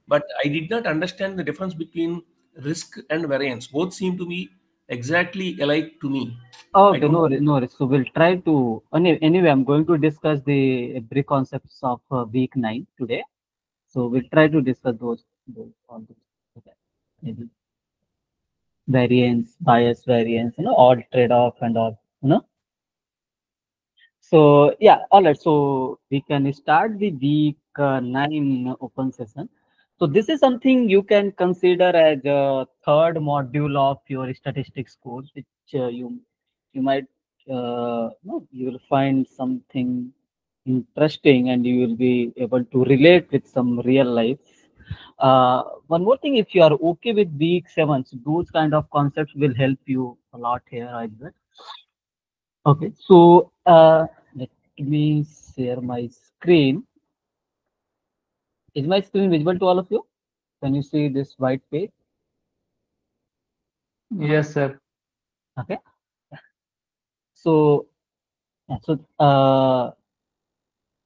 but I did not understand the difference between risk and variance. Both seem to be exactly alike to me. I Okay, don't. no worries, no worries. So we'll try to, anyway, I'm going to discuss the brief concepts of week 9 today. So we'll try to discuss those all those. Okay. Maybe variance, bias variance, all trade-off and all. So yeah, all right. So we can start the week 9 open session. So this is something you can consider as a third module of your statistics course, which you might you will find something interesting and you will be able to relate with some real life. One more thing, if you are okay with week 7, so those kind of concepts will help you a lot here as well. Okay, so let me share my screen. Is my screen visible to all of you? Can you see this white page? Yes, sir. Okay, so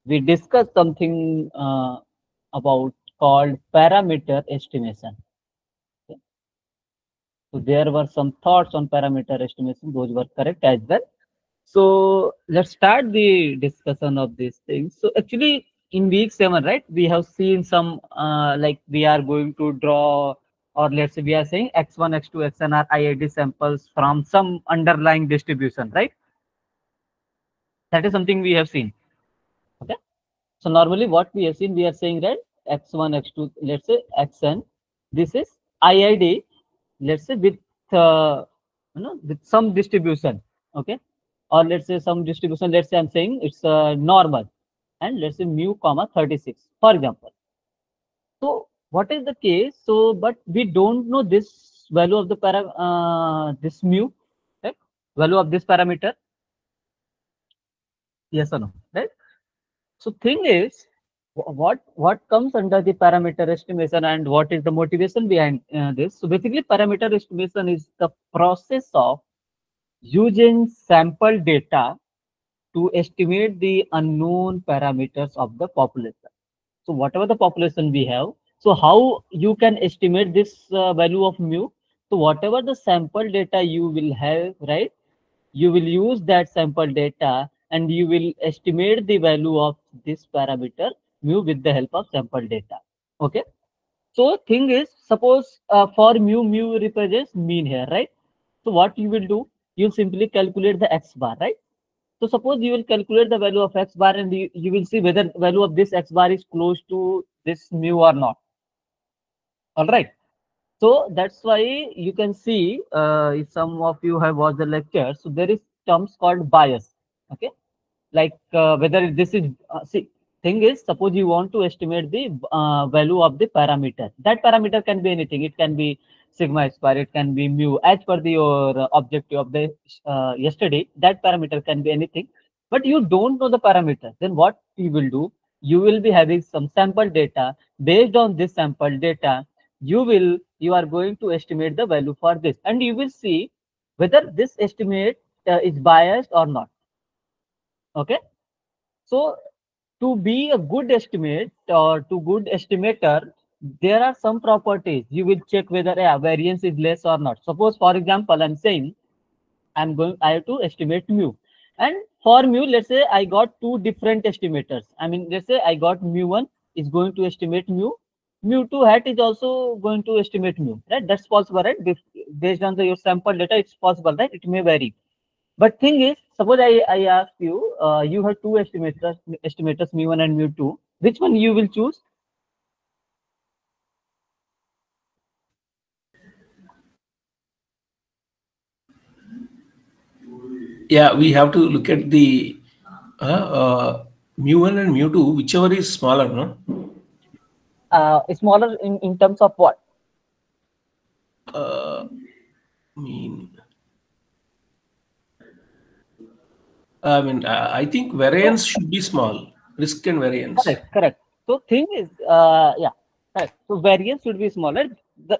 we discussed something about called parameter estimation. Okay. So there were some thoughts on parameter estimation; those were correct as well. So let's start the discussion of these things. So actually, in week 7, right, we have seen some like we are going to draw, or let's say we are saying x1, x2, xn are IID samples from some underlying distribution, right? That is something we have seen. Okay. So normally what we have seen, we are saying that x1, x2, let's say xn, this is IID, let's say with with some distribution, okay, or let's say some distribution. Let's say I'm saying it's normal, and let's say mu comma 36, for example. So what is the case? So but we don't know this value of the this mu, right? Value of this parameter, yes or no, right? So thing is, what comes under the parameter estimation and what is the motivation behind this? So basically, parameter estimation is the process of using sample data to estimate the unknown parameters of the population. So whatever the population we have, so how you can estimate this value of mu? So whatever the sample data you will have, right? You will use that sample data and you will estimate the value of this parameter mu with the help of sample data. Okay. So thing is, suppose for mu represents mean here, right? So what you will do, you simply calculate the x bar, right? So suppose you will calculate the value of x bar and you will see whether value of this x bar is close to this mu or not. All right. So that's why you can see if some of you have watched the lecture. So there is terms called bias. Okay, like whether this is see thing is, suppose you want to estimate the value of the parameter. That parameter can be anything. It can be sigma square. It can be mu. As per the your objective of the yesterday, that parameter can be anything. But you don't know the parameter. Then what you will do? You will be having some sample data. Based on this sample data, you are going to estimate the value for this, and you will see whether this estimate is biased or not. Okay, so to be a good estimate or to good estimator, there are some properties you will check whether variance is less or not. Suppose for example, I'm saying I have to estimate mu, and for mu, let's say I got two different estimators. I mean, let's say I got mu1 is going to estimate mu2 hat is also going to estimate mu, right? That's possible, right? Based on your sample data, it's possible, right? It may vary. But thing is, suppose I ask you, you have two estimators mu1 and mu2. Which one you will choose? Yeah, we have to look at the mu1 and mu2, whichever is smaller, no? Smaller in terms of what? Uh, mean, I think So variance should be small, risk and variance. correct, correct. So thing is, yeah, correct. So variance should be smaller.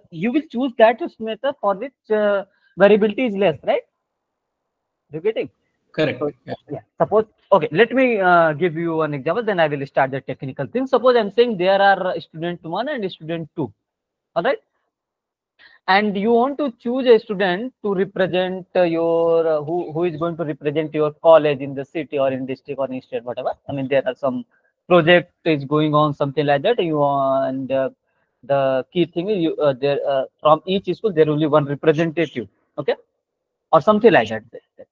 You will choose that estimator for which variability is less, right? Repeating. Correct. So Yeah. yeah, suppose okay, let me give you an example. Then I will start the technical thing. Suppose I'm saying there are student one and student two. All right, and you want to choose a student to represent your who is going to represent your college in the city or in district or in state, whatever. I mean, there are some project is going on, something like that. You and the key thing is you there from each school there will be one representative. Okay, or something like that.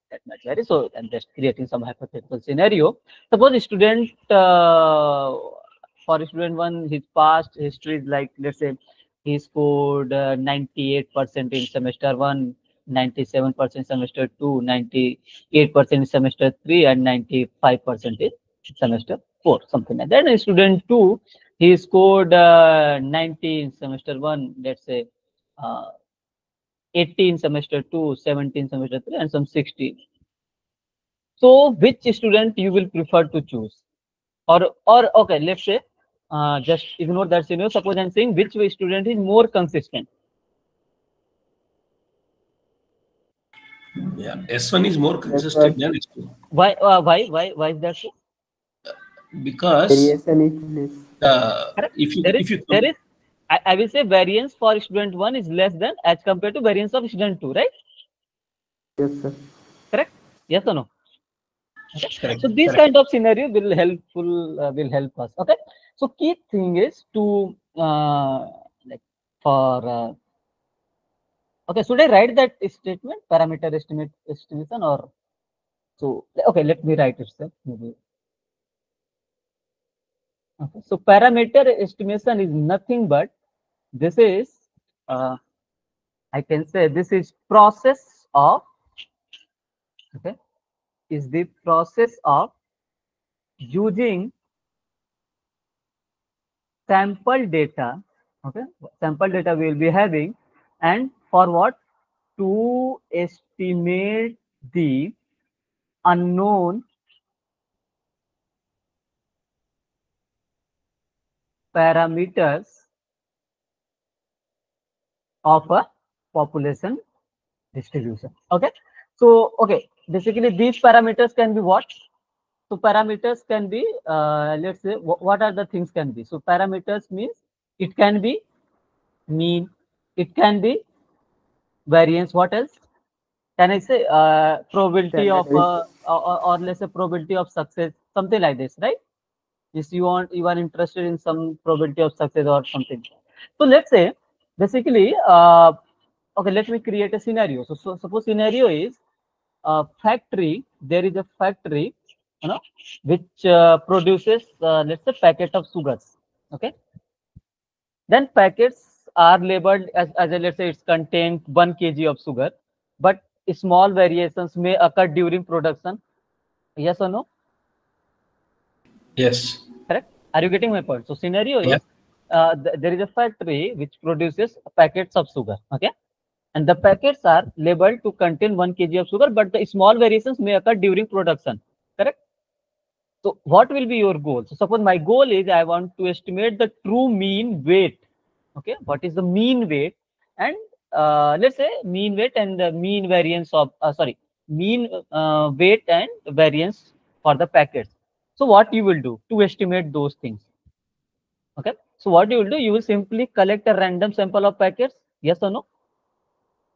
That might vary. So I'm just creating some hypothetical scenario. Suppose a student for student one, his past history is like, let's say he scored 98% in semester one, 97% semester two, 98% in semester three, and 95% in semester four, something like that. And student two, he scored 90 in semester one, let's say. 18 semester 2, 17 semester 3, and some 16. So which student you will prefer to choose? Or okay, let's say just ignore that scenario. Suppose I'm saying which way student is more consistent. Yeah. S1 is more Yes, consistent sir. than S2 Why is that so? because Variation is less. Correct. if you There is if you there is I will say variance for student one is less than as compared to variance of student two, right? Yes, sir. Correct? Yes or no? Okay. correct, So this correct. kind of scenario will help us. Okay. So key thing is to like for okay, should I write that statement parameter estimation or so? Okay, let me write it, sir. Maybe. Okay. So parameter estimation is nothing but this is uh, I can say this is process of okay is the process of using sample data. Okay, sample data we will be having, and for what, to estimate the unknown parameters of a population distribution. Okay, so okay, basically these parameters can be what? So parameters can be let's say what are the things can be. So parameters means it can be mean, it can be variance. What else can I say? Probability of Standard or let's say probability of success, something like this, right? If you are interested in some probability of success or something. So let's say basically okay, let me create a scenario. So suppose scenario is a factory. There is a factory, you know, which produces let's say packet of sugars. Okay, then packets are labeled as a, let's say it's contains 1 kg of sugar, but small variations may occur during production. Yes or no? Yes. Correct? Are you getting my point? So scenario Yeah. is there is a factory which produces packets of sugar. Okay, and the packets are labeled to contain 1 kg of sugar, but the small variations may occur during production. Correct? So what will be your goal? So suppose my goal is I want to estimate the true mean weight. Okay, what is the mean weight? And let's say mean weight and the mean variance of sorry, mean weight and variance for the packets. So what you will do to estimate those things? Okay, so what you will do? You will simply collect a random sample of packets. Yes or no?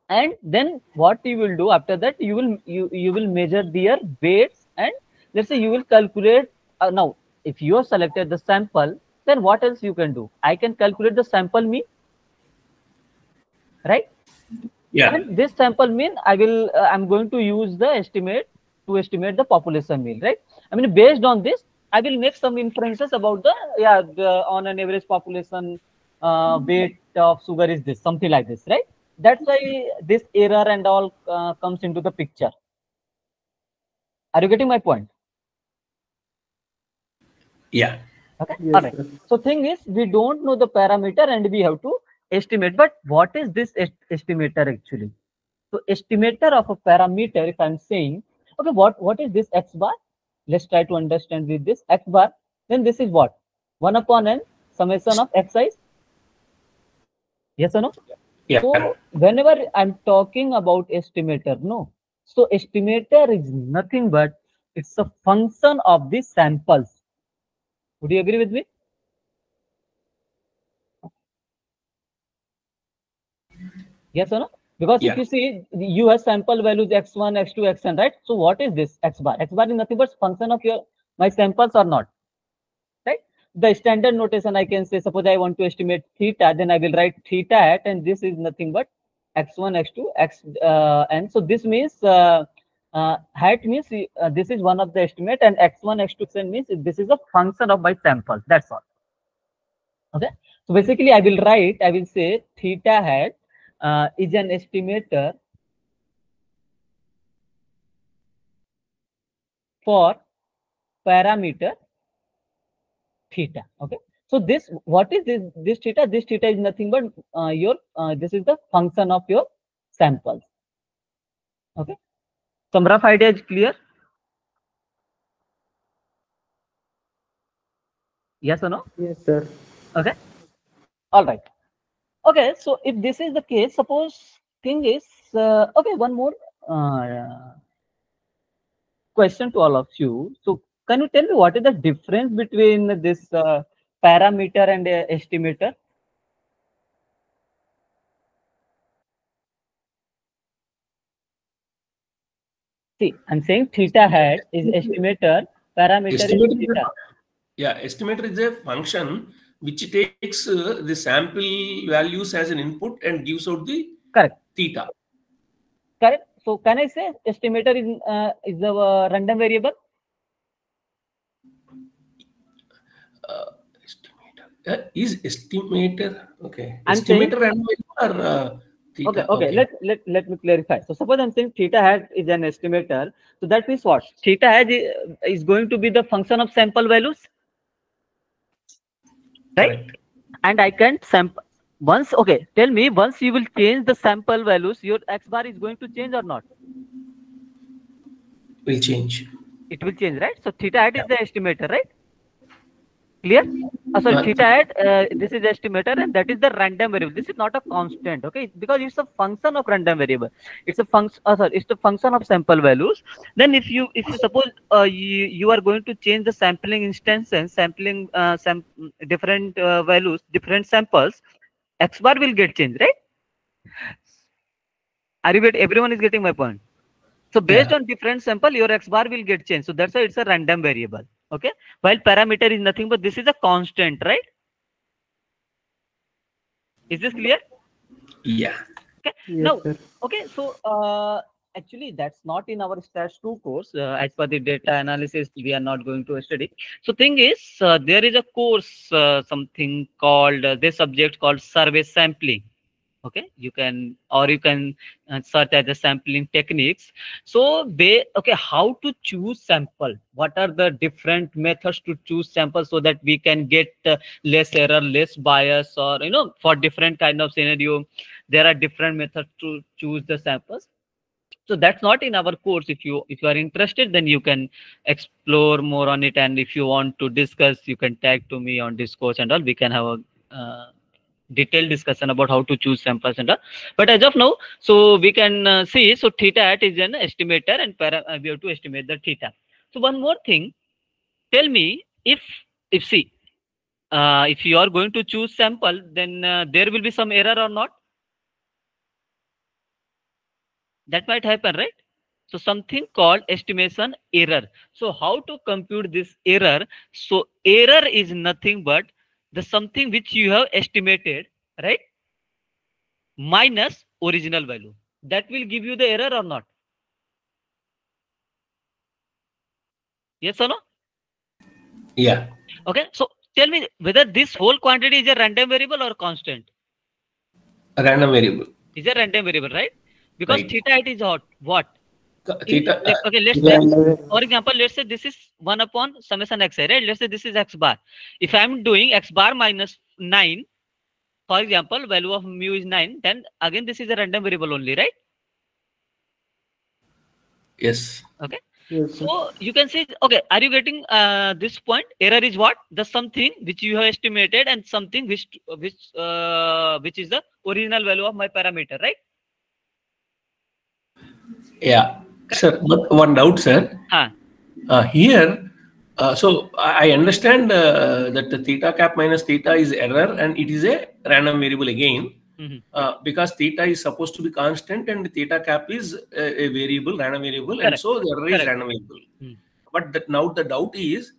And then what you will do after that, you will measure their weights, and let's say you will calculate now if you have selected the sample, then what else you can do? I can calculate the sample mean, right? Yeah. And this sample mean I'm going to use the estimate to estimate the population mean, right? I mean, based on this I will make some inferences about the on an average population weight of sugar is this, something like this, right? That's why this error and all comes into the picture. Are you getting my point? Yeah. Okay, all yes, right. sir. So thing is we don't know the parameter and we have to estimate, but what is this estimator actually? So estimator of a parameter, if I'm saying, okay, what is this x bar? Let's try to understand with this x bar. Then this is what? 1 upon n summation of xi. Yes or no? Yeah. So whenever I'm talking about estimator, no. So estimator is nothing but it's a function of the samples. Would you agree with me? Yes or no? Because if Yeah. you see, you have sample values x1, x2, xn, right? So what is this x bar? X bar is nothing but function of your my samples or not, right? The standard notation I can say, suppose I want to estimate theta, then I will write theta at, and this is nothing but x1, x2, x and so this means hat means this is one of the estimate, and x1, x2, xn means this is a function of my samples. That's all. Okay. So basically, I will say theta hat is an estimator for parameter theta. Okay. So this, what is this theta? This theta is nothing but your this is the function of your samples. Okay. Some rough idea is clear. Yes or no? Yes, sir. Okay. All right. Okay. So if this is the case, suppose thing is okay. One more question to all of you. So can you tell me what is the difference between this parameter and estimator? See, I'm saying theta hat is estimator, parameter is Estimator is theta. estimator is a function which takes the sample values as an input and gives out the Correct. theta. Correct. So can I say estimator is the random variable? Estimator. Is estimator okay? I'm saying Estimator random variable or okay, theta? okay. Okay. Let me clarify. So suppose I'm saying theta hat is an estimator. So that means what? Theta hat is going to be the function of sample values, right? Correct. And I can sample once. Okay, tell me once you will change the sample values, your x bar is going to change or not? Will change. It will change, right? So theta hat Yeah. is the estimator, right? Clear? Sorry, Uh, theta hat, this is estimator, and that is the random variable. This is not a constant, okay? Because it's a function of random variable. It's a function. Sorry, it's the function of sample values. Then, if you suppose you are going to change the sampling instances, sampling different values, different samples, x bar will get changed, right? Are you get? Everyone is getting my point. So based yeah. on different sample, your x bar will get changed. So that's why it's a random variable. Okay. While parameter is nothing but this is a constant, right? Is this clear? Yeah. Okay. Yes, Now, sir. okay. So actually, that's not in our stats 2 course. As per the data analysis, we are not going to study. So thing is, there is a course, something called this subject called survey sampling. Okay, you can, or you can search as the sampling techniques. So they, okay, how to choose sample, what are the different methods to choose sample so that we can get less error, less bias, or for different kind of scenario there are different methods to choose the samples. So that's not in our course. If you are interested, then you can explore more on it, and if you want to discuss, you can tag to me on Discourse and all. We can have a detailed discussion about how to choose samples and all. But as of now, so we can see, so theta hat is an estimator, and we have to estimate the theta. So one more thing, tell me, if see, if you are going to choose sample, then there will be some error or not? That might happen, right? So something called estimation error. So how to compute this error? So error is nothing but the something which you have estimated, right, minus original value. That will give you the error or not? Yes or no? Yeah. Okay. So tell me whether this whole quantity is a random variable or constant. A random variable. Is a random variable, right? Because Right. theta it is what? In Theta. like, okay, let's say, Random. for example, let's say this is 1 upon summation xi, right? Let's say this is x bar. If I'm doing x bar minus 9, for example, value of mu is 9, then again this is a random variable only, right? Yes. Okay. Yes, sir. So you can see, okay, are you getting this point? Error is what? The something which you have estimated and something which is the original value of my parameter, right? Yeah. Sir, but one doubt, sir. Huh. Here, so I understand that the theta cap minus theta is error and it is a random variable again, Mhm. because theta is supposed to be constant and theta cap is a variable, random variable, and Correct. so the error is Correct. random variable. Hmm. But that now the doubt is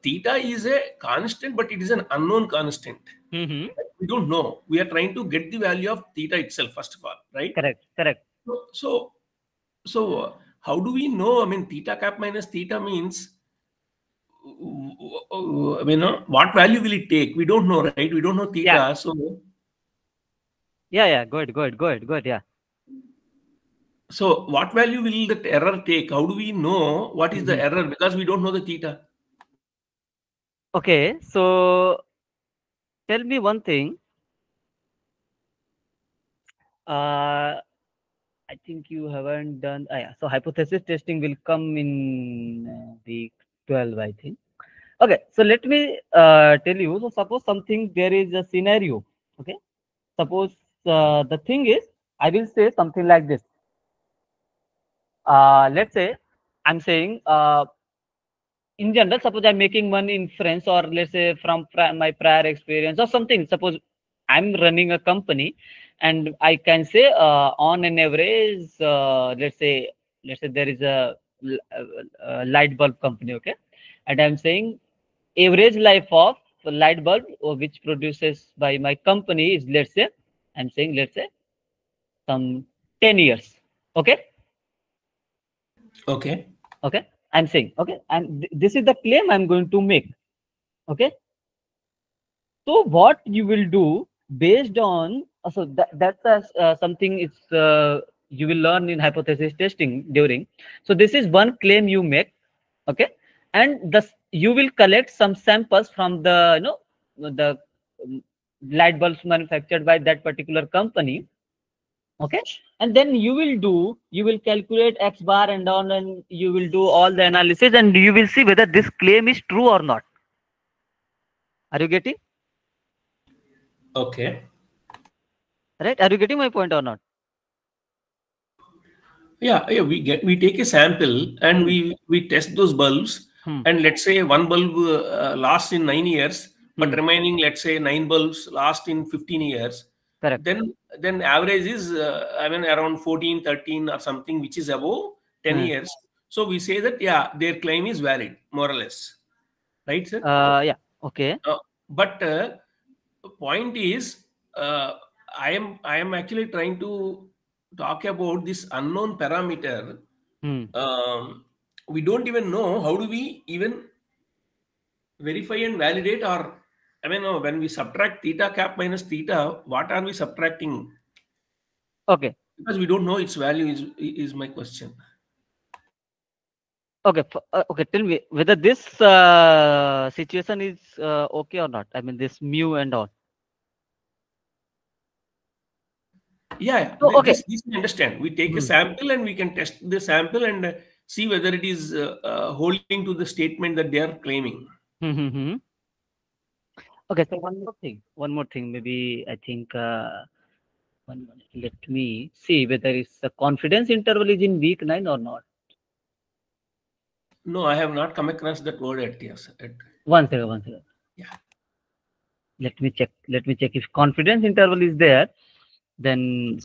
theta is a constant, but it is an unknown constant. Hmm. We don't know. We are trying to get the value of theta itself, first of all, right? Correct. Correct. So how do we know? I mean, theta cap minus theta means, what value will it take? We don't know, right? We don't know Yeah. theta. Yeah. Yeah. Good. Good. Good. Good. Yeah. So what value will that error take? How do we know what is the Mhm. error? Because we don't know the theta. Okay. So tell me one thing. Uh, I think you haven't done. Yeah. So hypothesis testing will come in week 12, I think. Okay. So let me tell you. So suppose something there is a scenario. Okay. Suppose the thing is, I will say something like this. Let's say I'm saying in general, suppose I'm making money in France, or let's say from my prior experience or something. Suppose I'm running a company, and I can say on an average, let's say there is light bulb company, okay, and I'm saying average life of light bulb which produces by my company is, let's say, I'm saying, let's say some 10 years, okay. Okay. Okay, I'm saying, okay, and this is the claim I'm going to make. Okay, so what you will do based on that's something it's you will learn in hypothesis testing during. So this is one claim you make, okay, and thus you will collect some samples from the the um, light bulbs manufactured by that particular company, okay, and then you will calculate x bar and on, and you will do all the analysis, and you will see whether this claim is true or not. Are you getting? Okay. Right, are you getting my point or not? Yeah. We take a sample and Hmm. we test those bulbs, Hmm. and let's say one bulb lasts in 9 years, but Hmm. remaining, let's say, nine bulbs last in 15 years. Correct. Then average is around 14, 13 or something, which is above 10 Hmm. years. So we say that, yeah, their claim is valid, more or less, right, sir? Yeah. Okay. But point is, uh, I am actually trying to talk about this unknown parameter. Hmm. um, we don't even know how do we even verify and validate, or when we subtract theta cap minus theta, what are we subtracting? Okay. Because we don't know its value is my question. Okay. Okay. Tell me whether this situation is okay or not. I mean, this mu and all. Yeah. So okay. This we understand. We take a Hmm. sample and we can test the sample and see whether it is holding to the statement that they are claiming. Hmm. Hmm. Hmm. Okay. So one more thing. One more thing. Maybe I think. One minute. Let me see whether it's a confidence interval is in week 9 or not. No, I have not come across that word at, yes. One second. One second. Yeah. Let me check. Let me check if confidence interval is there. Then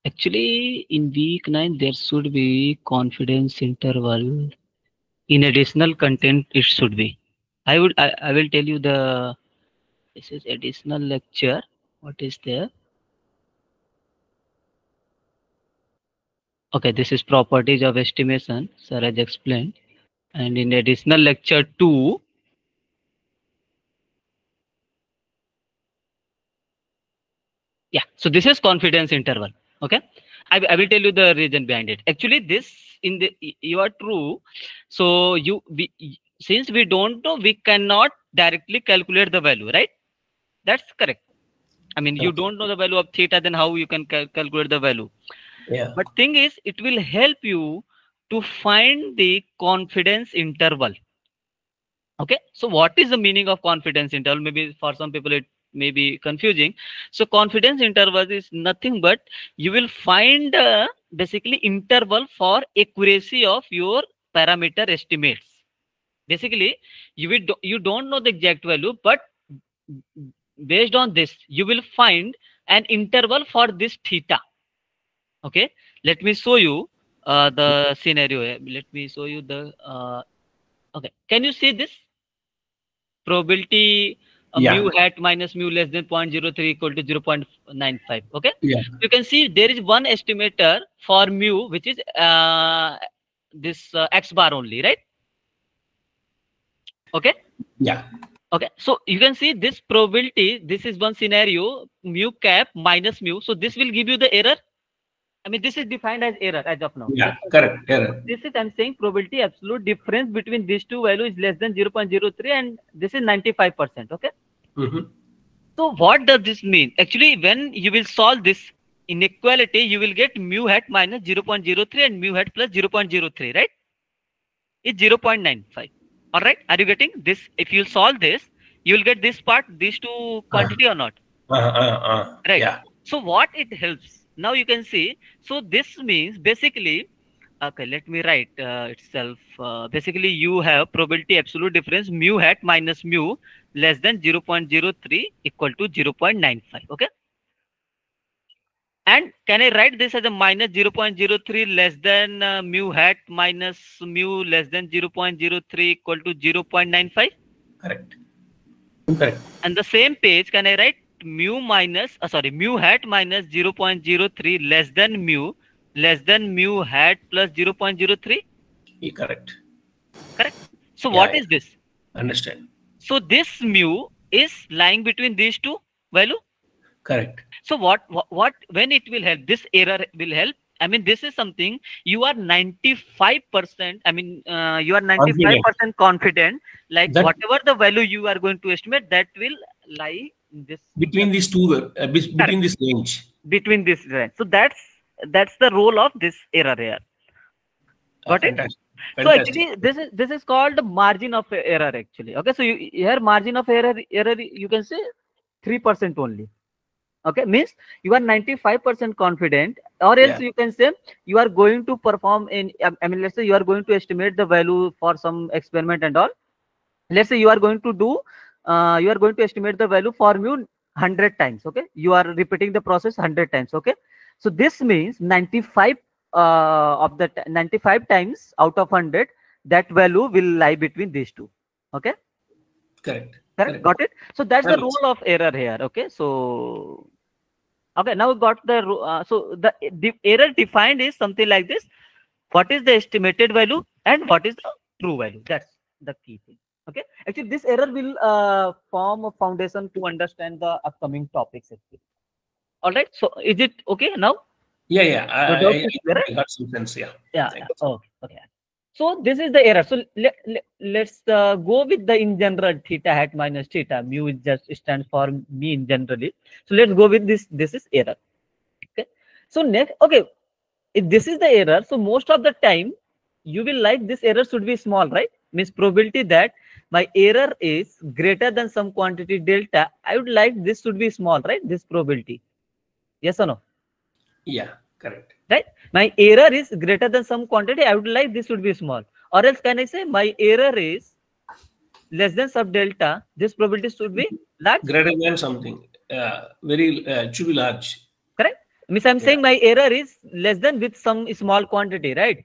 actually, in week 9, there should be confidence interval. In additional content, it should be. I will tell you the. This is additional lecture. What is there? Okay, this is properties of estimation. Sir has explained. And in additional lecture 2, yeah. So this is confidence interval. Okay, I will tell you the reason behind it. Actually, this in the you are true. So since we don't know, we cannot directly calculate the value, right? That's correct. I mean, you Okay. don't know the value of theta, then how you can calculate the value? Yeah. But thing is, it will help you to find the confidence interval. Okay. So what is the meaning of confidence interval? Maybe for some people, may be confusing. So confidence interval is nothing but you will find basically interval for accuracy of your parameter estimates. Basically, you don't know the exact value, but based on this, you will find an interval for this theta. Okay, let me show you the scenario here. Let me show you the. Okay, can you see this probability? Yeah. Mu hat minus mu less than 0.03 equal to 0.95. Okay, Yeah. you can see there is one estimator for mu, which is this x bar only, right? Okay. Yeah. Okay, so you can see this probability. This is one scenario, mu cap minus mu. So this will give you the error. I mean, this is defined as error as of now. Yes Yeah. or no? Correct. So Error. this is, I'm saying, probability absolute difference between these two values is less than 0.03, and this is 95%. Okay. Mm-hmm. So what does this mean? Actually, when you will solve this inequality, you will get mu hat minus 0.03 and mu hat plus 0.03, right? It's 0.95. All right. Are you getting this? If you solve this, you will get this part, these two quantity or not? Right. Yeah. So what it helps? Now you can see. So this means basically, okay, let me write itself. Basically, you have probability absolute difference mu hat minus mu less than 0.03 equal to 0.95. Okay. And can I write this as a minus 0.03 less than mu hat minus mu less than 0.03 equal to 0.95? Correct. Correct. And the same page, can I write mu minus, sorry, mu hat minus 0.03 less than mu hat plus 0.03? Yeah, correct. Correct. So Yeah. what is this? Understand. So this mu is lying between these two value. Correct. So what when it will help? This error will help. I mean, this is something you are 95%. I mean, you are Confident 95% confident. Like that whatever the value you are going to estimate, that will lie in this between these two, correct, between this range. between this range. So that's the role of this error here. Got it? Fantastic. So Fantastic. actually, this is called margin of error. Actually, okay. So here margin of error you can say 3% only. Okay, means you are 95% confident, or else Yeah. you can say you are going to perform in, I mean, let's say you are going to estimate the value for some experiment and all. Let's say you are going to do you are going to estimate the value for mu 100 times. Okay, you are repeating the process 100 times. Okay, so this means 95 of the 95 times out of 100, that value will lie between these two. Okay, Correct. correct, Correct. got it. So that's the Correct. role of error here. Okay, so okay, now we got the so the error defined is something like this. What is the estimated value and what is the true value? That's the key thing. Okay, actually this error will form a foundation to understand the upcoming topics actually. All right, so is it okay now? Yeah. Yeah. Your doubt is clear, right? I got some sense. Yeah. Yeah, yeah. Thanks. Okay, okay. So this is the error. So let's go with the in general theta hat minus theta. Mu is just stands for mean generally. So let's go with this. This is error. Okay. So next, okay, if this is the error, so most of the time you will like this error should be small, right? Means probability that my error is greater than some quantity delta, I would like this should be small, right? This probability. Yes or no? Yeah. Correct. Right? My error is greater than some quantity, I would like this should be small. Or else can I say my error is less than sub delta, this probability should be large? Greater than something. Very. It should be large. Correct? Means I'm Yeah. saying my error is less than with some small quantity, right?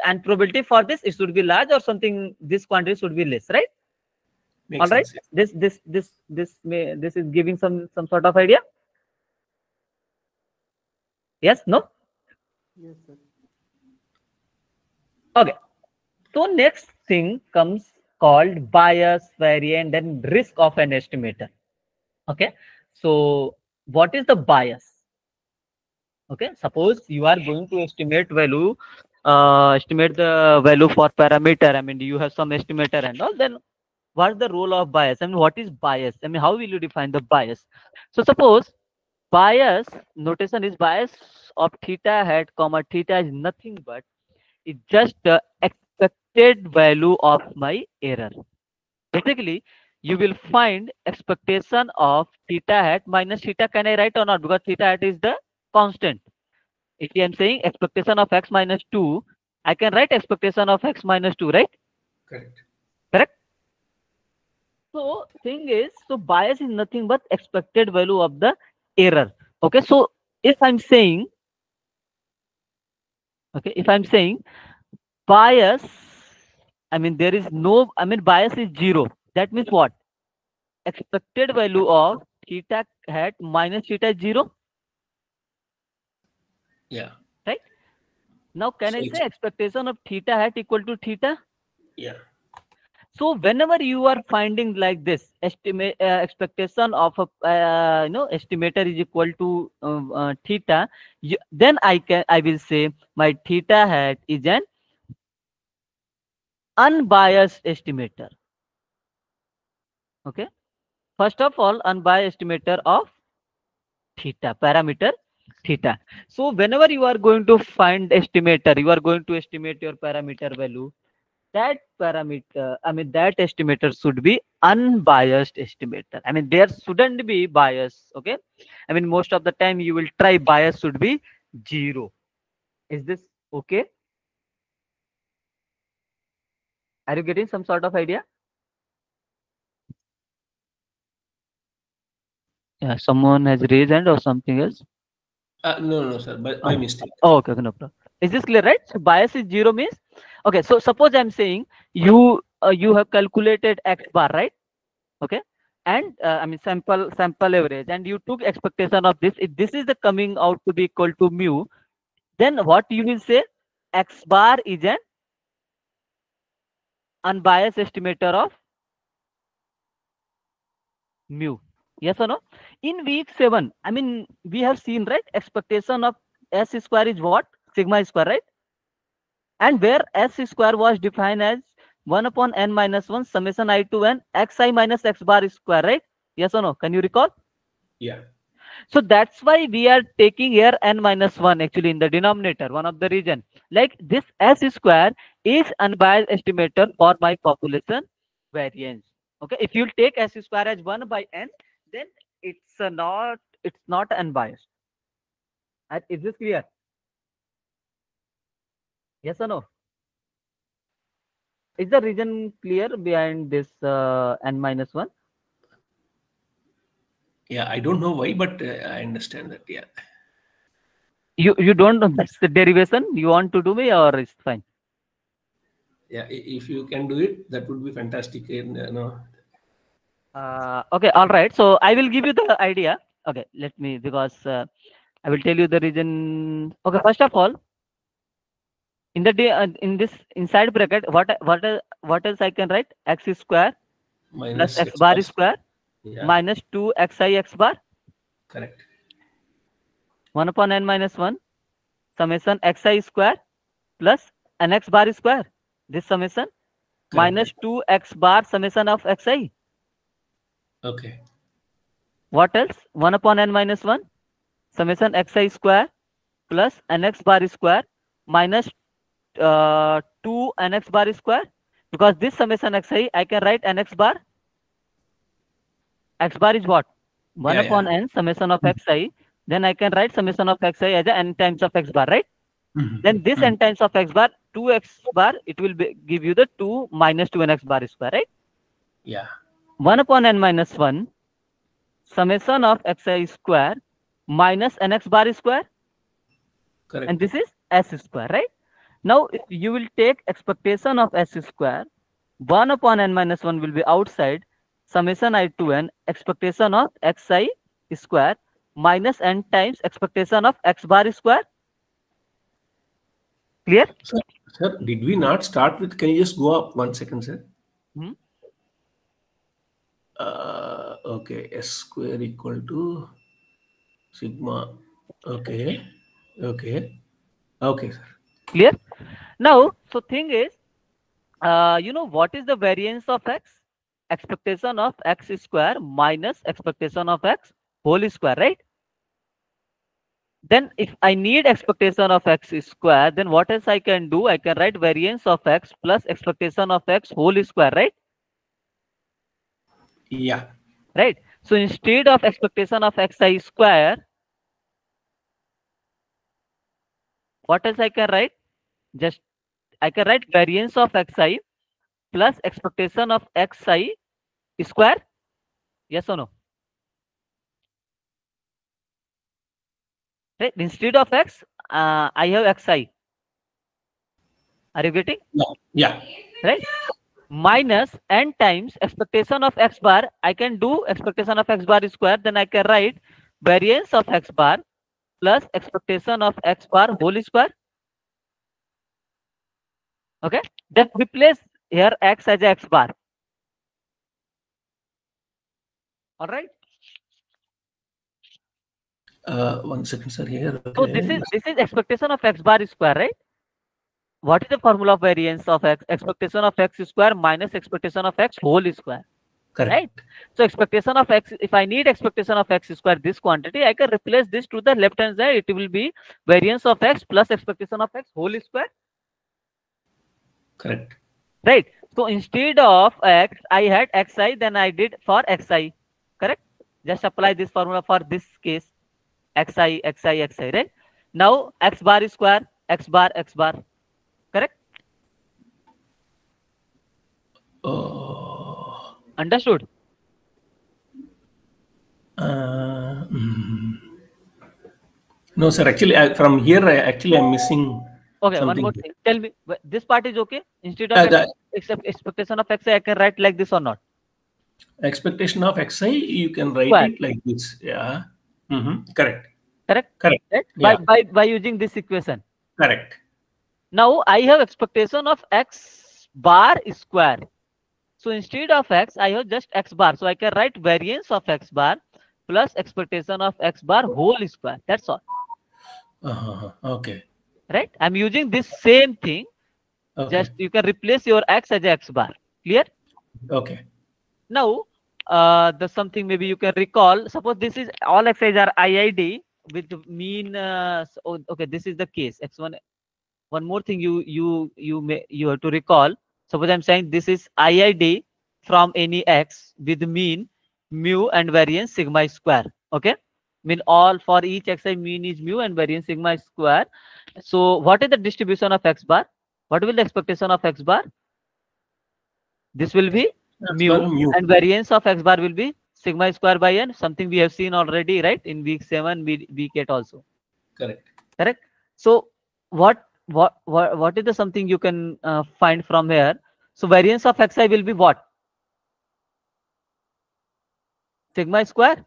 And probability for this it should be large, or something this quantity should be less, right? All Makes right. sense. Yeah. This is giving some sort of idea. Yes, no? Yes, sir. Okay. So next thing comes called bias, variant, and risk of an estimator. Okay. So what is the bias? Okay, suppose you are going to estimate the value for parameter. I mean, you have some estimator and all. Then what's the role of bias? I mean, what is bias? I mean, how will you define the bias? So suppose bias notation is bias of theta hat comma theta is nothing but it's just the expected value of my error. Basically, you will find expectation of theta hat minus theta. Can I write or not? Because theta hat is the constant. If I am saying expectation of x minus 2, I can write expectation of x minus 2, right? Correct. Correct? So thing is, so bias is nothing but expected value of the error. Okay, so if I'm saying, okay, if I'm saying bias, I mean there is no, I mean bias is 0. That means what? Expected value of theta hat minus theta is 0, Yeah. right? Now can So I it's, say expectation of theta hat equal to theta? yeah. So whenever you are finding like this, estimate expectation of a estimator is equal to theta, then I will say my theta hat is an unbiased estimator. Okay. First of all, unbiased estimator of theta, parameter theta. So whenever you are going to find estimator, you are going to estimate your parameter value. That parameter, I mean, that estimator should be unbiased estimator. I mean, there shouldn't be bias. Okay. I mean, most of the time you will try bias should be 0. Is this okay? Are you getting some sort of idea? Yeah, someone has raised hand or something else. No, no, sir. By Oh, mistake. okay, okay, no problem. Is this clear, right? So bias is 0 means, okay. So suppose I'm saying you have calculated x bar, right? Okay, and I mean sample average, and you took expectation of this. If this is the coming out to be equal to mu, then what you will say? X bar is an unbiased estimator of mu. Yes or no? In week 7, I mean we have seen, right, expectation of s square is what? Sigma square, right? And where s square was defined as 1 upon n minus 1 summation I to n xi minus x bar square, right? Yes or no? Can you recall? Yeah. So that's why we are taking here n minus 1 actually in the denominator, one of the region. Like this s square is unbiased estimator for my population variance. Okay, if you take s square as 1 by n, then it's not unbiased. Is this clear? Yes or no? Is the reason clear behind this n minus 1? Yeah. I don't know why, but I understand that. Yeah. You don't know that's the derivation you want to do me, or it's fine? Yeah. If you can do it, that would be fantastic. And, no. Okay, all right. So I will give you the idea. Okay, let me, because I will tell you the reason. Okay, first of all, in the day in this inside bracket, what else I can write? X square plus Minus x X bar bar square. square Yeah. minus 2 xi x bar Correct. 1 upon n minus 1 summation xi square plus n x bar square. This summation Correct. minus 2 x bar summation of xi. Okay. What else? 1 upon n minus 1 summation xi square plus nx bar square minus 2 nx bar square, because this summation xi I can write nx bar. X bar is what? 1 Yeah. Yeah. upon n summation of xi. Then I can write summation of xi as a n times of x bar, right? Then this Mhm. n times of x bar, 2x bar, it will give you the 2 minus 2 nx bar square, right? Yeah. 1 upon n minus 1 summation of xi square minus nx bar square, and Correct. this is s square, right? Now, if you will take expectation of s square, 1 upon n minus 1 will be outside, summation I to n, expectation of xi square minus n times expectation of x bar square. Clear? Sir, did we not start with? Can you just go up 1 second, sir? Hmm? Okay. S square equal to sigma. Okay. Okay. Okay, sir. Clear? Now, so thing is, what is the variance of x? Expectation of x square minus expectation of x whole square, right? Then if I need expectation of x square, then what else I can do? I can write variance of x plus expectation of x whole square, right? Yeah. right? So instead of expectation of xi square, what else I can write? Just I can write variance of xi plus expectation of xi square. Yes or no? Right? Instead of x, I have xi. Are you getting? Yeah. Yeah. Right? Minus n times expectation of x bar. I can do expectation of x bar square. Then I can write variance of x bar plus expectation of x bar whole square. Okay. Just replace here x as x bar. All right. 1 second, sir. Here. So Okay. this is expectation of x bar square, right? What is the formula of variance of x? Expectation of x square minus expectation of x whole square, right? Correct. So expectation of x, if I need expectation of x square, this quantity, I can replace this to the left hand side. It will be variance of x plus expectation of x whole square, Correct. right? So instead of x, I had xi, then I did for xi, correct? Just apply this formula for this case, xi, right? Now x bar square, x bar, correct? Oh. Understood? Mm. No, sir. Actually, from here, I'm missing Okay, one more something. thing. Tell me, this part is okay? Instead of Uh, the expectation of xi, I can write like this or not? expectation of xi, you can write Square, it like this. Yeah. Correct. correct? Correct. Right? By Yeah. by using this equation. Correct. Now I have expectation of x bar square. So instead of x, I have just x bar. So I can write variance of x bar plus expectation of x bar whole square. That's all. Okay. Right? I'm using this same thing. Okay. Just you can replace your x as x bar. Clear? Okay. Now, the something maybe you can recall. Suppose this is all x's are IID with the mean. Okay, this is the case. X1. One more thing you have to recall. Suppose I'm saying this is IID from any x with mean mu and variance sigma square. Okay, mean all for each xi mean is mu and variance sigma square. So what is the distribution of x bar? What will the expectation of x bar? This will be That's mu, bar mu. and variance of x bar will be sigma square by n, something we have seen already, right? In week 7, week 8 also. Correct. Correct? So what is the something you can find from here? So variance of xi will be what? Sigma square.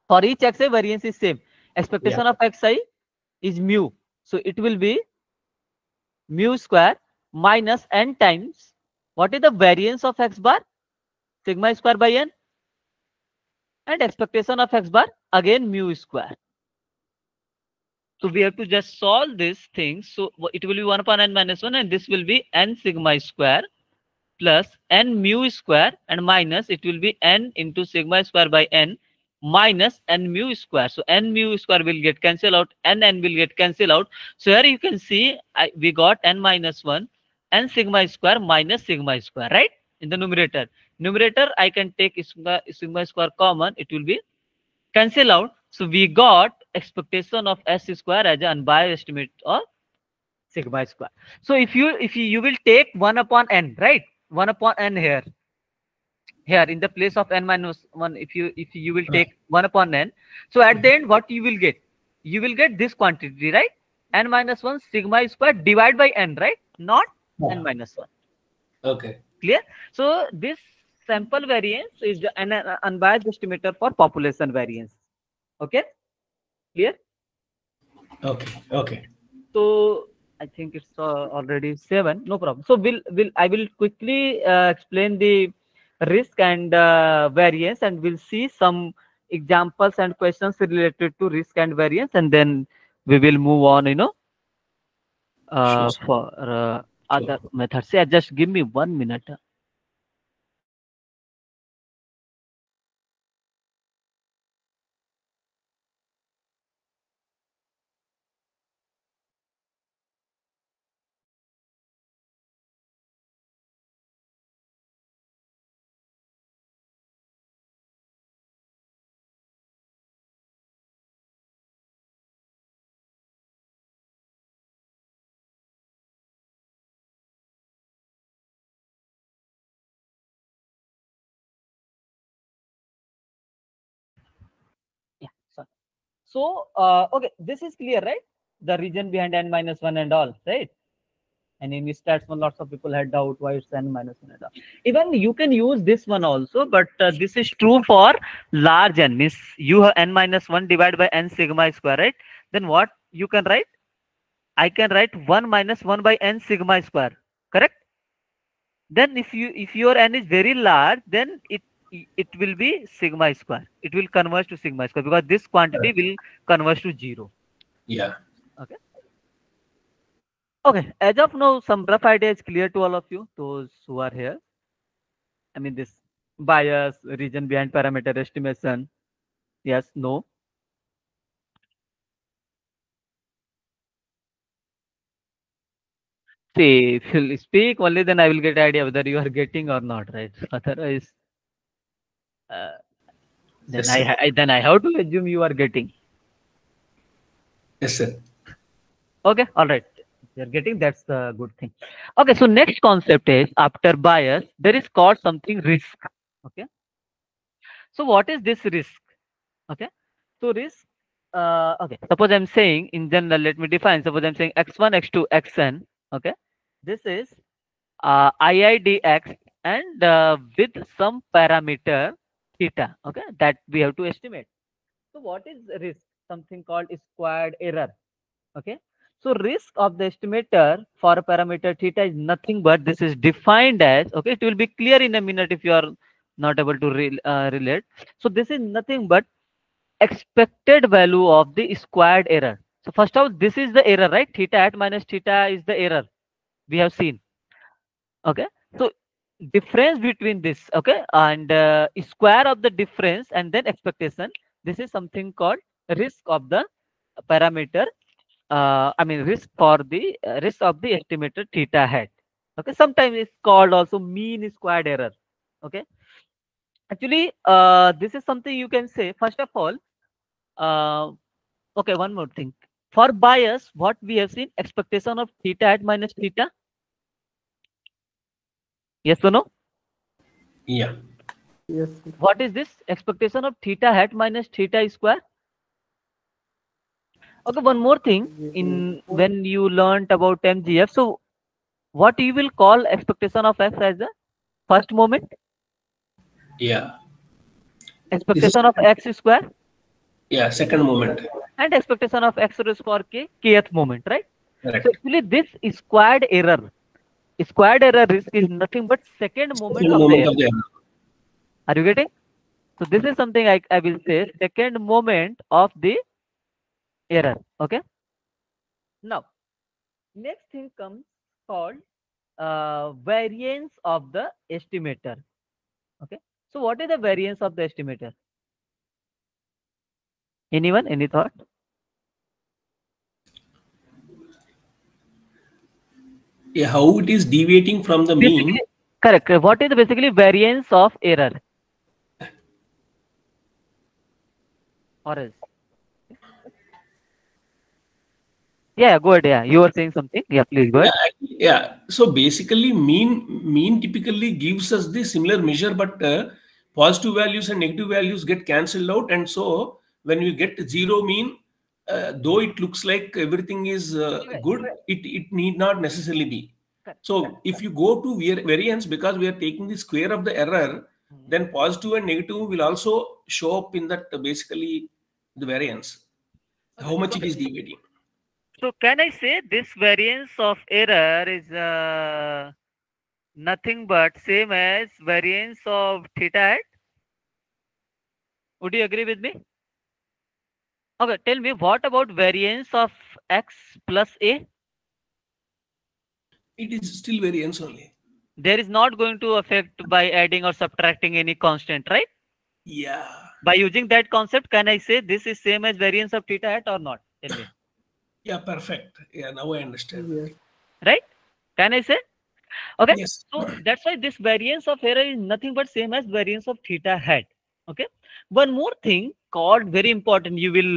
For each xi, variance is same. Yeah. Expectation of xi is mu. So it will be mu square minus n times. What is the variance of x bar? Sigma square by n. And expectation of x bar again mu square. So we have to just solve these things. So it will be 1 upon n minus 1, and this will be n sigma square plus n mu square, and minus it will be n into sigma square by n minus n mu square. So n mu square will get cancelled out, n will get cancelled out. So here you can see we got n minus 1, n sigma square minus sigma square, right? In the numerator. Numerator, I can take sigma square common. It will be cancel out. So we got expectation of s square as an unbiased estimate of sigma square. So if you will take 1 upon n, right? 1 upon n here in the place of n minus 1, if you will Uh, take 1 upon n. So at the end, what you will get? You will get this quantity, right? N minus 1 sigma square divided by n, right? Not n yeah. minus 1. Okay. Clear? So this sample variance is an unbiased estimator for population variance. Okay? Clear? Okay. Okay. So I think it's already 7. No problem. So I will quickly explain the risk and variance, and we'll see some examples and questions related to risk and variance, and then we will move on. Sure. Sir. For other Sure. methods. Yeah, just give me 1 minute. So, okay, this is clear, right? The region behind n minus 1 and all, right? And in stats, lots of people had doubt why it's n minus 1 and all. Even you can use this one also, but this is true for large n, means you have n minus 1 divided by n sigma square, right? Then what you can write? I can write 1 minus 1 by n sigma square, correct? Then if your n is very large, then it will be sigma square. It will converge to sigma square because this quantity will converge to 0. Yeah. Okay. Okay. As of now, some rough idea is clear to all of you, those who are here. I mean, this bias, region behind parameter estimation. Yes, no. See, if you speak only, then I will get idea whether you are getting or not, right? Otherwise, uh, then Yes, sir. then I have to assume you are getting. Yes, sir. Okay, all right. You're getting, that's the good thing. Okay, so next concept is after bias, there is called something risk. Okay, so what is this risk? Okay, so risk. Okay, suppose I'm saying in general, let me define. Suppose I'm saying x1, x2, xn. Okay, this is IIDX and with some parameter theta. Okay, that we have to estimate. So what is risk? Something called squared error. Okay, so risk of the estimator for a parameter theta is nothing but this is defined as, okay, it will be clear in a minute if you are not able to relate. So this is nothing but expected value of the squared error. So first of all, this is the error, right? Theta hat minus theta is the error we have seen. Okay, so difference between this, okay, and square of the difference and then expectation, this is something called risk of the parameter, I mean risk for the risk of the estimated theta hat. Okay, sometimes it's called also mean squared error. Okay, actually this is something you can say. First of all, uh, okay, one more thing. For bias, what we have seen, expectation of theta hat minus theta. Yes or no? Yeah. Yes, sir. What is this expectation of theta hat minus theta square? Okay, one more thing. In when you learnt about MGF, so what you will call expectation of x as the first moment, Yeah. This is, expectation of x square, yeah, second moment. and expectation of x square k kth moment, right? So Correct. actually, this squared error risk is nothing but second moment Second of the moment error. of the error. Are you getting? So this is something I will say second moment of the error. Okay. Now next thing comes called variance of the estimator. Okay. So what is the variance of the estimator? Anyone? Any thought? Yeah, how it is deviating from the mean. Basically, correct. What is basically variance of error? Or else? Yeah, go ahead. Yeah, you were saying something. Yeah, please go Yeah, ahead. yeah. So basically, mean typically gives us the similar measure, but positive values and negative values get cancelled out, and so when we get zero mean, though it looks like everything is Right. good, it need not necessarily be. Correct. So if you go to variance, because we are taking the square of the error, Mhm. then positive and negative will also show up in that basically the variance, Okay. how much So, it is deviating. so can I say this variance of error is nothing but same as variance of theta hat? Would you agree with me? Okay, tell me what about variance of x plus a? It is still variance only. There is not going to affect by adding or subtracting any constant, right? Yeah. By using that concept, can I say this is same as variance of theta hat or not? Tell me. Yeah, perfect. Yeah, now I understand. Yes. Right? Can I say? Okay. Yes. So that's why this variance of error is nothing but same as variance of theta hat. Okay. One more thing called very important. You will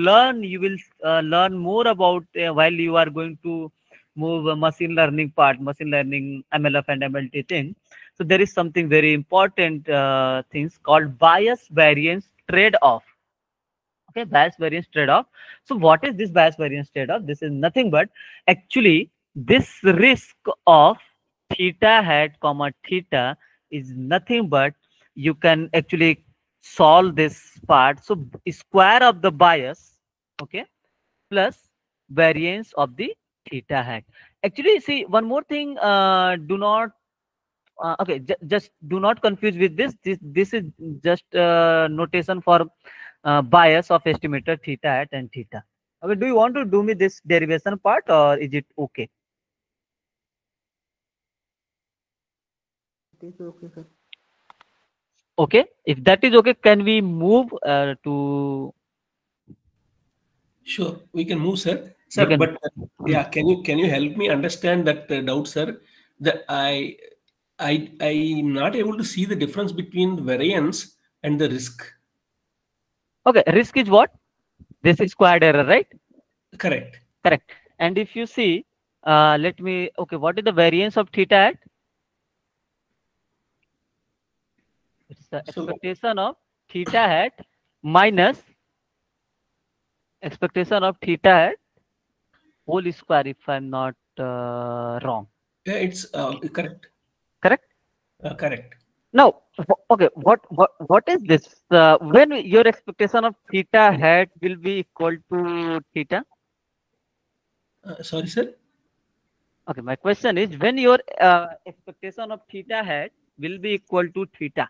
learn more about while you are going to move machine learning part, machine learning, MLF and MLT thing. So there is something very important things called bias variance trade off. Okay, bias variance trade-off. So what is this bias variance trade-off? This is nothing but actually this risk of theta hat comma theta is nothing but you can actually solve this part. So square of the bias, okay, plus variance of the theta hat. Actually, see one more thing. Do not okay, just do not confuse with this. This is just notation for bias of estimator theta hat and theta. Okay, do you want to do me this derivation part or is it okay? It is okay, sir. Okay, if that is okay, can we move to Sure, we can move, sir. we Sir, can. but Hmm. yeah, can you help me understand that doubt, sir? That I'm not able to see the difference between the variance and the risk. Okay, risk is what? This is squared error, right? Correct. Correct. And if you see, let me. Okay, what is the variance of theta hat? It's the So expectation of theta hat minus expectation of theta hat whole square if I'm not wrong. yeah, it's correct. Correct? Correct. Now, okay, what is this? When your expectation of theta hat will be equal to theta? Sorry, sir. Okay, my question is when your expectation of theta hat will be equal to theta.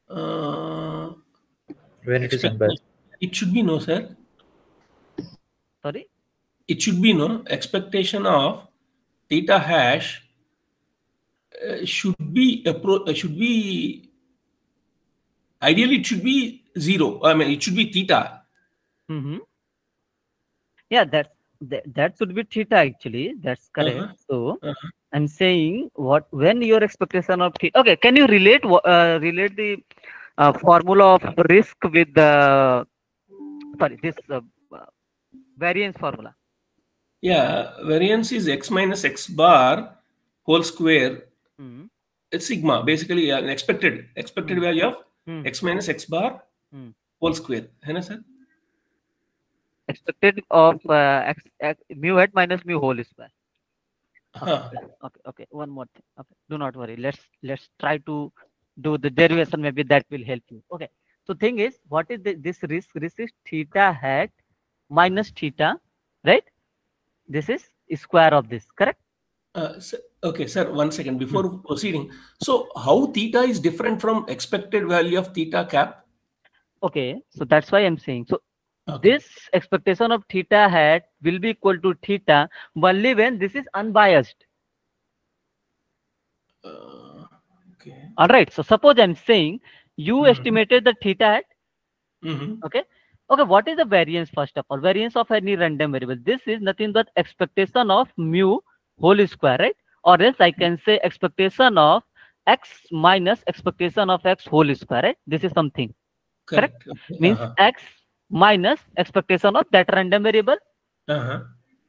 Uh, when it is expect unbiased. it should be no, sir. Sorry? It should be no expectation of theta hash should be ideally it should be zero. I mean, it should be theta. Mm-hmm. Yeah, that should be theta actually. That's correct. Uh-huh. So Uh-huh. I'm saying what when your expectation of theta. Okay, can you relate the formula of risk with the sorry this uh, variance formula? Yeah, variance is x minus x bar whole square. Hmm. It's sigma, basically an expected Hmm. value of Hmm. x minus x bar Hmm. whole square. है ना sir? Expected of mu hat minus mu whole square. Okay, Huh. okay. One more thing. Okay, do not worry. Let's try to do the derivation. Maybe that will help you. Okay. So thing is, what is this risk? Risk is theta hat minus theta, right? This is square of this, correct? Okay, sir, one second Hmm. before proceeding. So, how theta is different from expected value of theta cap? Okay, so that's why I'm saying. So Okay. this expectation of theta hat will be equal to theta only when this is unbiased. Uh, okay. All right. So suppose I'm saying you Mhm. estimated the theta hat. Mhm. Okay. Okay. What is the variance first of all? Variance of any random variable. This is nothing but expectation of mu whole square, right? Or else I can say expectation of x minus expectation of x whole square, right? This is something. Correct? Correct. Okay. Means x minus expectation of that random variable. Uh-huh.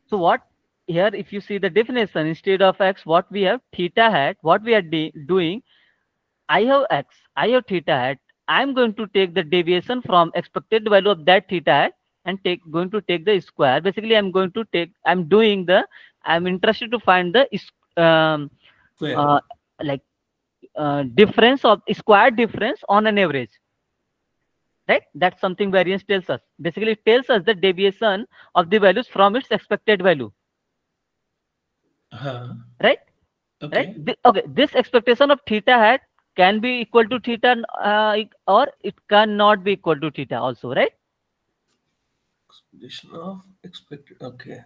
So what here, if you see the definition, instead of x, what we have theta hat, what we are doing, I have x, I have theta hat. I'm going to take the deviation from expected value of that theta hat and going to take the square. Basically, I'm interested to find the um, Square. uh, like difference of square difference on an average, right? That's something variance tells us. Basically, it tells us the deviation of the values from its expected value, Uh-huh. right? Right? Okay. Okay, this expectation of theta hat can be equal to theta or it cannot be equal to theta also, right? Expectation of expected. Okay.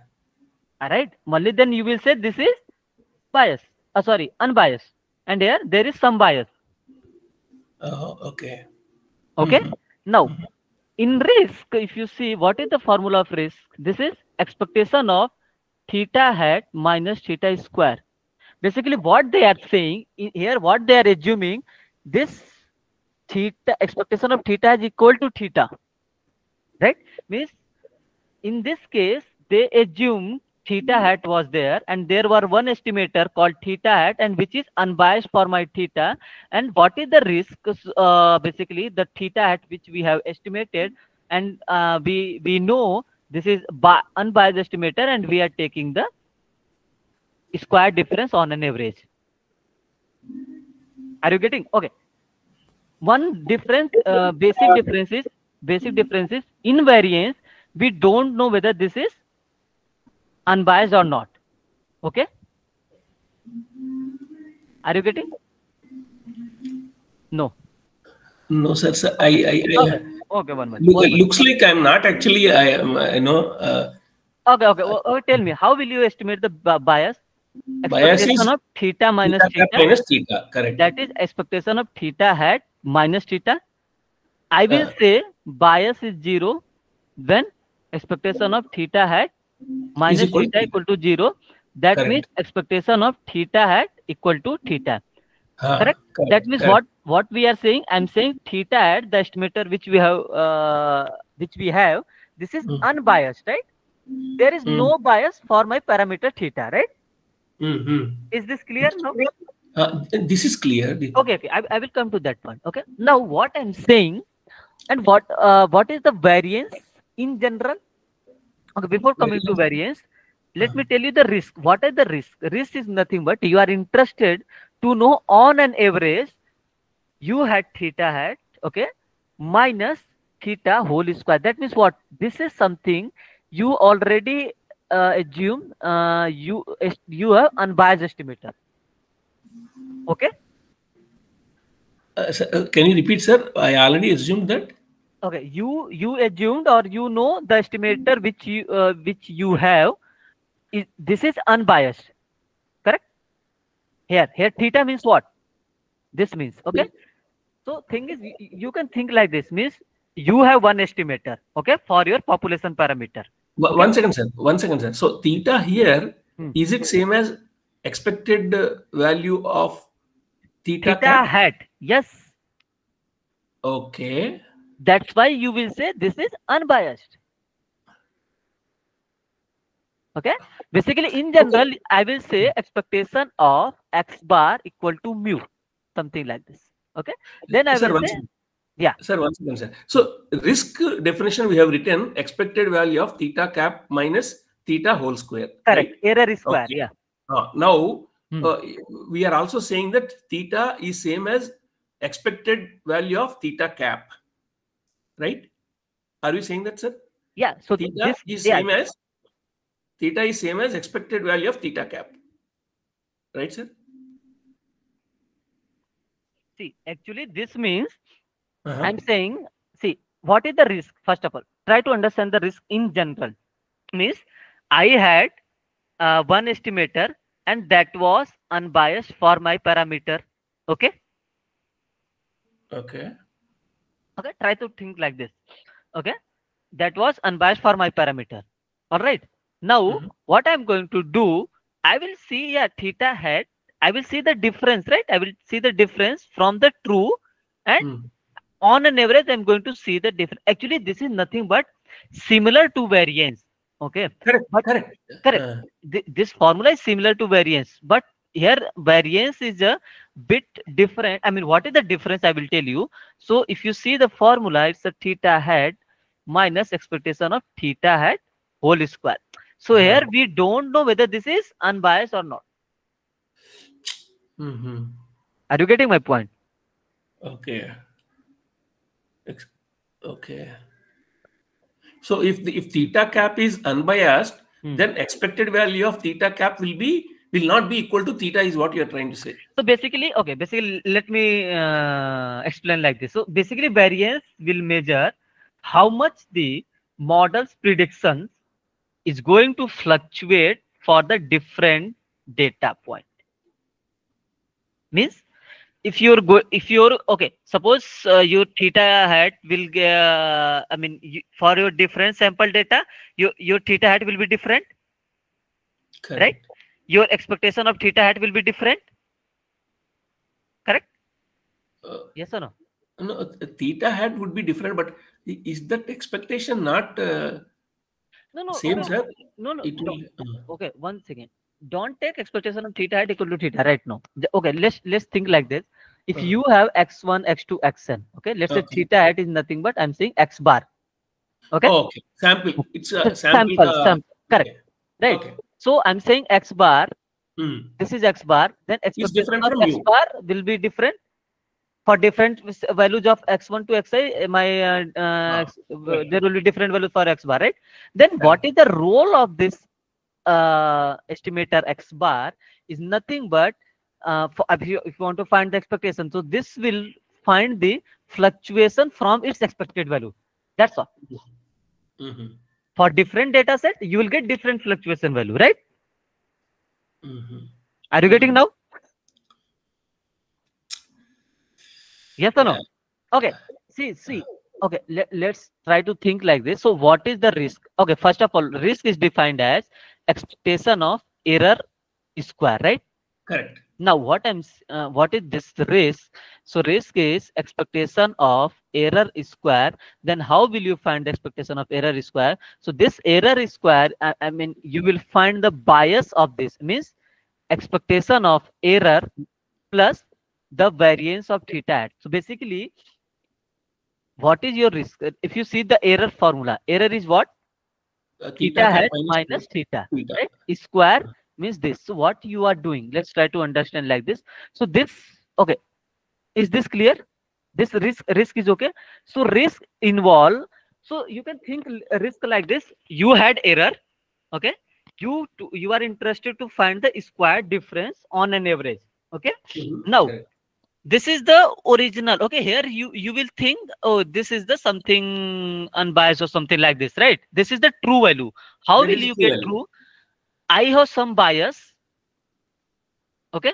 All right. Only then you will say this is bias. Sorry, unbiased. And here there is some bias. Okay. Okay. Mhm. Now, in risk, if you see what is the formula of risk, this is expectation of theta hat minus theta square. Basically, what they are saying here, what they are assuming, this theta expectation of theta is equal to theta, right? Means in this case, they assume theta hat was there and there were one estimator called theta hat and which is unbiased for my theta. And what is the risk? Basically, the theta hat which we have estimated. and we know this is unbiased estimator, and we are taking the square difference on an average. Are you getting? Okay. One difference, basic difference is in variance. We don't know whether this is unbiased or not. Okay. Are you getting? No. No, sir. Sir, Okay. Okay. looks like I'm not actually. I am. Okay. Tell me, how will you estimate the bias? Bias Expectation is of theta minus theta cap theta. minus theta. Correct. That is expectation of theta hat minus theta. I will Uh, say bias is 0 when expectation of theta hat is minus equal to theta theta. equal to 0. That means Correct. expectation of theta hat equal to theta. Correct. That Correct. means Correct. what we are saying. I'm saying theta at the estimator which we have. This is Mm. unbiased, right? There is Mm. no bias for my parameter theta, right? Mm-hmm. Is this clear now? This is clear. Okay. I will come to that point. Okay. Now what I'm saying, and what is the variance in general? Okay. Before coming to variance, let me tell you the risk. What are the risk? Risk is nothing but you are interested to know on an average you had theta hat, okay, minus theta whole square. That means what? This is something you already assume you have unbiased estimator. Okay. Can you repeat, sir? I already assumed that. Okay. You assumed, or you know, the estimator which you have this is unbiased. Correct. Here theta means what? This means, okay. So thing is, you can think like this, means you have one estimator, okay, for your population parameter. Okay. 1 second, sir. 1 second, sir. So theta here, Hmm. is it same as expected value of theta Theta cap? hat, yes. Okay. That's why you will say this is unbiased. Okay. Basically, in Okay. general, I will say expectation of x bar equal to mu, something like this. Okay. Then I Sir, will one say, second. yeah, Sir, 1 second, sir. So risk definition we have written expected value of theta cap minus theta whole square, correct. right? Error is square. Okay. Yeah. Now Hmm. uh, we are also saying that theta is same as expected value of theta cap, right? Are we saying that, sir? Yeah. So Theta this, is yeah. same as expected value of theta cap, right, sir? See, actually, this means Uh-huh. I'm saying, see, what is the risk? First of all, try to understand the risk in general. Means I had one estimator, and that was unbiased for my parameter. Okay. Okay. Okay. Try to think like this. Okay. That was unbiased for my parameter. All right. Now, Mhm. what I'm going to do, I will see, yeah, theta hat. I will see the difference, right? I will see the difference from the true, and Mm. on an average I'm going to see the difference. Actually, this is nothing but similar to variance. Okay. Correct. But Correct. correct, Uh, this formula is similar to variance, but here variance is a bit different. I mean, what is the difference? I will tell you. So if you see the formula, it's a theta hat minus expectation of theta hat whole square. So here uh-huh. we don't know whether this is unbiased or not. Mhm. Are you getting my point? Okay. Ex- Okay. So if theta cap is unbiased, Hmm. then expected value of theta cap will not be equal to theta is what you are trying to say. So basically, okay, basically, let me explain like this. So basically, variance will measure how much the model's predictions is going to fluctuate for the different data point. Means if you're okay, suppose your theta hat will I mean, for your different sample data, your theta hat will be different, right? Correct. Your expectation of theta hat will be different, correct? Uh, Yes or no? no, theta hat would be different, but is that expectation not No, no, same, okay, sir? no, no. It will. Okay, one second. Don't take expectation of theta hat equal to theta right now. Okay, let's think like this. If Uh, you have x1, x2, xn, okay, let's say okay. theta hat is nothing but I'm saying x bar. Okay. Oh, okay. Sample. It's a sample. Sample. Correct. Okay. Right. Okay. So I'm saying X bar. Hmm. This is X bar. Then Is expectation different of from X you. bar will be different for different values of X1 to Xi. Right. There will be different value for X bar, right? Then Yeah. what is the role of this estimator X bar is nothing but if you want to find the expectation, so this will find the fluctuation from its expected value. That's all. Mm-hmm. For different data set, you will get different fluctuation value, right? Mm-hmm. Are you getting Mm-hmm. now? Yes or Yeah. no? Okay. See. Okay, let's try to think like this. So, what is the risk? Okay, first of all, risk is defined as expectation of error square, right? Correct. Now, what is this risk? So, risk is expectation of error square. Then, how will you find the expectation of error square? So, this error square, I mean, you will find the bias of this. Means expectation of error plus the variance of theta hat. So, basically, what is your risk? If you see the error formula, error is what? Theta Theta cap hat minus minus theta, theta. right? Square means this. So what you are doing, let's try to understand like this. So this, okay, is this clear? This risk is okay. So risk involve, so you can think risk like this. You had error, okay? You are interested to find the square difference on an average, okay? Now Correct. this is the original, okay? Here you will think, oh, this is the something unbiased or something like this, right? This is the true value. How That will is you true get value. true? I have some bias, okay?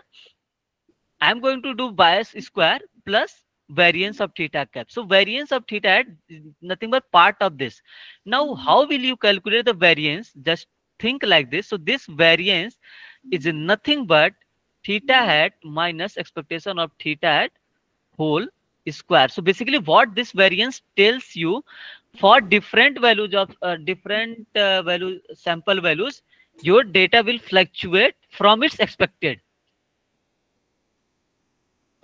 I'm going to do bias square plus variance of theta cap. So variance of theta hat is nothing but part of this. Now how will you calculate the variance? Just think like this. So this variance is nothing but theta hat minus expectation of theta hat whole square. So basically what this variance tells you, for different values of different value sample values, your data will fluctuate from its expected.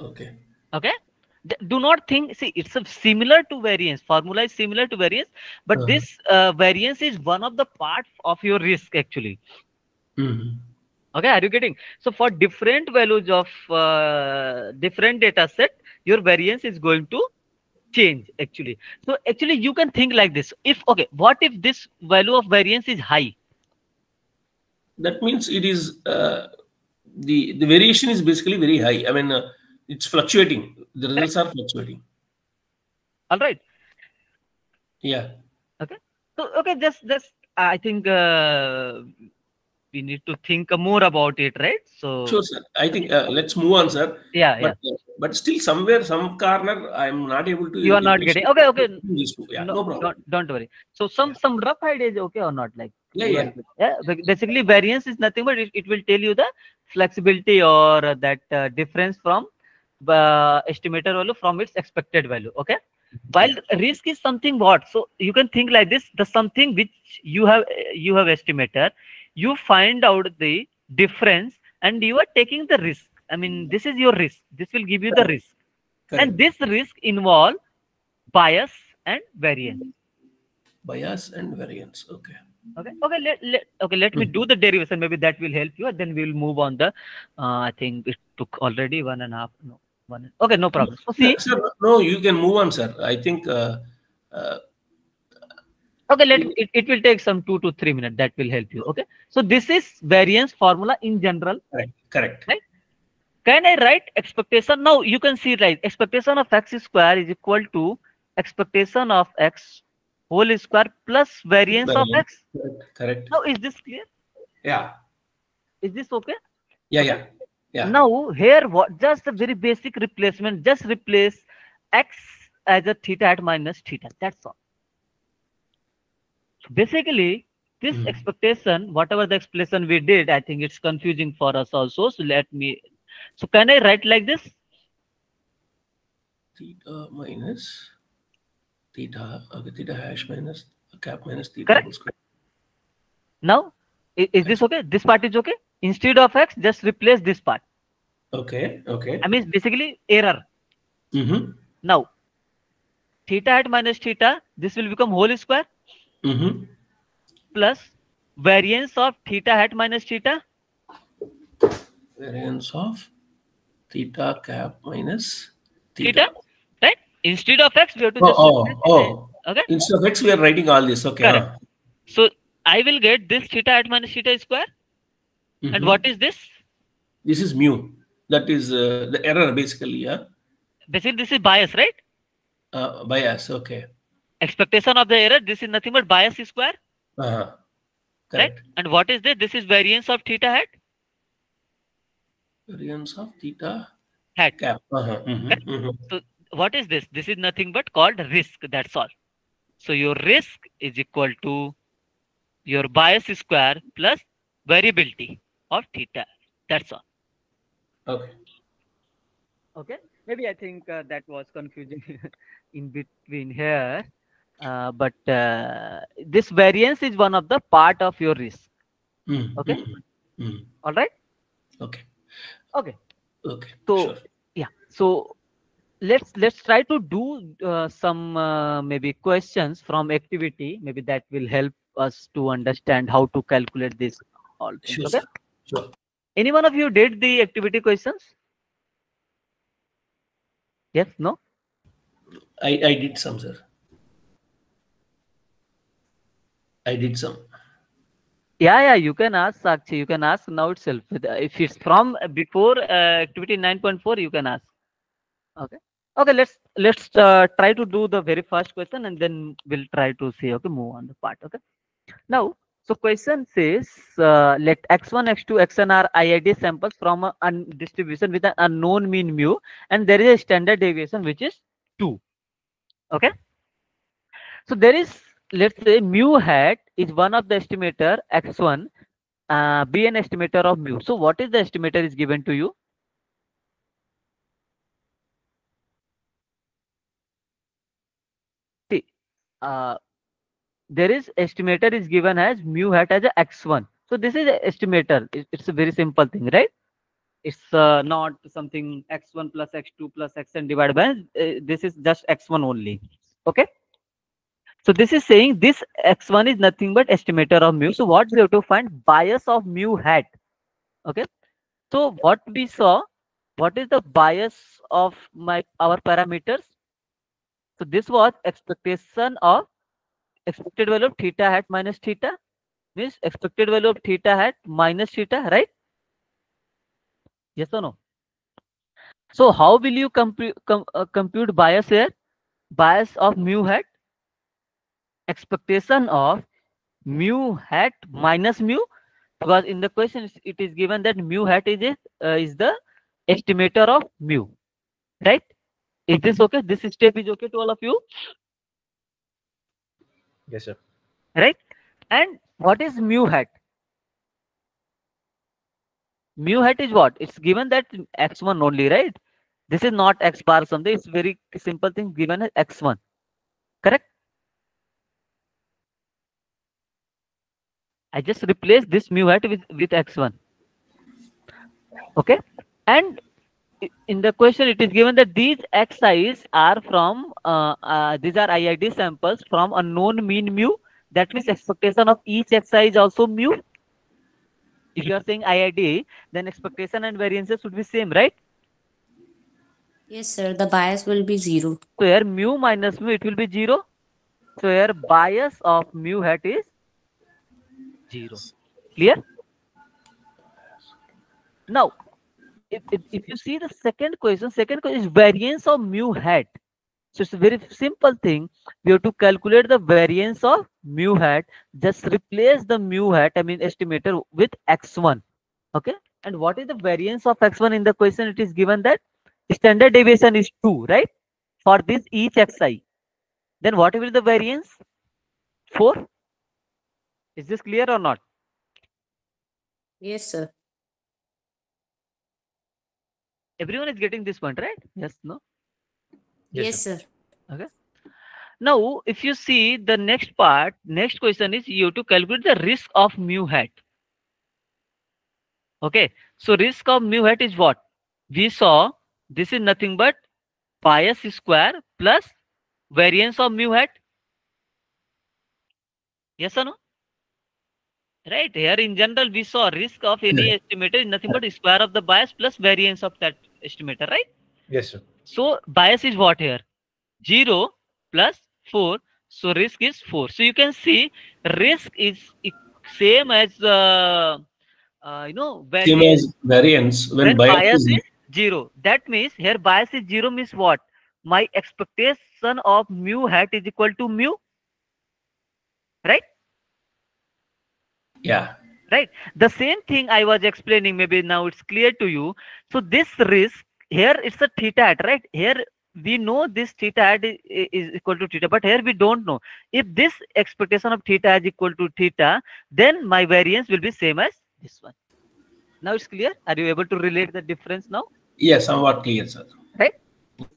Okay. Okay. Do not think, see, it's a similar to variance, formula is similar to variance, but Uh-huh. this variance is one of the parts of your risk actually. Mm-hmm. Okay, are you getting? So for different values of different data set, your variance is going to change actually. So actually you can think like this. If, okay, what if this value of variance is high? That means it is the variation is basically very high. I mean, it's fluctuating. The Correct? results are fluctuating. All right. Yeah. Okay. So okay, just I think we need to think more about it, right? So Sure, sir. I okay. think let's move on, sir. Yeah, But yeah. still somewhere, some corner, I'm not able You are to not getting, appreciate okay, okay. these two. Yeah, No, no problem. don't worry. So Yeah. some rough idea is okay or not? Like Yeah, you are yeah. good. Yeah. Basically, variance is nothing but it will tell you the flexibility or that difference from estimator value from its expected value. Okay. While Yeah. risk is something what, so you can think like this: the something which you have estimated, you find out the difference and you are taking the risk. I mean, this is your risk. This will give you the Correct. risk, and Correct. this risk involve bias and variance. Bias and variance. Okay. Okay, okay, let me Hmm. do the derivation. Maybe that will help you, and then we will move on. The I think it took already 1.5. No, one. Okay, no problem. So Sir, see, sir, no, you can move on, sir. I think uh, okay, it will take some 2 to 3 minutes. That will help you. Okay, so this is variance formula in general, correct. Correct. right? Can I write expectation? Now you can see, right? Expectation of x square is equal to expectation of x whole square plus variance of Variance. x. Correct. Correct. Now is this clear? Yeah. Is this okay? Yeah. Okay. Yeah. Yeah. Now here, what, just a very basic replacement. Just replace x as a theta at minus theta. That's all. So basically, this Hmm. expectation, whatever the explanation we did, I think it's confusing for us also. So let me. So can I write like this? Theta minus theta. Okay. Theta hash minus cap minus theta whole Correct. square. Now, is this okay? This part is okay. Instead of x, just replace this part. Okay. I Okay. mean, basically error. Mm-hmm. Now, theta at minus theta, this will become whole square. Mm-hmm. plus variance of theta hat minus theta. Variance of theta cap minus Theta, theta. right? Instead of x, we have to Oh, just replace oh, it. oh. Okay, Instead of x, we are writing all this. Okay. correct. So I will get this theta hat minus theta square. And what Mm-hmm. is this? This is mu. That is the error basically. Yeah. Basically, this is bias, right? Bias. Okay. Expectation of the error. This is nothing but bias square, Uh-huh. right? Correct. And what is this? This is variance of theta hat. Variance of theta Hat. cap. Uh-huh. Correct? Mm-hmm. Mm-hmm. So what is this? This is nothing but called risk. That's all. So your risk is equal to your bias square plus variability of theta. That's all. Okay. Okay. Maybe I think that was confusing in between here. But this variance is one of the part of your risk. Okay. Mm-hmm. Mm-hmm. All right. Okay. Okay. Okay. So Sure. yeah. So let's try to do some maybe questions from activity. Maybe that will help us to understand how to calculate this all things. Sure, Okay. sir. Sure. Any one of you did the activity questions? Yes. No. I did some, sir. I did some. Yeah, you can ask Sakshi. You can ask now itself. If it's from before activity 9.4, you can ask. Okay. Okay. Let's try to do the very first question, and then we'll try to see. Okay, move on the part. Okay. Now, so question says, let x1, x2, xn are IID samples from a distribution with an unknown mean mu, and there is a standard deviation which is 2. Okay. So there is, let's say mu hat is one of the estimator x1, be an estimator of mu. So what is the estimator is given to you? See, uh, there is estimator is given as mu hat as a x1. So this is a estimator. It's a very simple thing, right? It's not something x1 plus x2 plus xn divided by, this is just x1 only. Okay. So this is saying this x1 is nothing but estimator of mu. So what we have to find? Bias of mu hat. Okay. So what we saw, what is the bias of our parameters? So this was expectation of expected value of theta hat minus theta, means expected value of theta hat minus theta, right? Yes or no? So how will you compute bias here? Bias of mu hat, expectation of mu hat minus mu, because in the question it is given that mu hat is the estimator of mu, right? Is this okay? This step is okay to all of you, Yes, sir. right? And what is mu hat? Mu hat is what? It's given that x1 only, right? This is not x bar something. It's very simple thing given as x1, correct? I just replace this mu hat with x1. Okay. And in the question, it is given that these xi's are from, these are IID samples from unknown mean mu. That means expectation of each xi is also mu. If you are saying IID, then expectation and variances should be same, right? Yes, sir. The bias will be 0. So here mu minus mu, it will be 0. So here bias of mu hat is 0. Clear? Now, if you see the second question is variance of mu hat. So it's a very simple thing. We have to calculate the variance of mu hat. Just replace the mu hat, I mean estimator, with x1. Okay. And what is the variance of x1 in the question? It is given that standard deviation is 2, right? For this each xi. Then what will be the variance? 4. Is this clear or not? Yes, sir. Everyone is getting this point, right? Yes, no? Yes, sir. Okay. Now, if you see the next part, next question is you have to calculate the risk of mu hat. Okay. So risk of mu hat is what? We saw this is nothing but bias square plus variance of mu hat. Yes or no? Right. Here in general, we saw risk of any Correct. estimator is nothing but square of the bias plus variance of that estimator, right? Yes, sir. So bias is what here? 0 plus 4. So risk is 4. So you can see risk is same as Same variance as variance when when bias bias is is 0. That means here bias is 0 means what? My expectation of mu hat is equal to mu, right? yeah. Right. The same thing I was explaining, maybe now it's clear to you. So this risk here, it's a theta hat, right? Here we know this theta hat is equal to theta, but here we don't know. If this expectation of theta is equal to theta, then my variance will be same as this one. Now it's clear. Are you able to relate the difference now? Yes, somewhat clear, sir. Right.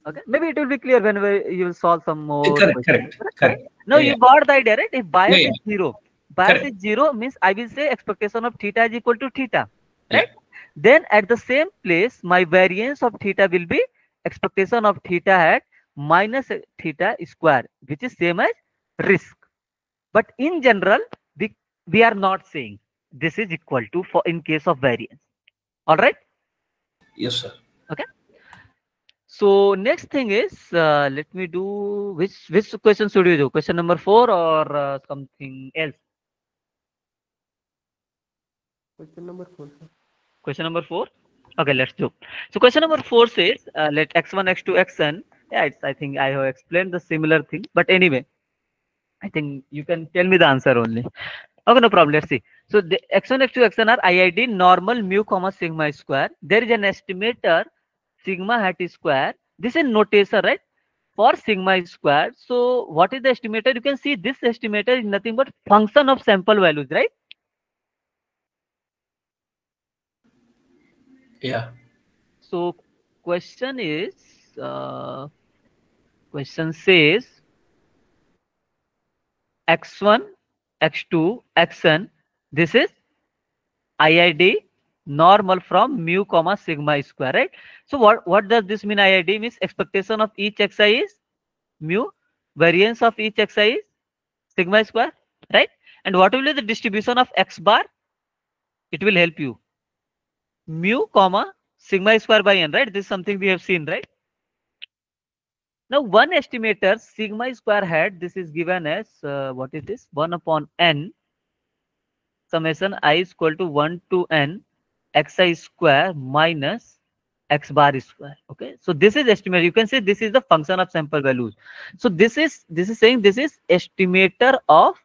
Okay. Maybe it will be clear when you will solve some more Correct, questions. correct, Okay. correct. Now Yeah, you yeah, got the idea, right? If yeah, bias yeah. is 0, bias is Correct. 0 means I will say expectation of theta is equal to theta, Yeah. right? Then at the same place, my variance of theta will be expectation of theta hat minus theta square, which is same as risk. But in general, we are not saying this is equal to for in case of variance. All right. Yes, sir. Okay. So next thing is, let me do which question should we do? Question number 4 or something else? Question number 4, sir. Question number 4. Okay, let's do. So question number 4 says, let x1, x2, xn. Yeah, it's, I think I have explained the similar thing, but anyway, I think you can tell me the answer only. Okay, no problem. Let's see. So the x1, x2, xn are IID normal mu comma sigma square. There is an estimator sigma hat square. This is notation, right? For sigma squared. So what is the estimator? You can see this estimator is nothing but function of sample values, right? Yeah. So question is, uh, question says x1, x2, xn. This is IID normal from mu comma sigma square, right? So what does this mean? IID means expectation of each xi is mu, variance of each xi is sigma square, right? And what will be the distribution of x bar? It will help you. Mu comma sigma square by n, right? This is something we have seen, right? Now one estimator sigma square hat, this is given as what is this? 1 upon n summation I is equal to 1 to n xi square minus x bar square. Okay, so this is estimate. You can say this is the function of sample values. So this is saying this is estimator of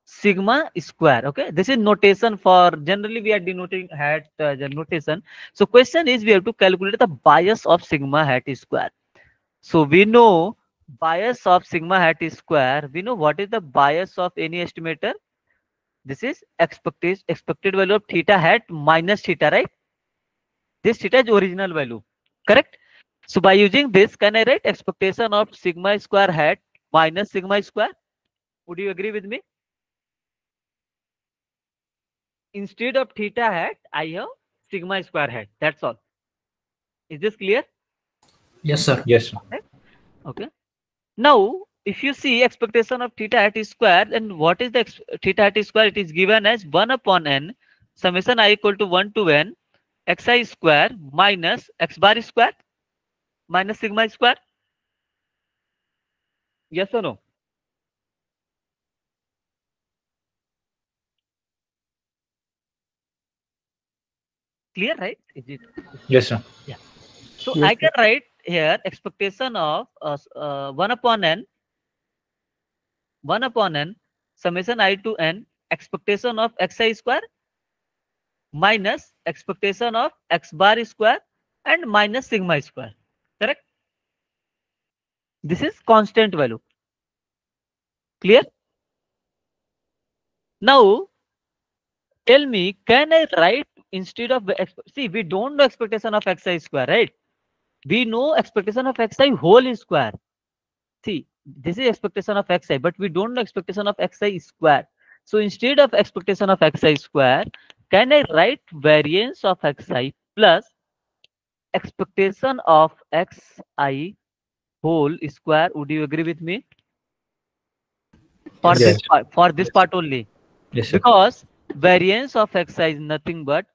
sigma square. Okay, this is notation for generally we are denoting hat the notation. So question is we have to calculate the bias of sigma hat square. So we know bias of sigma hat square. We know what is the bias of any estimator. This is expected value of theta hat minus theta, right? This theta is original value, correct? So by using this, can I write expectation of sigma square hat minus sigma square? Would you agree with me? Instead of theta hat, I have sigma square hat. That's all. Is this clear? Yes, sir. Yes, sir. Right? Okay. Now, if you see expectation of theta hat square, then what is the theta hat square? It is given as 1 upon n summation I equal to 1 to n xi square minus x bar square minus sigma square. Yes or no? Clear, right? Is it? Yes, sir. Yeah. So Yes, I sir. can write here expectation of 1 upon n 1 upon n summation I to n expectation of xi square minus expectation of x bar square and minus sigma square. Correct? This is constant value. Clear? Now tell me, can I write instead of see we don't know expectation of xi square, right? We know expectation of xi whole square. See, this is expectation of xi, but we don't know expectation of xi square. So instead of expectation of xi square, can I write variance of xi plus expectation of xi whole square? Would you agree with me? for Yes. this Yes. part, for this part only, Yes, sir. because variance of xi is nothing but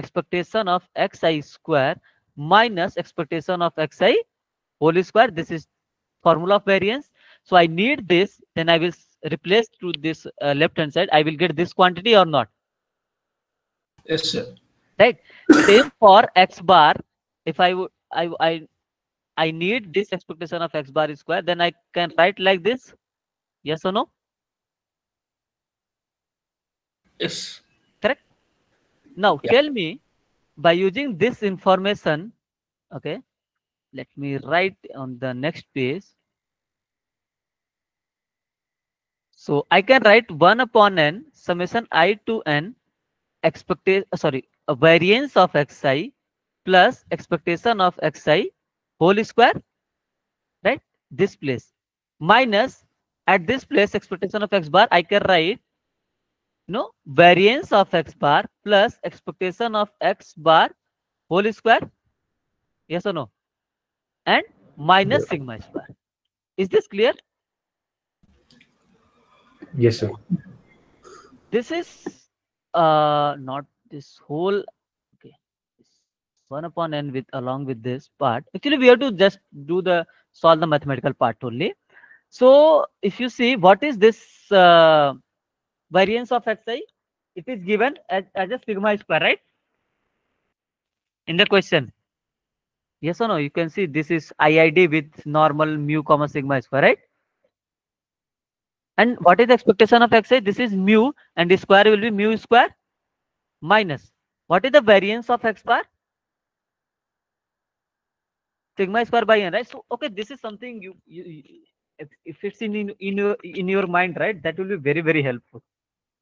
expectation of xi square minus expectation of xi whole square. This is formula of variance. So I need this, then I will replace to this left hand side. I will get this quantity or not, Yes, sir. right? Same for x bar. If I would, I need this expectation of x bar square, then I can write like this. Yes or no? Yes. Correct. Now Yeah. tell me, by using this information, okay, let me write on the next page. So I can write 1 upon n summation I to n expectation, sorry, a variance of xi plus expectation of xi whole square, right? This place minus, at this place expectation of x bar, I can write no variance of x bar plus expectation of x bar whole square. Yes or no? And Yeah. minus sigma square. Is this clear? Yes, sir. This is not this whole, okay, 1 upon n with along with this part. Actually we have to just do the solve the mathematical part only. So if you see, what is this variance of xi, it is given as a sigma square, right, in the question. Yes or no? You can see this is IID with normal mu comma sigma square, right? And what is the expectation of xi? This is mu, and the square will be mu square minus. What is the variance of x bar? Sigma square by n, right? So okay, this is something if it's in your mind, right, that will be very very helpful.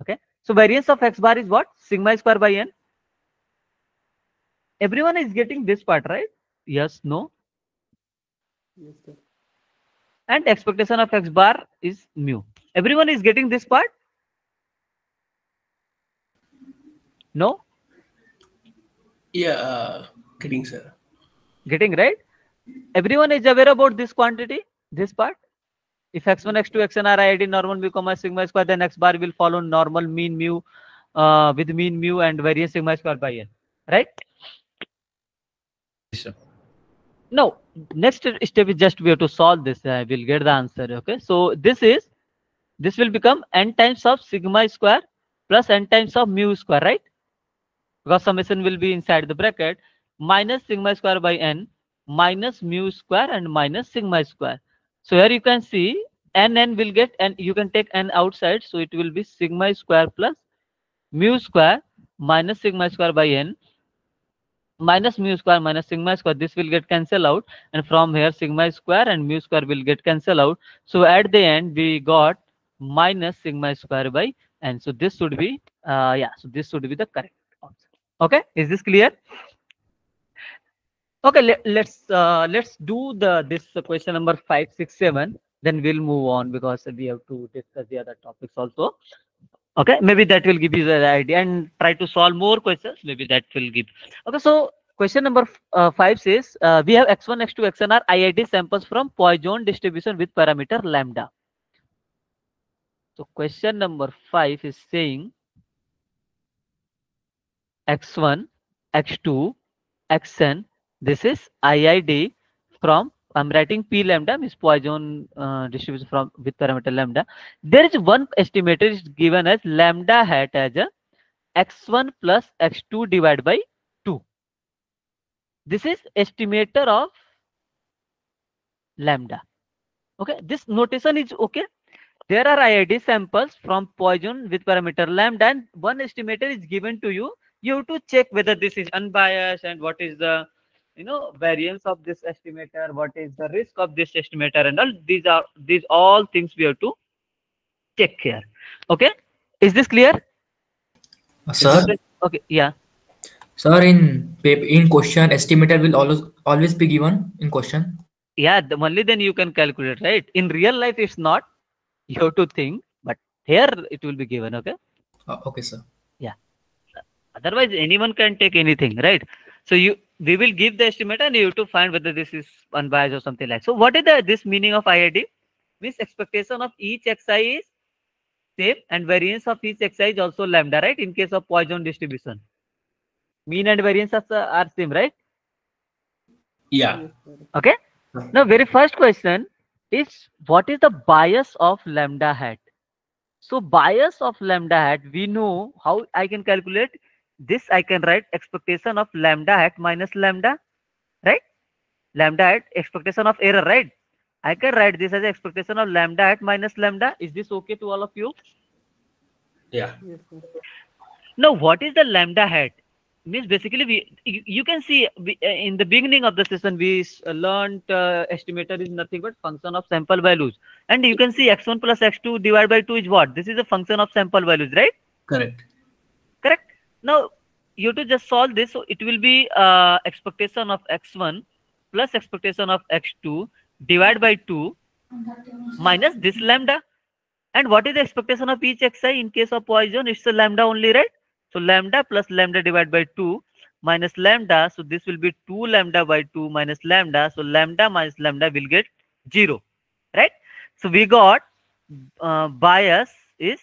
Okay, so variance of x bar is what? Sigma square by n. Everyone is getting this part, right? Yes, no? Yes, sir. And expectation of x bar is mu. Everyone is getting this part? No? Yeah, getting, sir. Getting, right? Everyone is aware about this quantity, this part. If x1, x2, xn are IID normal mu comma sigma square, then x bar will follow normal mean mu with mean mu and variance sigma square by n, right? Yes, sir. Now, next step is just we have to solve this. I will get the answer. Okay, so this will become n times of sigma square plus n times of mu square, right? Because summation will be inside the bracket, minus sigma square by n minus mu square and minus sigma square. So here you can see n will get, and you can take n outside, so it will be sigma square plus mu square minus sigma square by n minus mu square minus sigma square. This will get cancelled out, and from here sigma square and mu square will get cancelled out. So at the end we got minus sigma square by n. So this should be yeah, so this should be the correct answer. Okay, is this clear? Okay, let's do this question number 5, 6, 7. Then we'll move on because we have to discuss the other topics also. Okay, maybe that will give you the idea, and try to solve more questions. Maybe that will give. Okay, so question number 5 says we have x1, x2, xn are IID samples from Poisson distribution with parameter lambda. So question number 5 is saying x1, x2, xn. This is IID from, I'm writing P lambda means Poisson distribution from with parameter lambda. There is one estimator is given as lambda hat as a x1 plus x2 divided by 2. This is estimator of lambda. Okay, this notation is okay. There are IID samples from Poisson with parameter lambda, and one estimator is given to you. You have to check whether this is unbiased and what is the variance of this estimator, what is the risk of this estimator, and all these all things we have to check here. Okay, is this clear? Sir, Okay, yeah. sir, in question, estimator will always be given in question. Yeah, only then you can calculate, right? In real life, it's not. You have to think, but here it will be given. Okay. Okay, sir. Yeah. Otherwise, anyone can take anything, right? So we will give the estimate, and you have to find whether this is unbiased or something like. So what is this meaning of IID? Means expectation of each xi is same, and variance of each xi is also lambda, right? In case of Poisson distribution, mean and variance are same, right? Yeah. Yes, sir. Okay. Now, very first question is, what is the bias of lambda hat? So bias of lambda hat, we know how I can calculate this. I can write expectation of lambda hat minus lambda, right? Lambda hat expectation of error, right? I can write this as expectation of lambda hat minus lambda. Is this okay to all of you? Yeah. Yes, sir. Now, what is the lambda hat? Means basically, you can see in the beginning of the session we learned estimator is nothing but function of sample values, and you can see x1 plus x2 divided by 2 is what? This is a function of sample values, right? Correct. Correct. Now you have to just solve this, so it will be expectation of x1 plus expectation of x2 divided by 2 minus this lambda. And what is the expectation of each xi in case of Poisson? It's a lambda only, right? So lambda plus lambda divided by 2 minus lambda. So this will be 2 lambda by 2 minus lambda. So lambda minus lambda will get 0, right? So we got bias is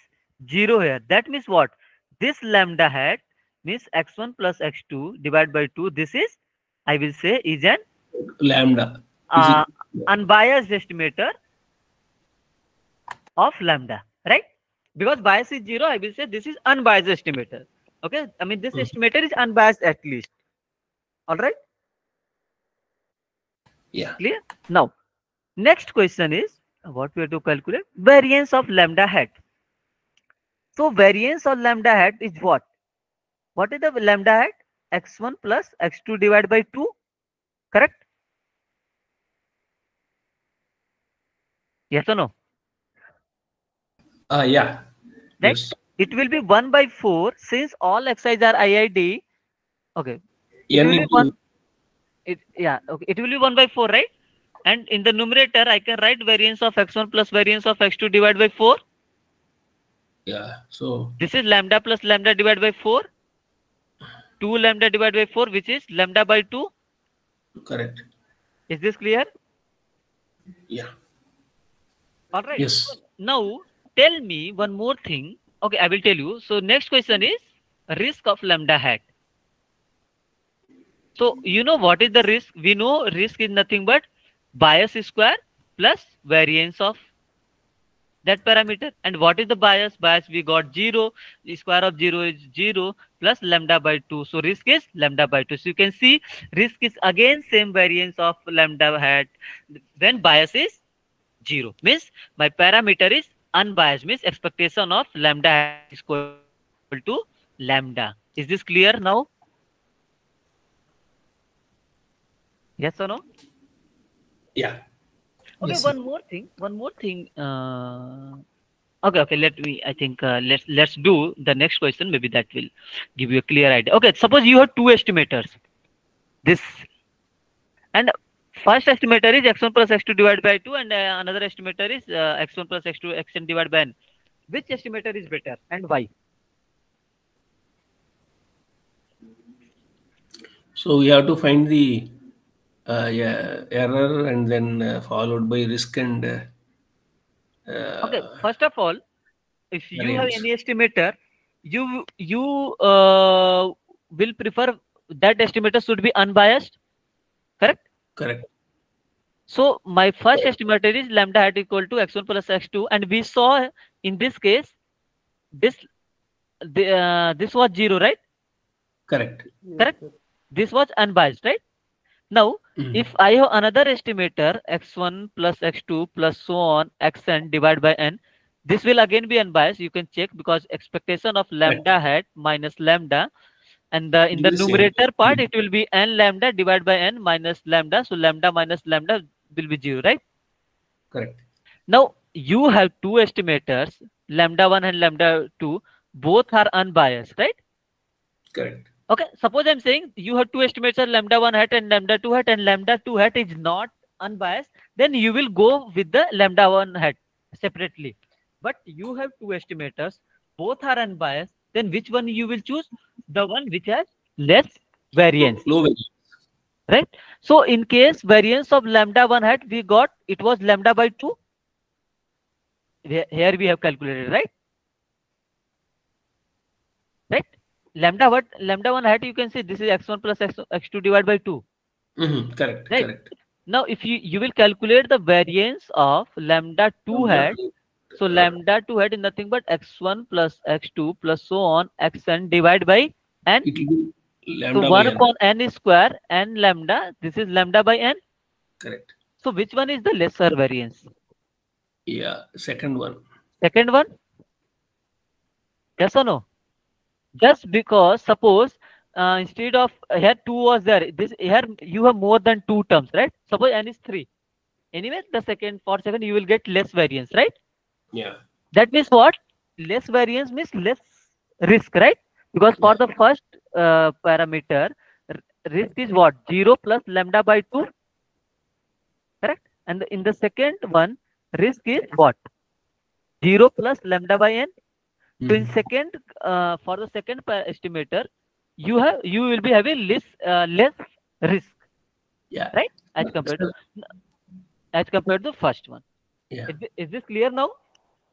0 here. That means what? This lambda hat means x1 plus x2 divided by 2. This is, I will say, is an Lambda. Is it? unbiased estimator of lambda, right? Because bias is 0, I will say this is unbiased estimator. Okay, I mean this estimator is unbiased at least. All right, Yeah. clear? Now, next question is what we have to calculate variance of lambda hat. So variance of lambda hat is what? What is the lambda hat? X1 plus x2 divided by 2, correct? Yes or no? Yeah. Right? Yes. It will be 1 by 4 since all xi's are IID. Okay, it N will be into 1. Yeah, okay, it will be 1 by 4, right? And in the numerator, I can write variance of x1 plus variance of x2 divided by 4. yeah. So This is lambda plus lambda divided by 4. 2 lambda divided by 4, which is lambda by 2. correct. Is this clear? Yeah. All right. Yes. So now, tell me one more thing. Okay, I will tell you. So next question is risk of lambda hat. So you know what is the risk? We know risk is nothing but bias square plus variance of that parameter. And what is the bias? Bias we got 0. The square of 0 is 0 plus lambda by 2. So risk is lambda by 2. So you can see risk is again same variance of lambda hat when bias is 0. Means my parameter is unbiased. Means expectation of lambda hat is equal to lambda. Is this clear now? Yes or no? Yeah. Okay, Yes, one sir. more thing. One more thing. Okay. Let me. I think let's do the next question. Maybe that will give you a clear idea. Okay, suppose you have two estimators. This and first estimator is x1 plus x2 divided by 2, and another estimator is x1 plus x2 xn divided by n. Which estimator is better and why? So we have to find the yeah, error and then followed by risk and Okay, first of all, if you have variance. any estimator, you will prefer that estimator should be unbiased, correct? Correct. So my first estimator is lambda hat equal to x1 plus x2, and we saw in this case this this was 0, right? Correct. Yes, Correct. sir. This was unbiased, right? Now, if I have another estimator x1 plus x2 plus so on xn divided by n, this will again be unbiased. You can check because expectation of Correct. lambda hat minus lambda, and in It the is the same. numerator part it will be n lambda divided by n minus lambda. So lambda minus lambda will be 0, right? Correct. Now you have two estimators, lambda 1 and lambda 2, both are unbiased, right? Correct. Okay, suppose I'm saying you have two estimators, lambda 1 hat and lambda 2 hat, and lambda 2 hat is not unbiased, then you will go with the lambda 1 hat separately. But you have two estimators, both are unbiased, then which one you will choose? The one which has less variance, Low value. right? So in case variance of lambda 1 hat, we got it was lambda by 2. Here we have calculated, right? right? Lambda what? Lambda 1 hat, you can say this is x1 plus x2 divided by 2, Correct, right? correct. Now, if you will calculate the variance of lambda 2 hat, so lambda 2 hat is nothing but x1 plus x2 plus so on xn divided by n. It will be So lambda by 1 n. upon n is square, n lambda, this is lambda by n. Correct. So which one is the lesser variance? Yeah, second one. Second one? Yes or no? Just because suppose instead of here 2 was there, this here you have more than 2 terms, right? Suppose n is 3. Anyway, the second for second you will get less variance, right? Yeah, That means what? Less variance means less risk, right? Because for yeah, the first parameter, risk is what? 0 plus lambda by 2, correct? And in the second one, risk is what? 0 plus lambda by n. So in second, for the second estimator, you will be having less risk, yeah. right? As compared to first one. Yeah. Is this clear now?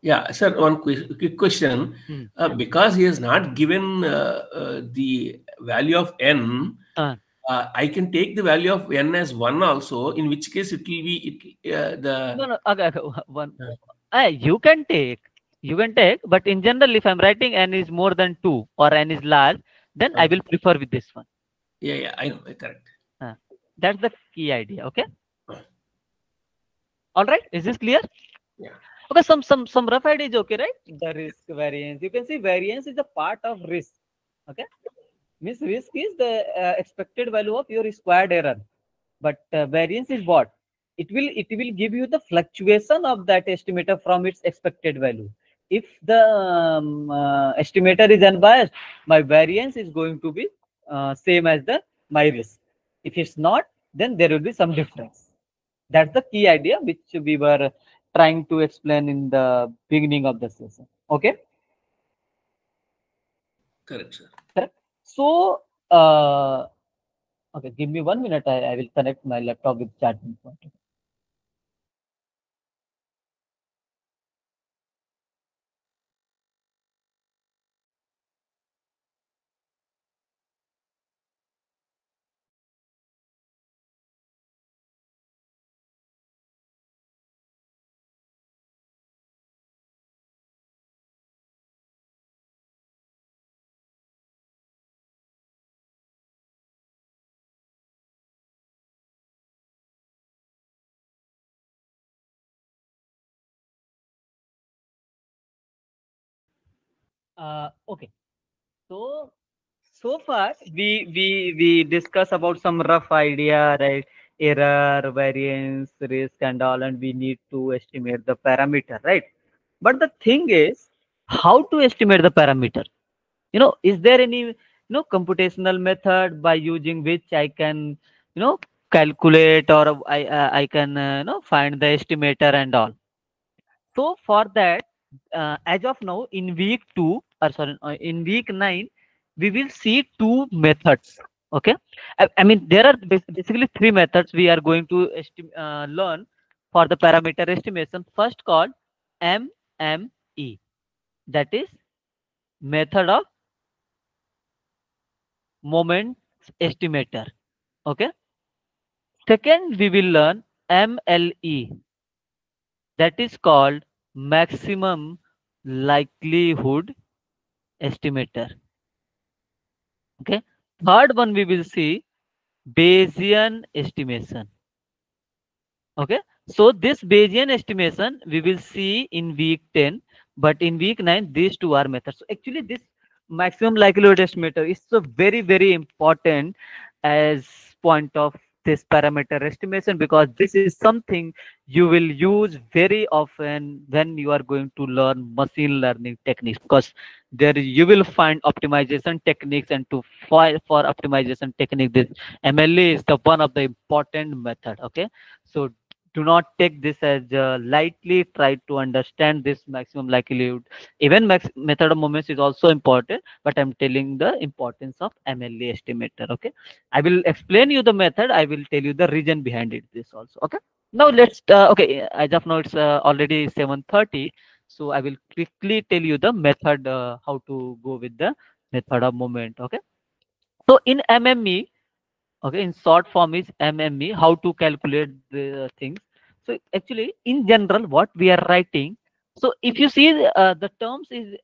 Yeah, sir, one quick question. Hmm. Because he has not given the value of n, Uh, I can take the value of n as 1 also, in which case it will be no, no. Okay, one. uh, You can take, but in general, if I'm writing n is more than 2 or n is large, then I okay. will prefer with this one. Yeah, yeah, I know, correct. Uh, that's the key idea. Okay. All right. Is this clear? Yeah, Okay. Some rough idea is okay, right? The risk variance. You can see variance is a part of risk. Okay. Means risk is the expected value of your squared error. But variance is what? It will give you the fluctuation of that estimator from its expected value. If the estimator is unbiased, my variance is going to be same as the my risk. If it's not, then there will be some difference. That's the key idea which we were trying to explain in the beginning of the session. Okay. correct, sir. Correct. So, okay, give me 1 minute. I will connect my laptop with charging point. Okay. So so far we discuss about some rough idea, right? Error, variance, risk, and all, and we need to estimate the parameter, right? But the thing is, how to estimate the parameter? Is there any computational method by using which I can calculate, or I can find the estimator and all? So for that, as of now, in week 2, or sorry, in week 9, we will see two methods. Okay, I mean there are basically three methods we are going to learn for the parameter estimation. First called MME, that is method of moment estimator. Okay. Second, we will learn MLE, that is called maximum likelihood estimator. Okay. Third one we will see Bayesian estimation. Okay. So this Bayesian estimation we will see in week 10, but in week 9 these two are methods. So actually this maximum likelihood estimator is so very important as point of this parameter estimation, because this is something you will use very often when you are going to learn machine learning techniques, because there you will find optimization techniques, and to file for optimization technique, this MLA is the one of the important method. Okay. So do not take this as lightly. Try to understand this maximum likelihood. Even method of moments is also important, but I'm telling the importance of MLA estimator. Okay. I will explain you the method. I will tell you the reason behind it. This also. Okay. Now let's. Okay. As of now, it's already 7:30. So I will quickly tell you the method, how to go with the method of moment. Okay. So in MME, okay, in short form is MME, how to calculate the things. So actually, in general, what we are writing. So if you see the terms is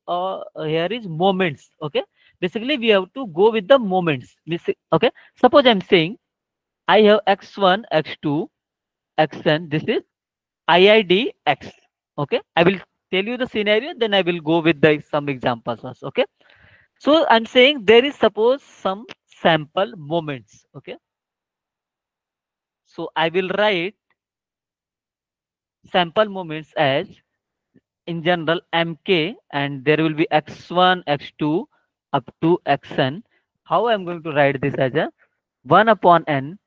here is moments. Okay. Basically, we have to go with the moments. Okay. Suppose I'm saying I have x1, x2, xn. This is IID X. Okay. I will tell you the scenario, then I will go with the some examples first. Okay. So I'm saying there is suppose some sample moments. Okay. So I will write sample moments as in general mk, and there will be x1, x2 up to xn. How I'm going to write this as a 1 upon n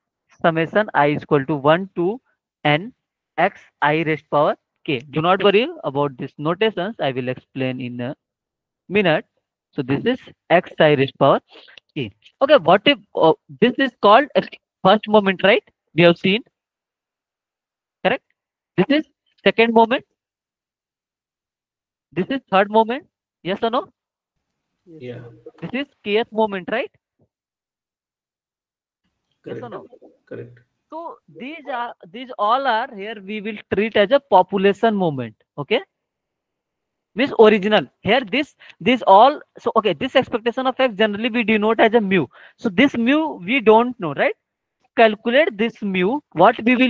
summation I is equal to 1 to n x I raised power k. Do not worry about this notations. I will explain in a minute. So this is x I raised power k. Okay, what if this is called first moment, right? We have seen, correct? This is second moment. This is third moment. Yes or no? Yes, Yeah, sir. This is kth moment, right? Yes or correct, no? correct. So these all are here we will treat as a population moment. Okay, means original. Here this all. So okay, this expectation of x generally we denote as a mu. So this mu we don't know, right? Calculate this mu, what we will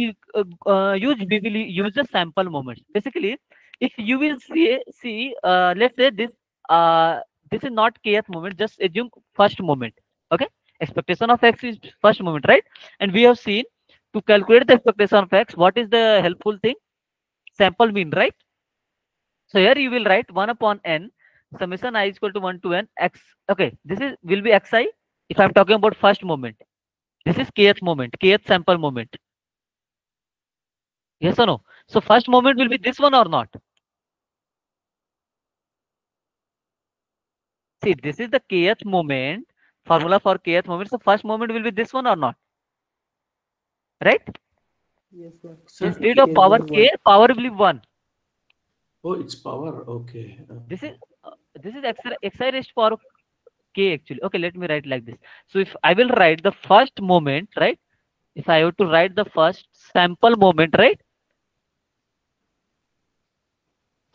use, we will use the sample moments. Basically, if you will see let's say this is not kth moment, just assume first moment. Okay, expectation of x is first moment, right? And we have seen to calculate the expectation of x, what is the helpful thing? Sample mean, right? So here you will write 1 upon n summation I is equal to 1 to n x. Okay, this is will be xi if I'm talking about first moment. This is kth moment, kth sample moment. Yes or no? So first moment will be this one or not? See, this is the kth moment. Formula for kth moment. So first moment will be this one or not? Right? Yes, sir. Sir, Instead of K power will be k, 1. power will be 1. oh, it's power. Okay, This is okay. xi raised to power k actually. Okay, let me write like this. So if I will write the first moment, right? If I have to write the first sample moment, right?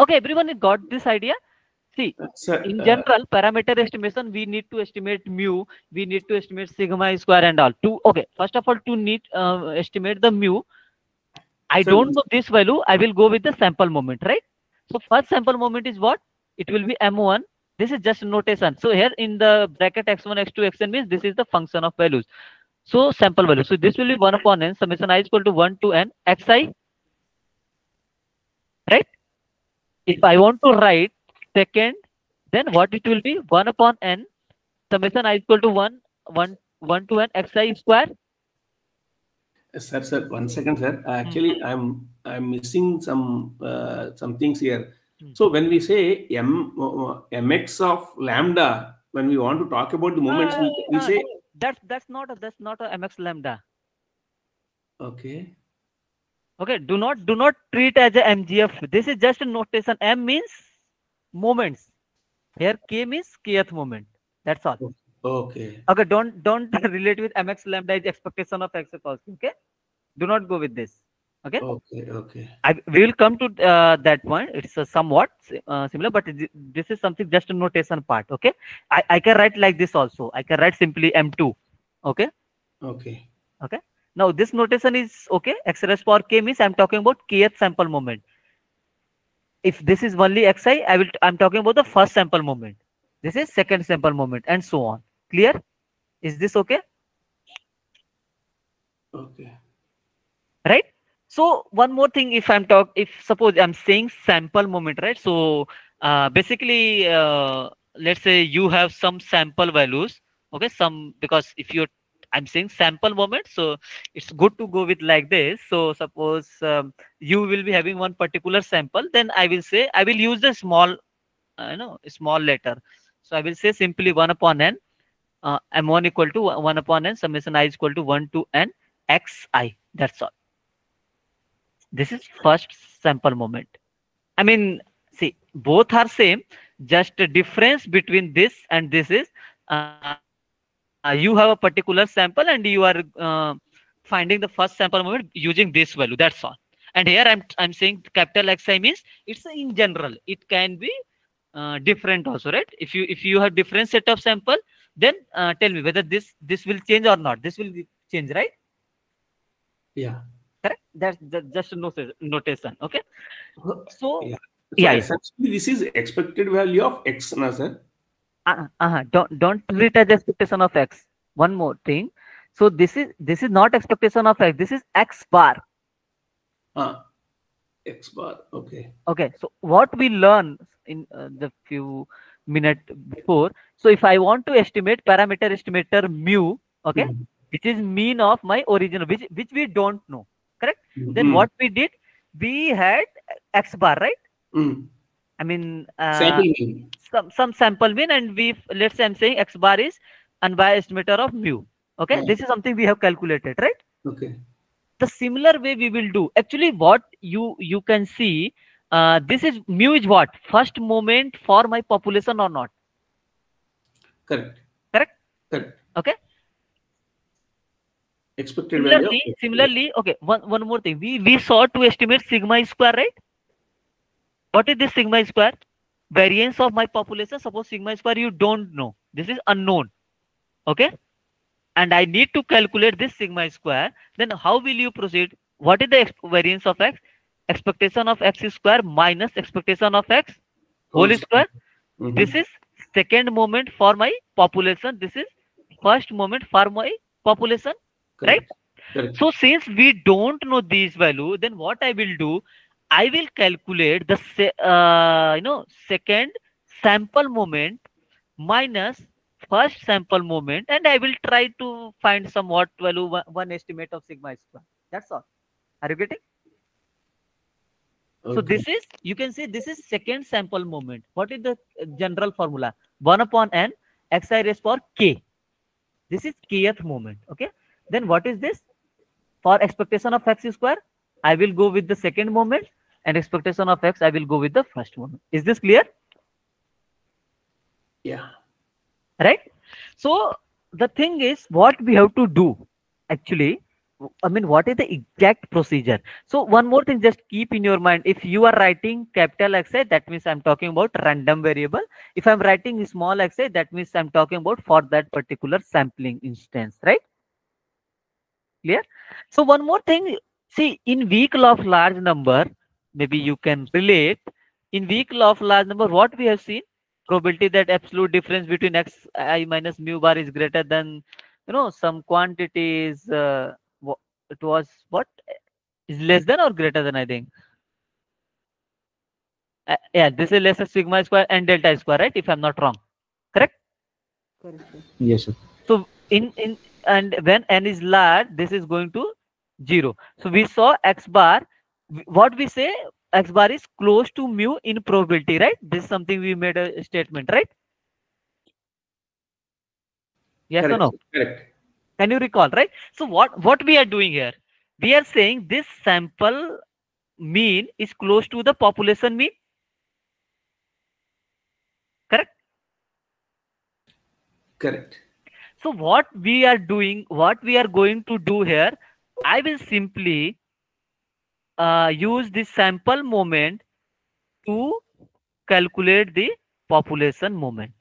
Okay, everyone got this idea? See, Sir, in general, parameter estimation, we need to estimate mu, we need to estimate sigma square and all. To okay, first of all, to need estimate the mu, I sir, don't know this value. I will go with the sample moment, right? So first sample moment is what? It will be m1. This is just notation. So here in the bracket x1, x2, xn means this is the function of values. So sample value. So this will be 1 upon n summation I is equal to 1 to n xi, right? If I want to write second, then what it will be? 1 upon n summation I is equal to 1 to n xi square. sir, 1 second, sir. Hmm. Actually, I'm missing some things here. Hmm. So when we say mx of lambda, when we want to talk about the moments, we Uh, say that's not a mx lambda. okay, Okay, do not treat as a mgf. This is just a notation. M means moments. Here k means kth moment. That's all. okay, Okay, don't relate with mx lambda is expectation of x equals. Okay, do not go with this. Okay, okay, okay, we will come to that point. It's somewhat similar, but this is something just a notation part. Okay, I can write like this also. I can write simply m2. Okay, okay. okay. Now this notation is okay. X raised power k means I'm talking about kth sample moment. If this is only xi, I'm talking about the first sample moment. This is second sample moment, and so on. Clear? Is this okay? Okay. Right? So one more thing, if suppose I'm saying sample moment, right? So basically, let's say you have some sample values. Okay, some, because if you're I'm saying sample moment, so it's good to go with like this. So suppose you will be having one particular sample, then I will say I will use the small small letter. So I will say simply 1 upon n, m1 equal to 1 upon n summation I is equal to 1 to n xi. That's all. This is first sample moment. I mean, see, both are same. Just the difference between this and this is you have a particular sample and you are finding the first sample moment using this value. That's all. And here I'm saying capital Xi means it's in general. It can be different also, right? If you have different set of sample, then tell me whether this will change or not. This will change, right? Yeah. Correct. That's just a notation. Okay. So Yeah. So yeah, yeah. essentially, this is expected value of X, na, sir? Don't treat it as expectation of X. One more thing. So this is not expectation of X. This is X bar. Ah, X bar. Okay. Okay. So what we learn in the few minute before. So if I want to estimate parameter estimator mu, okay, Mm. which is mean of my original, which we don't know, correct? Then Mm. what we did, we had X bar, right? Mm. I mean, Sample mean. some sample mean, and we, let's say I'm saying X bar is unbiased estimator of mu. Okay, Ah, this is something we have calculated, right? okay. The similar way we will do. Actually, what you can see, this is mu is what first moment for my population or not? Correct. Correct. Correct. Okay. Expected value of X. Yeah. Similarly, okay. One more thing. We saw to estimate sigma square, right? What is this sigma square? Variance of my population. Suppose sigma square you don't know. This is unknown. Okay. And I need to calculate this sigma square, then how will you proceed? What is the variance of X? Expectation of X square minus expectation of X Whole whole square. square. This is second moment for my population. This is first moment for my population, right? Correct. Correct. So since we don't know these value, then what I will do, I will calculate the second sample moment minus first sample moment, and I will try to find somewhat value one estimate of sigma square. That's all. Are you getting? So Okay. this is, you can see this is second sample moment. What is the general formula? 1 upon n xi raised power k. This is kth moment. Okay. Then what is this? For expectation of x square, I will go with the second moment, and expectation of x, I will go with the first moment. Is this clear? Yeah. Right? So the thing is, what we have to do actually, I mean, what is the exact procedure? So one more thing, just keep in your mind, if you are writing capital Xi, that means I'm talking about random variable. If I'm writing small xi, that means I'm talking about for that particular sampling instance, right? Clear? So one more thing, see, in weak law of large number, maybe you can relate. In weak law of large number, what we have seen, probability that absolute difference between xi minus mu bar is greater than, some quantities. It was what is less than or greater than, I think. Yeah, this is less than sigma square and delta square, right? If I'm not wrong, correct? Correct, sir. Yes, sir. So in and when n is large, this is going to 0. So we saw x bar. What we say, x bar is close to mu in probability, right? This is something we made a statement, right? Yes or Correct. no? Correct. Can you recall, right? So what we are doing here? We are saying this sample mean is close to the population mean, correct? Correct. So what we are doing, what we are going to do here, I will simply use this sample moment to calculate the population moment.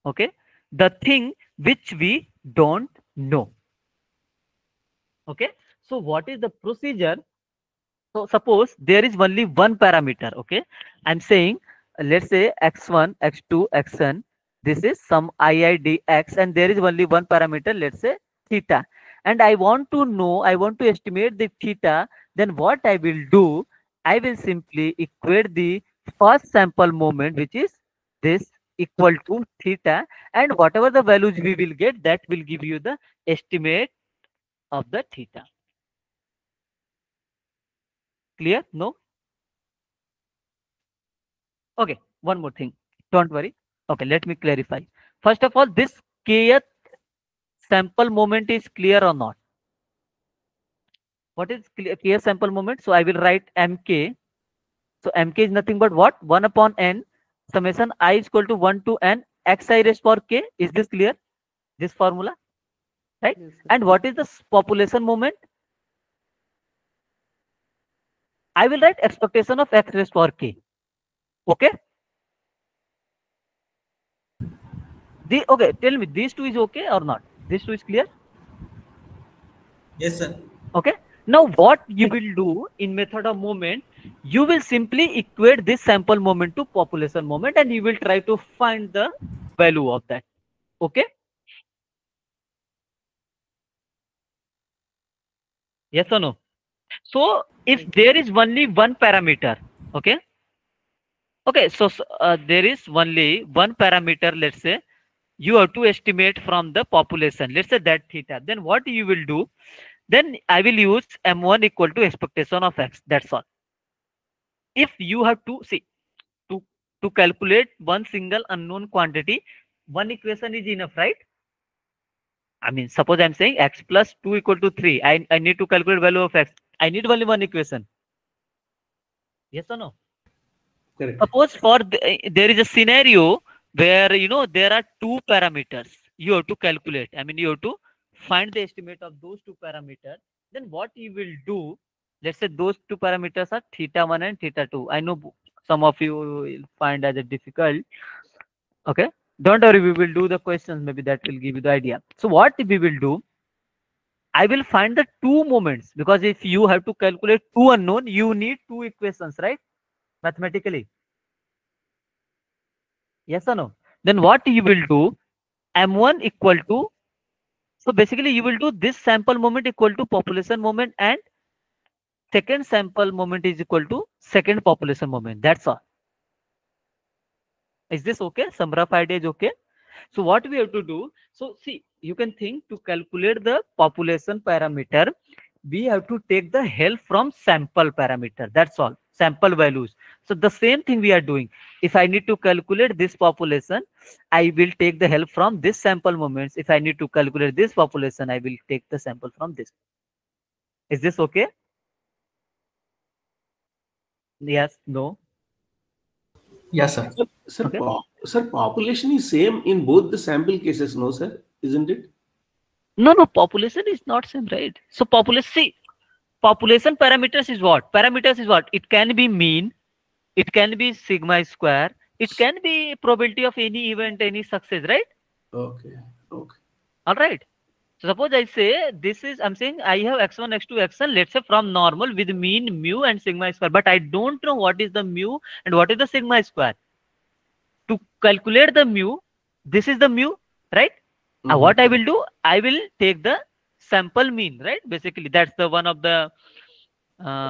Okay, the thing which we don't know. Okay, so what is the procedure? So suppose there is only one parameter. Okay, I'm saying, let's say x1, x2, xn. This is some iidx, and there is only one parameter. Let's say theta, and I want to know, I want to estimate the theta. Then what I will do? I will simply equate the first sample moment, which is this, equal to theta, and whatever the values we will get, that will give you the estimate of the theta. Clear? No? Okay, one more thing. Don't worry. Okay, let me clarify. First of all, this kth sample moment is clear or not? What is kth sample moment? So I will write mk. So mk is nothing but what? 1 upon n summation I is equal to 1 to n xi raised power k. Is this clear? This formula, right? Yes, sir. And what is the population moment? I will write expectation of x raised power k. Okay. Okay, tell me, these two is okay or not? These two is clear? Yes, sir. Okay. Now what you will do in method of moment, you will simply equate this sample moment to population moment and you will try to find the value of that. Okay. Yes or no? So if there is only one parameter, okay. Okay, so there is only one parameter, let's say you have to estimate from the population, let's say that theta. Then what you will do? Then I will use m1 equal to expectation of x. That's all. If you have to see to calculate one single unknown quantity, one equation is enough, right? I mean, suppose I'm saying x plus 2 equal to 3. I need to calculate value of x. I need only one equation. Yes or no? Correct. Suppose there is a scenario where there are two parameters you have to calculate. I mean, you have to find the estimate of those two parameters. Then what you will do? Let's say those two parameters are theta 1 and theta 2. I know some of you will find as a difficult. Okay, don't worry. We will do the questions. Maybe that will give you the idea. So what we will do? I will find the two moments, because if you have to calculate two unknown, you need two equations, right? Mathematically. Yes or no? Then what you will do? M1 equal to, so basically you will do this sample moment equal to population moment and second sample moment is equal to second population moment. That's all. Is this okay? Some rough idea is okay. So what we have to do? So see, you can think to calculate the population parameter, we have to take the help from sample parameter. That's all. Sample values. So the same thing we are doing. If I need to calculate this population, I will take the help from this sample moments. If I need to calculate this population, I will take the sample from this. Is this okay? Yes, no. Yes, sir. Sir, Okay. sir, population is same in both the sample cases, no, sir? Isn't it? No, no, population is not same, right? So population, see, population parameters is what? Parameters is what? It can be mean, it can be sigma square, it can be probability of any event, any success, right? Okay. Okay. All right. So suppose I say this is, I'm saying I have x1, x2, xn, let's say from normal with mean mu and sigma square, but I don't know what is the mu and what is the sigma square. To calculate the mu, this is the mu, right? What I will do, I will take the sample mean, right? Basically, that's the one of the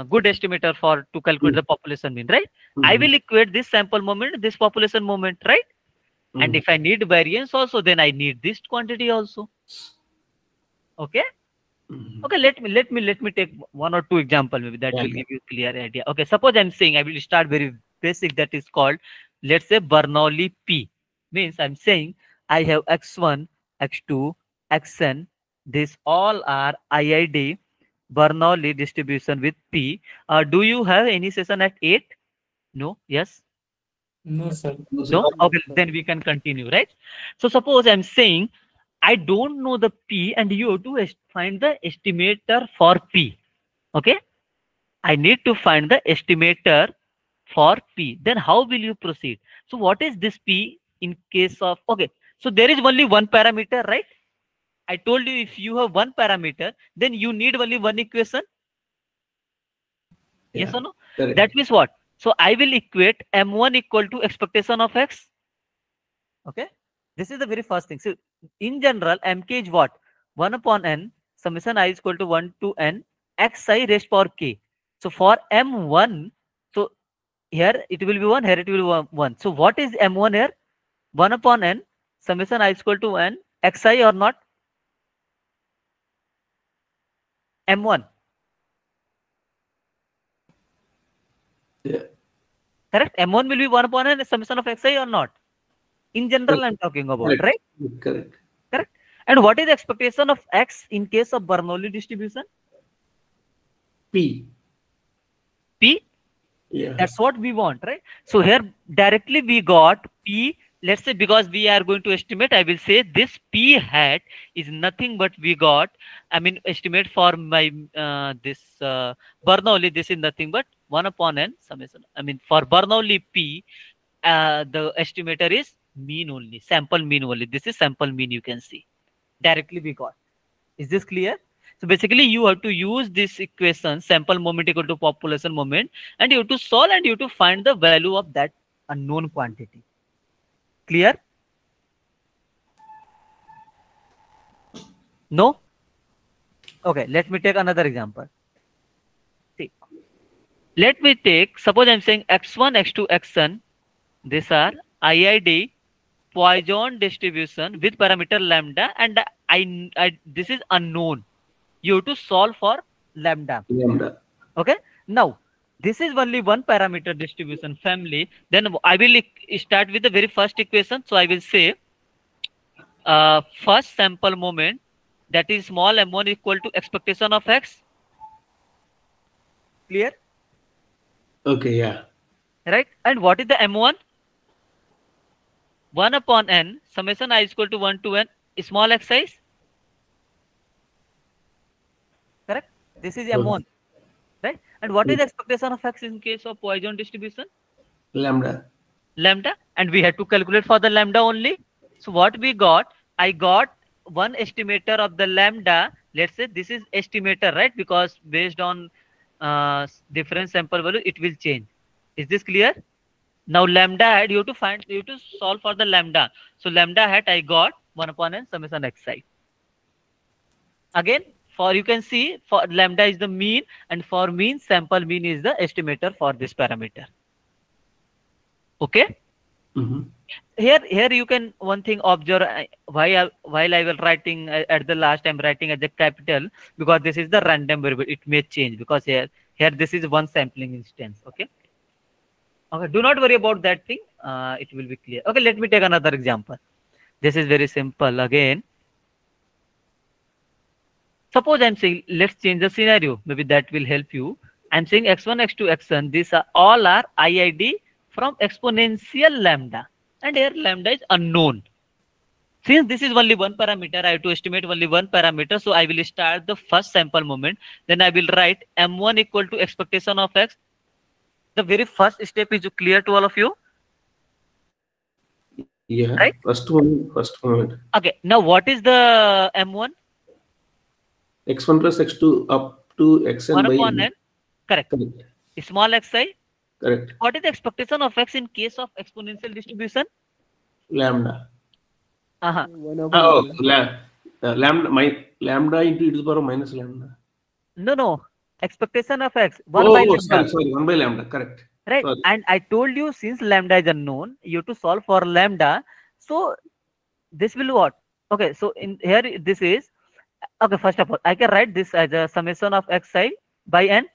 good estimator for to calculate the population mean, right? I will equate this sample moment, this population moment, right? And if I need variance also, then I need this quantity also. Okay. Okay, let me take one or two example, maybe that will give you clear idea. Okay, suppose I'm saying I will start very basic, that is called, let's say Bernoulli P. Means I'm saying I have x1, x2, xn. These all are IID Bernoulli distribution with P. Do you have any session at 8? No? Yes? No, sir. No? Okay, then we can continue, right? So suppose I'm saying I don't know the P and you have to find the estimator for P. Okay? I need to find the estimator for P. Then how will you proceed? So what is this P in case of, okay, so there is only one parameter, right? I told you if you have one parameter, then you need only one equation. Yes or no? Correct. That means what? So I will equate M1 equal to expectation of X. Okay. This is the very first thing. So in general, Mk is what? 1 upon n, summation I is equal to 1 to n, xi raised power k. So for M1, so here it will be 1, here it will be 1. So what is M1 here? 1 upon n, summation I is equal to n, xi or not? M1. Yeah. Correct? M1 will be 1 upon n, summation of xi or not? In general, I'm talking about, Correct. right? Correct. Correct. And what is the expectation of x in case of Bernoulli distribution? P. P. Yeah. That's what we want, right? So here directly we got P let's say because we are going to estimate, I will say this p hat is nothing but we got, I mean estimate for my this Bernoulli, this is nothing but 1 upon n summation. I mean for Bernoulli p, the estimator is mean only, sample mean only. This is sample mean, you can see directly we got. Is this clear? So basically you have to use this equation, sample moment equal to population moment, and you have to solve and you have to find the value of that unknown quantity. Clear? No? Okay, let me take another example. See, let me take, suppose I'm saying x1, x2, xn, these are IID Poisson distribution with parameter lambda, and this is unknown. You have to solve for lambda. Lambda. Okay. Now, this is only one parameter distribution family. Then I will start with the very first equation. So I will say first sample moment, that is small m1 equal to expectation of x. Clear? Okay, yeah. Right? And what is the m1? 1 upon n summation I is equal to 1 to n small x size. Correct? This is m1. Right? And what is the expectation of x in case of Poisson distribution? Lambda. Lambda. And we had to calculate for the lambda only. So what we got, I got one estimator of the lambda. Let's say this is estimator, right? Because based on different sample value, it will change. Is this clear? Now lambda hat, you have to find, you have to solve for the lambda. So lambda hat I got 1 upon n summation xi. Again, for you can see for lambda is the mean, and for mean, sample mean is the estimator for this parameter. Okay. Mm-hmm. Here you can one thing observe, while I will writing at the last I'm writing as a capital, because this is the random variable, it may change because here this is one sampling instance. Okay. Okay, do not worry about that thing. It will be clear. Okay, let me take another example. This is very simple again. Suppose I'm saying, let's change the scenario. Maybe that will help you. I'm saying x1, x2, xn. These are all are IID from exponential lambda. And here lambda is unknown. Since this is only one parameter, I have to estimate only one parameter. So I will start the first sample moment. Then I will write m1 equal to expectation of x. The very first step is clear to all of you. Yeah. Right? First moment. Okay. Now what is the m1? X1 plus X2 up to Xn 1 by upon n. n. Correct. Correct. Small xi. Correct. What is the expectation of x in case of exponential distribution? Lambda. 1 upon Oh, lambda. lambda into e to the power minus lambda. No. Expectation of x 1 by lambda. Sorry, 1 by lambda. Correct. Right. Sorry. And I told you since lambda is unknown, you have to solve for lambda. So this will what? Okay. So in here this is okay. First of all, I can write this as a summation of xi by n.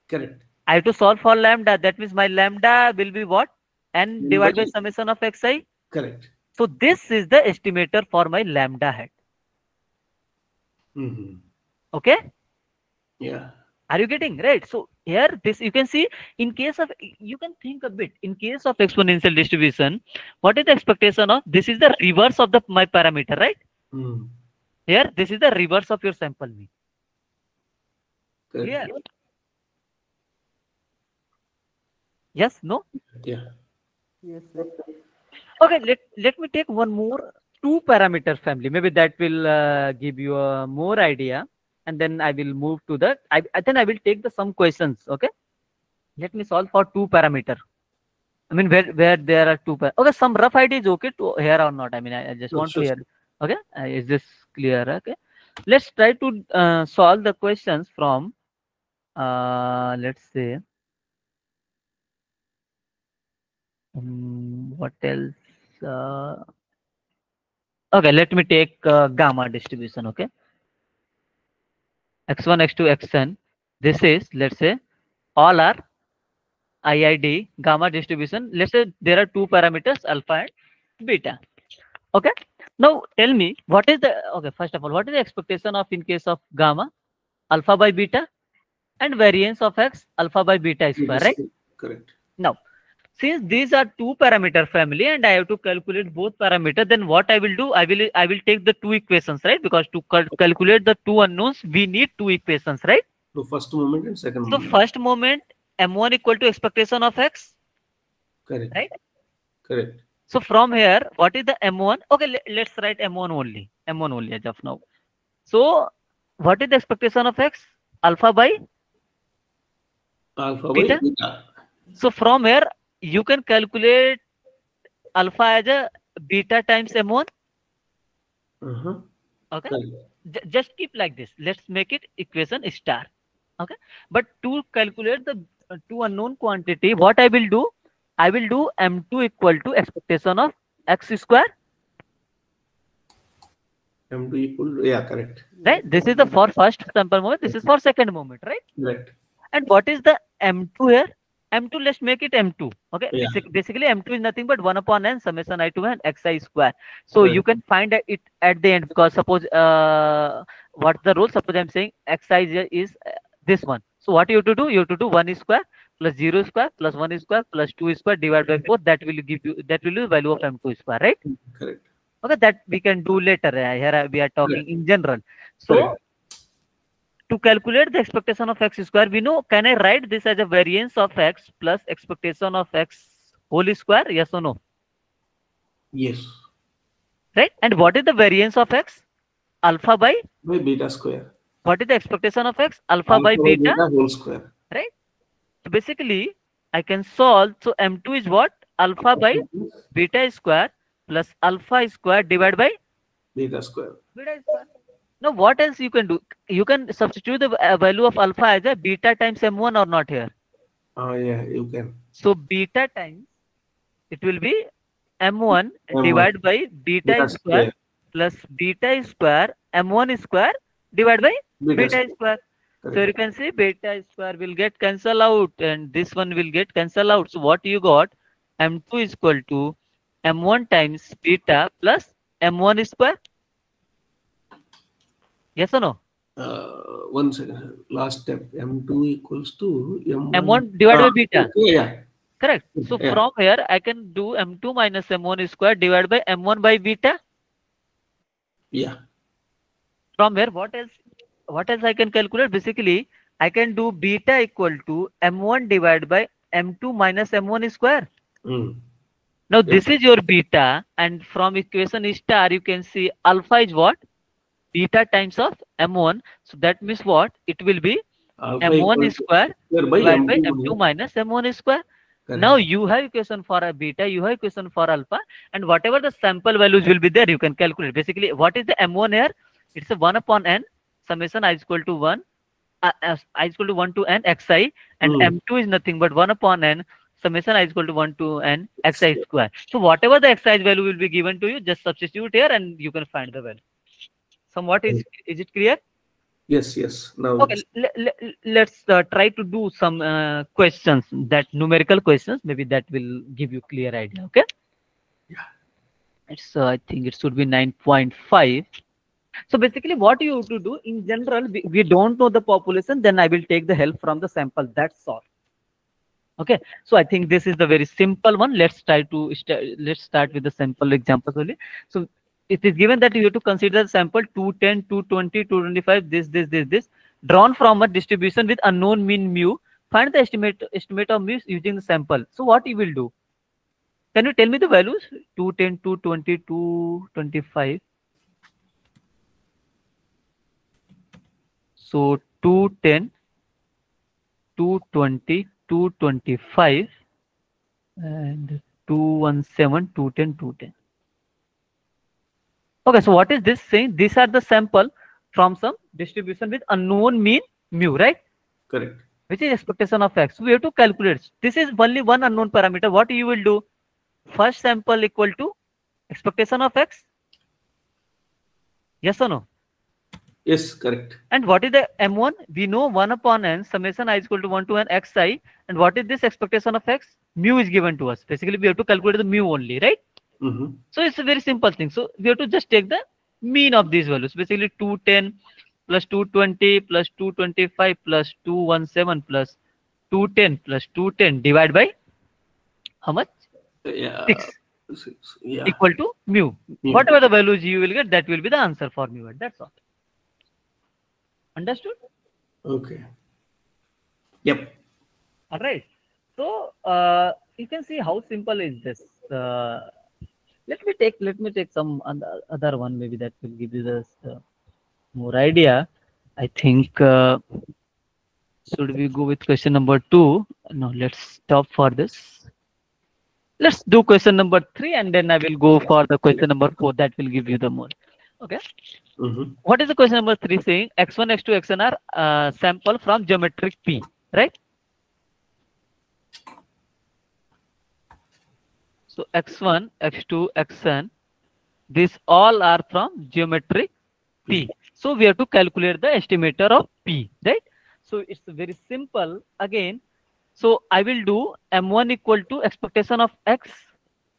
Correct. I have to solve for lambda. That means my lambda will be what? N N divided by by- summation of xi. Correct. So this is the estimator for my lambda hat. Mm-hmm. Okay. Yeah. Are you getting right? So here this you can see in case of, you can think a bit in case of exponential distribution, what is the expectation of, this is the reverse of the my parameter, right? Mm. Here this is the reverse of your sample mean. Correct. Clear? Yes, no? Yeah. Yes, sir. Okay, let me take one more two parameter family. Maybe that will give you a more idea, and then I will move to the then I will take the some questions. Okay, let me solve for two parameter. I mean where there are two okay, some rough idea is okay to here or not. I mean I just want to hear. Okay, is this clear? Okay, let's try to solve the questions from let's say what else. Okay, let me take gamma distribution. Okay, x1, x2, xn. This is, let's say, all are IID gamma distribution. Let's say there are two parameters, alpha and beta. Okay. Now tell me what is the, okay, first of all, what is the expectation of in case of gamma? Alpha by beta, and variance of x alpha by beta square, right? Correct. Now since these are two parameter family and I have to calculate both parameter, then what I will do, I will take the two equations, right? Because to calculate the two unknowns, we need two equations, right? So first moment and second So moment. first moment, m1 equal to expectation of x, Correct. right? Correct. So from here, what is the m1? Okay, let's write m1 only. M1 only as of now. So what is the expectation of x? Alpha by Alpha by beta. beta. So from here, you can calculate alpha as a beta times m1. Uh-huh. Okay. Correct. Just keep like this. Let's make it equation star. Okay. But to calculate the two unknown quantity, what I will do? I will do m2 equal to expectation of x square. M2 equal to, yeah, correct. Right. This is the for first sample moment. This is for second moment, right? Right. And what is the m2 here? M2, let's make it m2. Okay. Yeah. Basically, m2 is nothing but 1 upon n summation I2 and xi square. So Correct. you can find it at the end, because suppose what's the rule? Suppose I'm saying xi is this one. So what you have to do? You have to do 1 square plus 0 square plus 1 square plus 2 square divided by 4. That will give you, that will be the value of m2 square, right? Correct. Okay, that we can do later. Here we are talking in general. So Correct. to calculate the expectation of x square, we know, can I write this as a variance of x plus expectation of x whole square? Yes or no? Yes. Right? And what is the variance of x? Alpha by? By beta square. What is the expectation of x? Alpha by beta? Whole square. Right? So basically, I can solve. So m2 is what? Alpha by beta square plus alpha square divided by Beta square. beta square. Now, what else you can do? You can substitute the value of alpha as a beta times m1 or not here. Yeah, you can. So beta times, it will be m1 M1 divided by beta square plus beta square m1 square divided by beta square. So you can see beta square will get cancel out and this one will get cancel out. So what you got? M2 is equal to m1 times beta plus m1 square. Yes or no? One second. Last step. M2 equals to M1 divided by beta. Yeah. Correct. So Yeah. from here, I can do m2 minus m1 square divided by m1 by beta. Yeah. From here, what else I can calculate? Basically, I can do beta equal to m1 divided by m2 minus m1 square. Now this is your beta, and from equation star, you can see alpha is what? Beta times of m1. So that means what? It will be Alpha m1 square divided by M2 m2 minus m1 square. Correct. Now you have equation for a beta, you have equation for alpha, and whatever the sample values will be there, you can calculate. Basically, what is the m1 here? It's a 1 upon n summation I is equal to 1, I is equal to 1 to n xi, and m2 is nothing but 1 upon n summation I is equal to 1 to n xi square. So whatever the xi value will be given to you, just substitute here and you can find the value. Somewhat is it clear? Yes. Now. Okay, let's try to do some questions, that numerical questions. Maybe that will give you clear idea. Okay. Yeah. It's I think it should be 9.5. So basically, what you have to do in general, we don't know the population. Then I will take the help from the sample. That's all. Okay. So I think this is the very simple one. Let's start with the simple examples only. So it is given that you have to consider the sample 210, 220, 225, this, drawn from a distribution with unknown mean mu. Find the estimate of mu using the sample. So what you will do? Can you tell me the values? 210, 220, 225. So 210, 220, 225, and 217, 210, 210. Okay, so what is this saying? These are the sample from some distribution with unknown mean mu, right? Correct. Which is expectation of x. So we have to calculate. This is only one unknown parameter. What you will do? First sample equal to expectation of x. Yes or no? Yes, correct. And what is the m1? We know 1 upon n summation I is equal to 1 to n xi. And what is this expectation of x? Mu is given to us. Basically, we have to calculate the mu only, right? So it's a very simple thing. So we have to just take the mean of these values. Basically 210 plus 220 plus 225 plus 217 plus 210 plus 210 divided by how much? Yeah. 6 Yeah. equal to mu. Mu. Whatever the values you will get, that will be the answer for mu. That's all. Understood? Okay. Yep. All right. So you can see how simple is this. Let me take some other one, maybe that will give you this more idea. I think should we go with question number 2? No, let's stop for this. Let's do question number 3 and then I will go for the question number 4. That will give you the more. Okay. Mm-hmm. What is the question number 3 saying? X1, X2, Xn are sample from geometric P, right? So X1, X2, Xn, these all are from geometric P. So we have to calculate the estimator of P, right? So it's very simple again. So I will do M1 equal to expectation of X,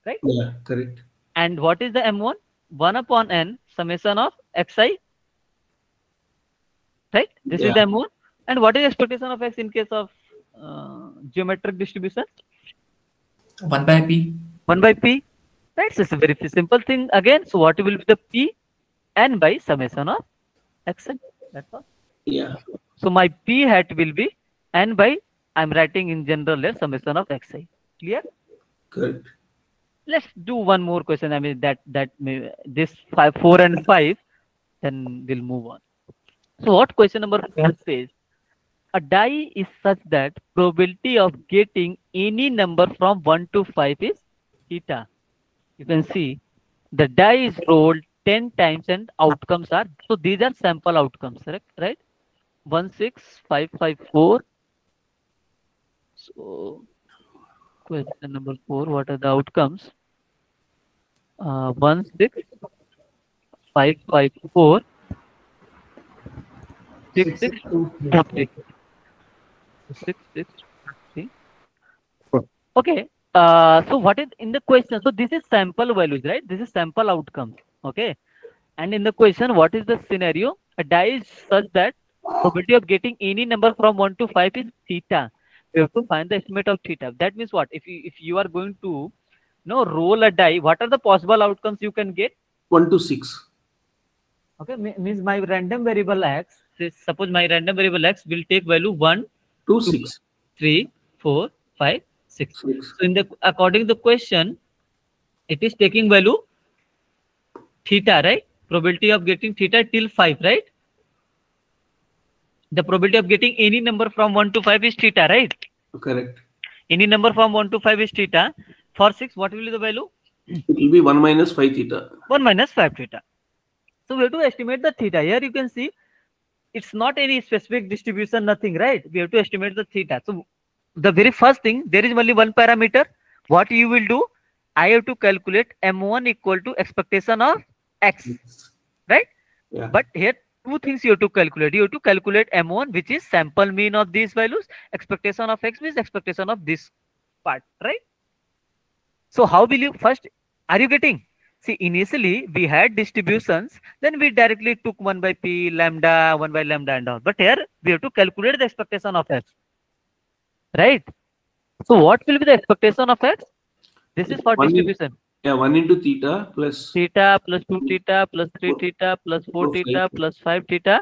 right? Yeah, correct. And what is the M1? 1 upon N summation of Xi, right? This is Yeah. the M1. And what is expectation of X in case of geometric distribution? 1 by P. 1 by P, right? So it's a very simple thing again. So what will be the P? N by summation of Xi. That's all. Yeah. So my P hat will be N by, I'm writing in general as summation of Xi. Clear? Correct. Let's do one more question. I mean that may, this 4 and 5, then we'll move on. So what question number 4 says? A die is such that probability of getting any number from 1 to 5 is theta. You can see the die is rolled 10 times and outcomes are, so these are sample outcomes, correct? Right? 16554. So question number 4, what are the outcomes? 16554 6623. 6623. Okay. So what is in the question? So this is sample values, right? This is sample outcomes. Okay. And in the question, what is the scenario? A die is such that probability of getting any number from 1 to 5 is theta. We have to find the estimate of theta. That means what? If you are going to roll a die, what are the possible outcomes you can get? 1 to 6. Okay, means my random variable x, suppose my random variable x will take value 1, 2, 2, 6. 3, 4, 5, 6. 6. So in the according to the question, it is taking value theta, right? Probability of getting theta till 5, right? The probability of getting any number from 1 to 5 is theta, right? Correct. Any number from 1 to 5 is theta. For 6, what will be the value? It will be 1 minus 5 theta. 1 minus 5 theta. So we have to estimate the theta. Here you can see it's not any specific distribution, nothing, right? We have to estimate the theta. So the very first thing, there is only one parameter. What you will do? I have to calculate M1 equal to expectation of X, right? Yeah. But here two things you have to calculate. You have to calculate M1, which is sample mean of these values. Expectation of X means expectation of this part, right? So how will you first, are you getting? See, initially we had distributions, then we directly took 1 by P, lambda, 1 by lambda and all. But here we have to calculate the expectation of X, right? So what will be the expectation of X? This is for distribution. Yeah, 1 into theta plus Theta plus 2 theta plus 3 theta plus 4 theta plus 5 theta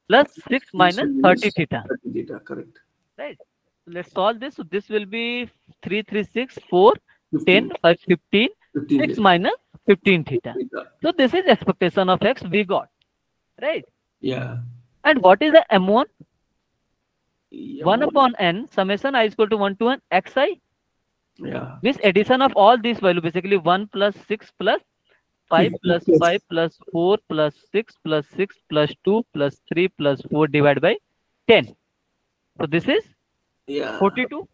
plus 6 minus 30 theta. 30 theta, correct. Right. So let's solve this. So this will be 3, 3, 6, 4, 15. 10, 5, 15, 15 6 theta. minus 15 theta. Theta. So this is expectation of X we got, right? Yeah. And what is the M1? Yeah. 1 upon N summation I is equal to 1 to N Xi. Yeah. Means addition of all these value, basically 1 plus 6 plus 5 plus 5 plus 4 plus 6 plus 6 plus 2 plus 3 plus 4 divided by 10. So this is Yeah. 42.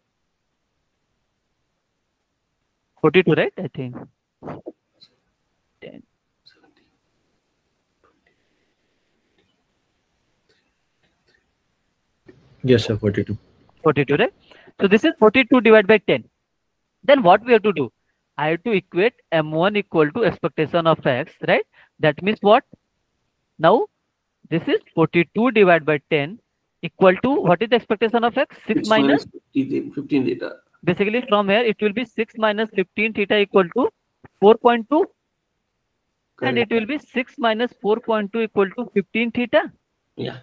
42, right? I think. 10. Yes, sir, 42. 42, right? So this is 42 divided by 10. Then what we have to do? I have to equate M1 equal to expectation of X, right? That means what? Now, this is 42 divided by 10 equal to, what is the expectation of X? 6 minus 15 theta. basically from here it will be 6 minus 15 theta equal to 4.2, and it Correct. will be 6 minus 4.2 equal to 15 theta. Yeah.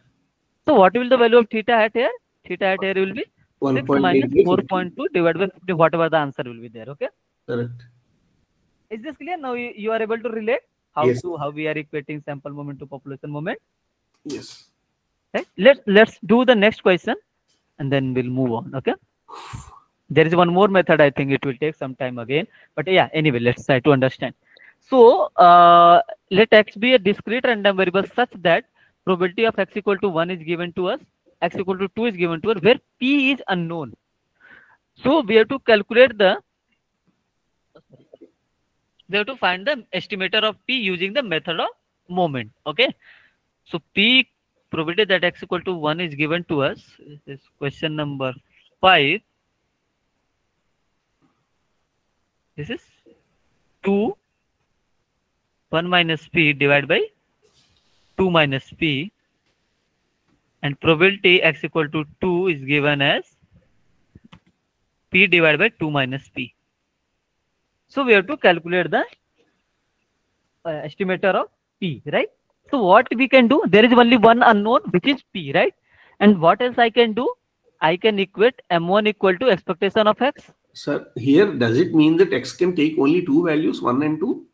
So what will the value of theta at here? Theta at here will be 6 minus 1.8 by 50. 4.2 divided by 50, whatever the answer will be there. Okay. Correct. Is this clear? Now you are able to relate Yes. how we are equating sample moment to population moment. Yes. Right? Let's do the next question and then we'll move on. Okay. There is one more method. I think it will take some time again. But yeah, anyway, let's try to understand. So let x be a discrete random variable such that probability of x equal to 1 is given to us, x equal to 2 is given to us, where p is unknown. So we have to calculate we have to find the estimator of p using the method of moment. Okay. So p probability that x equal to 1 is given to us. This is question number 5. This is 2 1 minus p divided by 2 minus p, and probability x equal to 2 is given as p divided by 2 minus p. So we have to calculate the estimator of p, right? So what we can do, there is only one unknown, which is p, right? And what else I can do? I can equate m1 equal to expectation of x. Sir, here does it mean that x can take only two values, 1 and 2?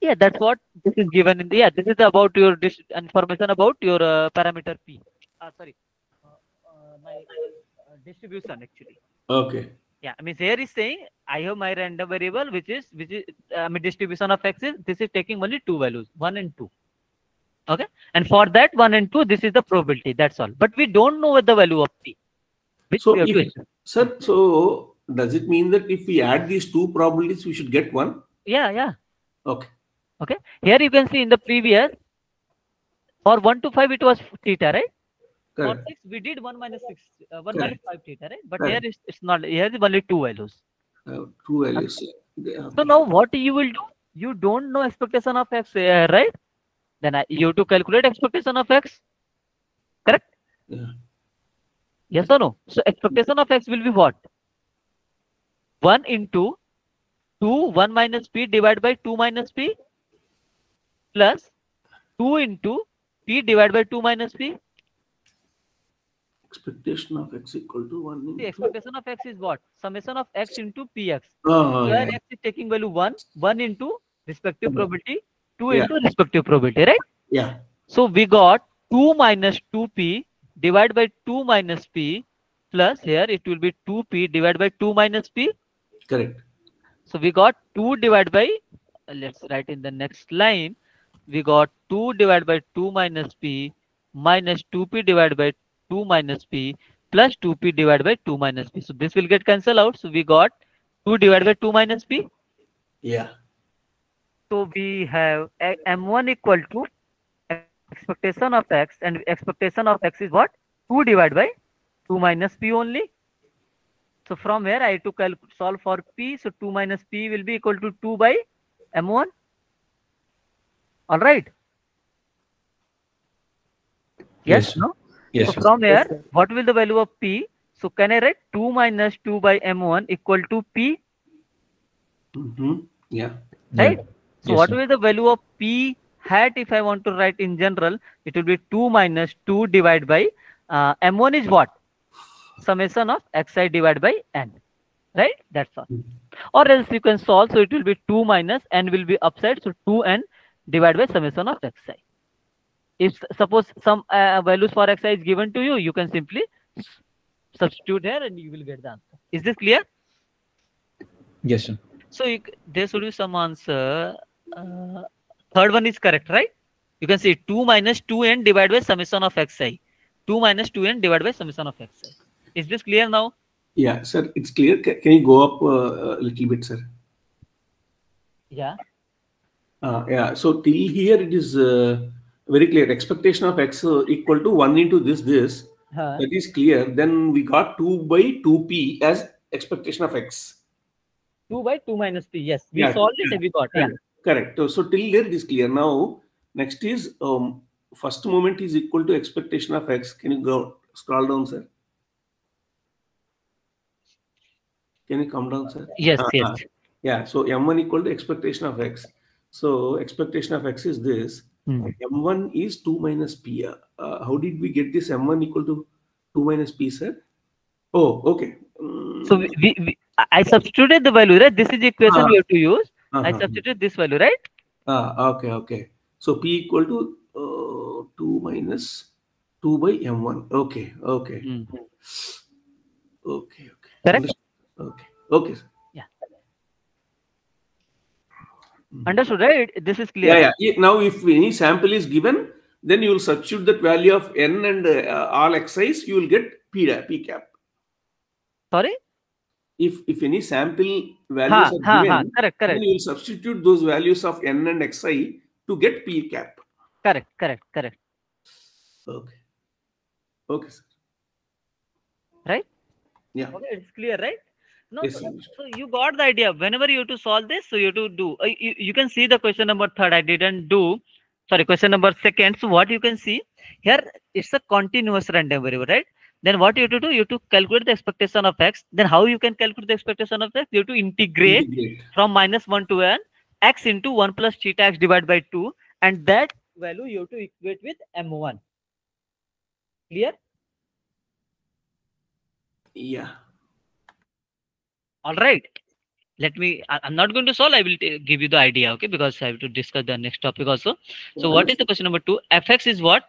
Yeah, that's what this is given in the, yeah, this is about your information about your parameter p. Sorry, my distribution actually. Okay. Yeah, I mean here is saying I have my random variable which is I mean distribution of x is, this is taking only two values, 1 and 2. Okay, and for that 1 and 2, this is the probability, that's all. But we don't know what the value of p, which So we have to if, assume. sir, so does it mean that if we add these two probabilities, we should get one? Yeah. Okay. Okay, here you can see in the previous, for 1 to 5 it was theta, right? For Correct. 6 we did 1 minus 6, 1 minus Correct. 5 theta, right? But here Correct. it's not, here is only two values. Two values. So Okay. now what you will do? You don't know expectation of x, right? Then you have to calculate expectation of x. Correct? Yeah. Yes or no? So expectation of x will be what? 1 into 2, 1 minus p divided by 2 minus p, plus 2 into p divided by 2 minus p. Expectation of x equal to 1 The into... expectation of x is what? Summation of x into px. Oh, Where yeah. x is taking value 1, 1 into respective probability, 2 Yeah. into respective probability, right? Yeah. So we got 2 minus 2p divided by 2 minus p, plus here it will be 2p divided by 2 minus p. Correct. So we got 2 divided by, let's write in the next line, we got 2 divided by 2 minus p minus 2p divided by 2 minus p plus 2p divided by 2 minus p. So this will get cancelled out. So we got 2 divided by 2 minus p. Yeah. So we have m1 equal to expectation of x, and expectation of x is what? 2 divided by 2 minus p only. So from here I have to solve for p. So 2 minus p will be equal to 2 by m1. All right. Yes, Yes. no? Yes. So from here, what will the value of p? So can I write 2 minus 2 by m1 equal to p? Mm-hmm. Yeah. Right? Yeah. So Yes, what sir. will the value of p hat if I want to write in general? It will be 2 minus 2 divided by m1 is what? Summation of xi divided by n. Right? That's all. Or else you can solve. So it will be 2 minus n will be upside. So 2n divided by summation of xi. If suppose some values for xi is given to you, you can simply substitute here and you will get the answer. Is this clear? Yes, sir. So there should be some answer. Third one is correct, right? You can see 2 minus 2n divided by summation of xi. 2 minus 2n divided by summation of xi. Is this clear now? Yeah, sir, it's clear. Can you go up a little bit, sir? Yeah. Yeah, so till here it is very clear. Expectation of x equal to 1 into this. Huh. That is clear. Then we got 2 by 2p as expectation of x. 2 by 2 minus p. Yes, we Yeah, solved it and we got. Yeah. correct. So till there it is clear. Now, next is first moment is equal to expectation of x. Can you go scroll down, sir? Can you come down, sir? Yes, yes. Yeah. So M1 equal to expectation of X. So expectation of X is this. Hmm. M1 is 2 minus P. How did we get this M1 equal to 2 minus P, sir? Oh, okay. So I substituted the value, right? This is the equation Ah, we have to use. I uh-huh. substituted this value, right? Okay, okay. So P equal to 2 minus 2 by M1. Okay, okay. Hmm. Okay, okay. Correct? Understood. Okay, okay, sir. Yeah. Mhm. Understood, right? This is clear, Yeah, right? yeah. Now, if any sample is given, then you will substitute that value of n and all xi's, you will get p cap. Sorry? If any sample values are given, Correct, then correct, you will substitute those values of n and xi to get p cap. correct, correct, correct. Okay, okay, sir. Right? Yeah. Okay, it's clear, right? No, Yes, so, understood. so you got the idea. Whenever you have to solve this, so you have to do. You can see the question number third. I didn't do. Sorry, question number second. So what you can see here, it's a continuous random variable, right? Then what you have to do? You have to calculate the expectation of x. Then how you can calculate the expectation of x? You have to integrate Integrate. from -1 to n x into 1 plus theta x divided by 2, and that value you have to equate with m1. Clear? Yeah. All right. Let me, I'm not going to solve, I will give you the idea, okay, because I have to discuss the next topic also. So what is the Understood. question number 2? Fx is what?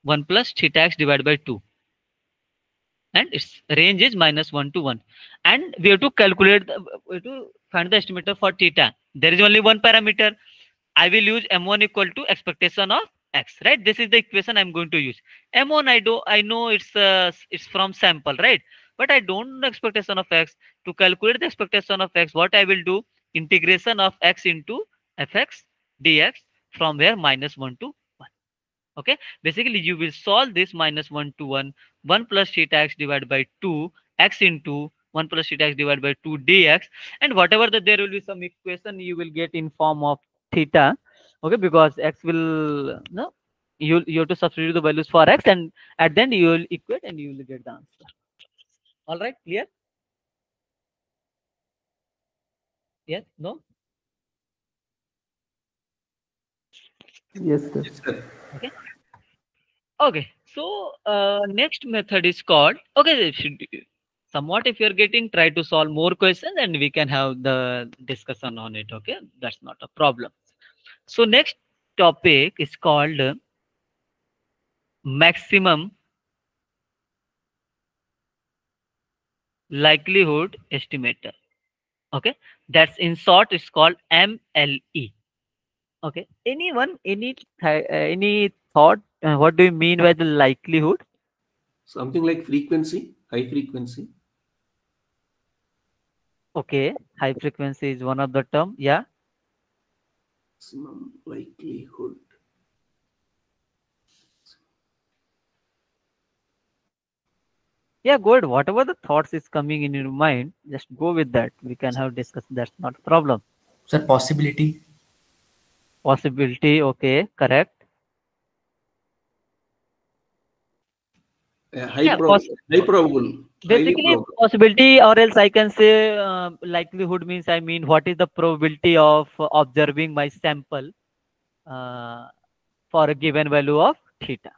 1 plus theta x divided by 2, and its range is -1 to 1, and we have to calculate we have to find the estimator for theta. There is only one parameter. I will use m1 equal to expectation of x, right? This is the equation I'm going to use. M1, I know it's from sample, right? But I don't know expectation of x. To calculate the expectation of x, what I will do? Integration of x into fx dx from where -1 to 1. Okay, basically you will solve this -1 to 1, 1 plus theta x divided by 2 x into 1 plus theta x divided by 2 dx, and whatever that there will be some equation you will get in form of theta. Okay, because x will no, you have to substitute the values for x, and at the end you will equate and you will get the answer. All right, clear? Yes, no? Yes, sir. Yes, sir. Okay. Okay, so next method is called, okay, somewhat if you're getting, try to solve more questions and we can have the discussion on it. Okay, that's not a problem. So next topic is called maximum likelihood estimator. Okay, that's in short is called MLE. Okay, any thought, what do you mean by the likelihood? Something like frequency, high frequency. Okay, high frequency is one of the term. Yeah. Maximum likelihood. Yeah, good. Whatever the thoughts is coming in your mind, just go with that. We can have discussion. That's not a problem. Sir, possibility. Possibility. Okay, correct. Yeah, High probable, highly basically probable. possibility, or else I can say likelihood means, I mean, what is the probability of observing my sample uh, for a given value of theta.